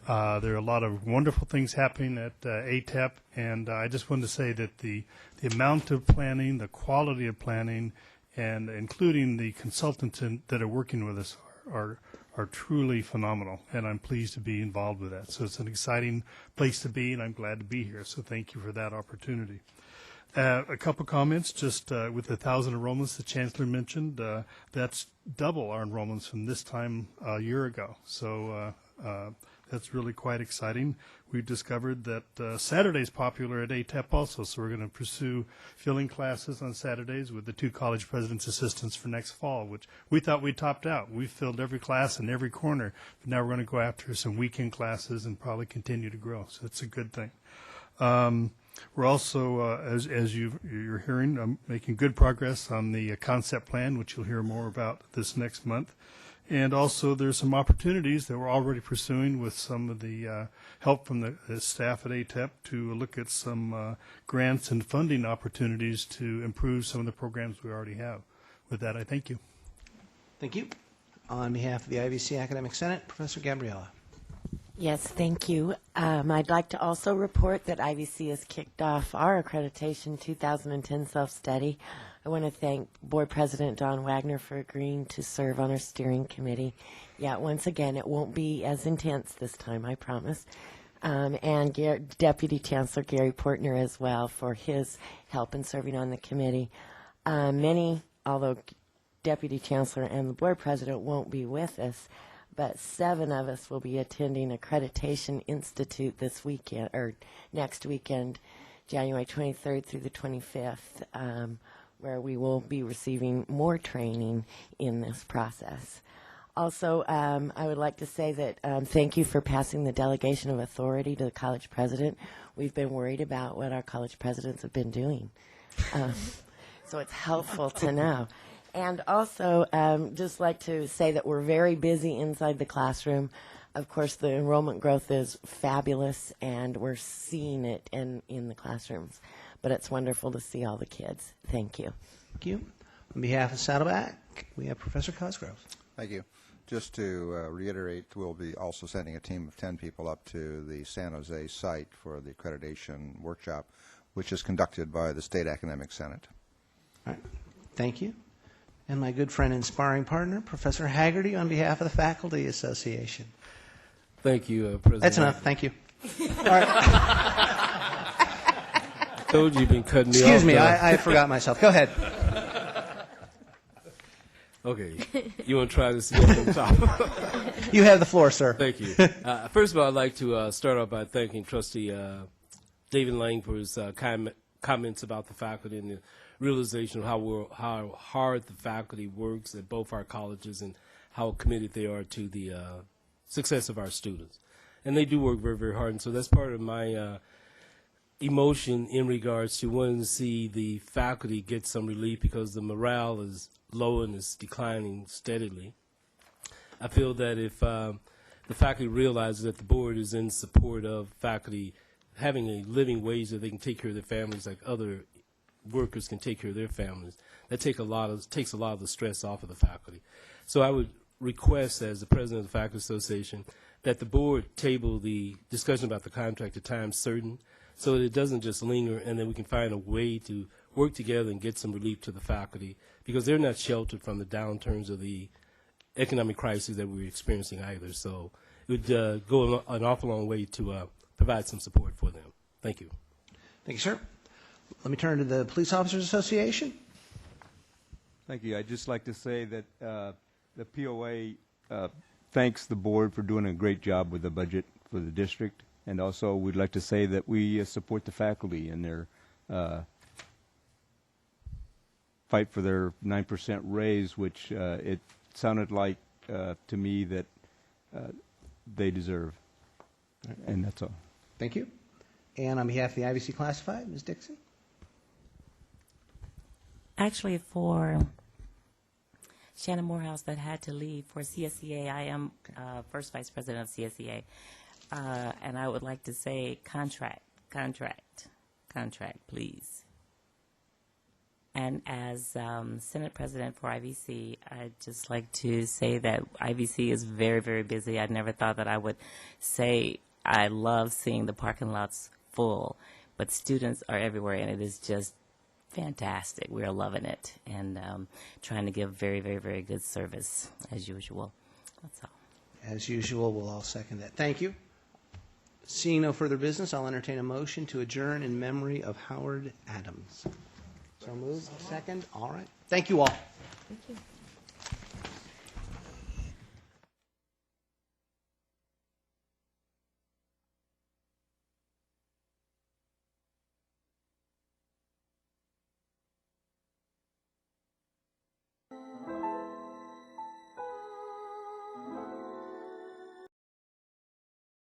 There are a lot of wonderful things happening at ATEP, and I just wanted to say that the amount of planning, the quality of planning, and including the consultants that are working with us are truly phenomenal, and I'm pleased to be involved with that. So it's an exciting place to be, and I'm glad to be here. So thank you for that opportunity. A couple comments, just with the 1,000 enrollments the Chancellor mentioned, that's double our enrollments from this time a year ago. So that's really quite exciting. We've discovered that Saturday's popular at ATEP also, so we're going to pursue filling classes on Saturdays with the 2 college president's assistants for next fall, which we thought we topped out. We filled every class in every corner, but now we're going to go after some weekend classes and probably continue to grow, so it's a good thing. We're also, as you're hearing, making good progress on the concept plan, which you'll hear more about this next month. And also there's some opportunities that we're already pursuing with some of the help from the staff at ATEP to look at some grants and funding opportunities to improve some of the programs we already have. With that, I thank you. Thank you. On behalf of the IVC Academic Senate, Professor Gabriella. Yes, thank you. I'd like to also report that IVC has kicked off our accreditation 2010 self-study. I want to thank Board President Don Wagner for agreeing to serve on our steering committee. Yeah, once again, it won't be as intense this time, I promise. And Deputy Chancellor Gary Portner as well for his help in serving on the committee. Although Deputy Chancellor and the Board President won't be with us, but 7 of us will be attending Accreditation Institute this weekend, or next weekend, January 23rd through the 25th, where we will be receiving more training in this process. Also, I would like to say that thank you for passing the delegation of authority to the college president. We've been worried about what our college presidents have been doing. So it's helpful to know. And also, just like to say that we're very busy inside the classroom. Of course, the enrollment growth is fabulous, and we're seeing it in the classrooms. But it's wonderful to see all the kids. Thank you. Thank you. On behalf of Saddleback, we have Professor Cosgrove. Thank you. Just to reiterate, we'll be also sending a team of 10 people up to the San Jose site for the accreditation workshop, which is conducted by the State Academic Senate. All right. Thank you. And my good friend and sparring partner, Professor Haggerty, on behalf of the Faculty Association. Thank you, President. That's enough. Thank you. All right. I told you you've been cutting me off. Excuse me, I forgot myself. Go ahead. Okay. You want to try this again from the top? You have the floor, sir. Thank you. First of all, I'd like to start off by thanking Trustee David Lang for his comments about the faculty and the realization of how hard the faculty works at both our colleges and how committed they are to the success of our students. And they do work very, very hard. And so that's part of my emotion in regards to wanting to see the faculty get some relief because the morale is low and is declining steadily. I feel that if the faculty realizes that the board is in support of faculty having a living wage that they can take care of their families like other workers can take care of their families, that takes a lot of the stress off of the faculty. So I would request, as the president of the Faculty Association, that the board table the discussion about the contract at time certain so that it doesn't just linger and then we can find a way to work together and get some relief to the faculty because they're not sheltered from the downturns of the economic crisis that we're experiencing either. So it would go an awful long way to provide some support for them. Thank you. Thank you, sir. Let me turn to the Police Officers Association. Thank you. I'd just like to say that the POA thanks the board for doing a great job with the budget for the district, and also we'd like to say that we support the faculty in their fight for their 9% raise, which it sounded like to me that they deserve. And that's all. Thank you. And on behalf of the IVC Classified, Ms. Dixon. Actually, for Shannon Morehouse that had to leave for CSEA, I am first vice president of CSEA. And I would like to say contract, please. And as Senate President for IVC, I'd just like to say that IVC is very, very busy. I never thought that I would say I love seeing the parking lots full, but students are everywhere, and it is just fantastic. We're loving it and trying to give very, very, very good service as usual. That's all. As usual, we'll all second that. Thank you. Seeing no further business, I'll entertain a motion to adjourn in memory of Howard Adams. So moved. Second. All right. Thank you all. Thank you.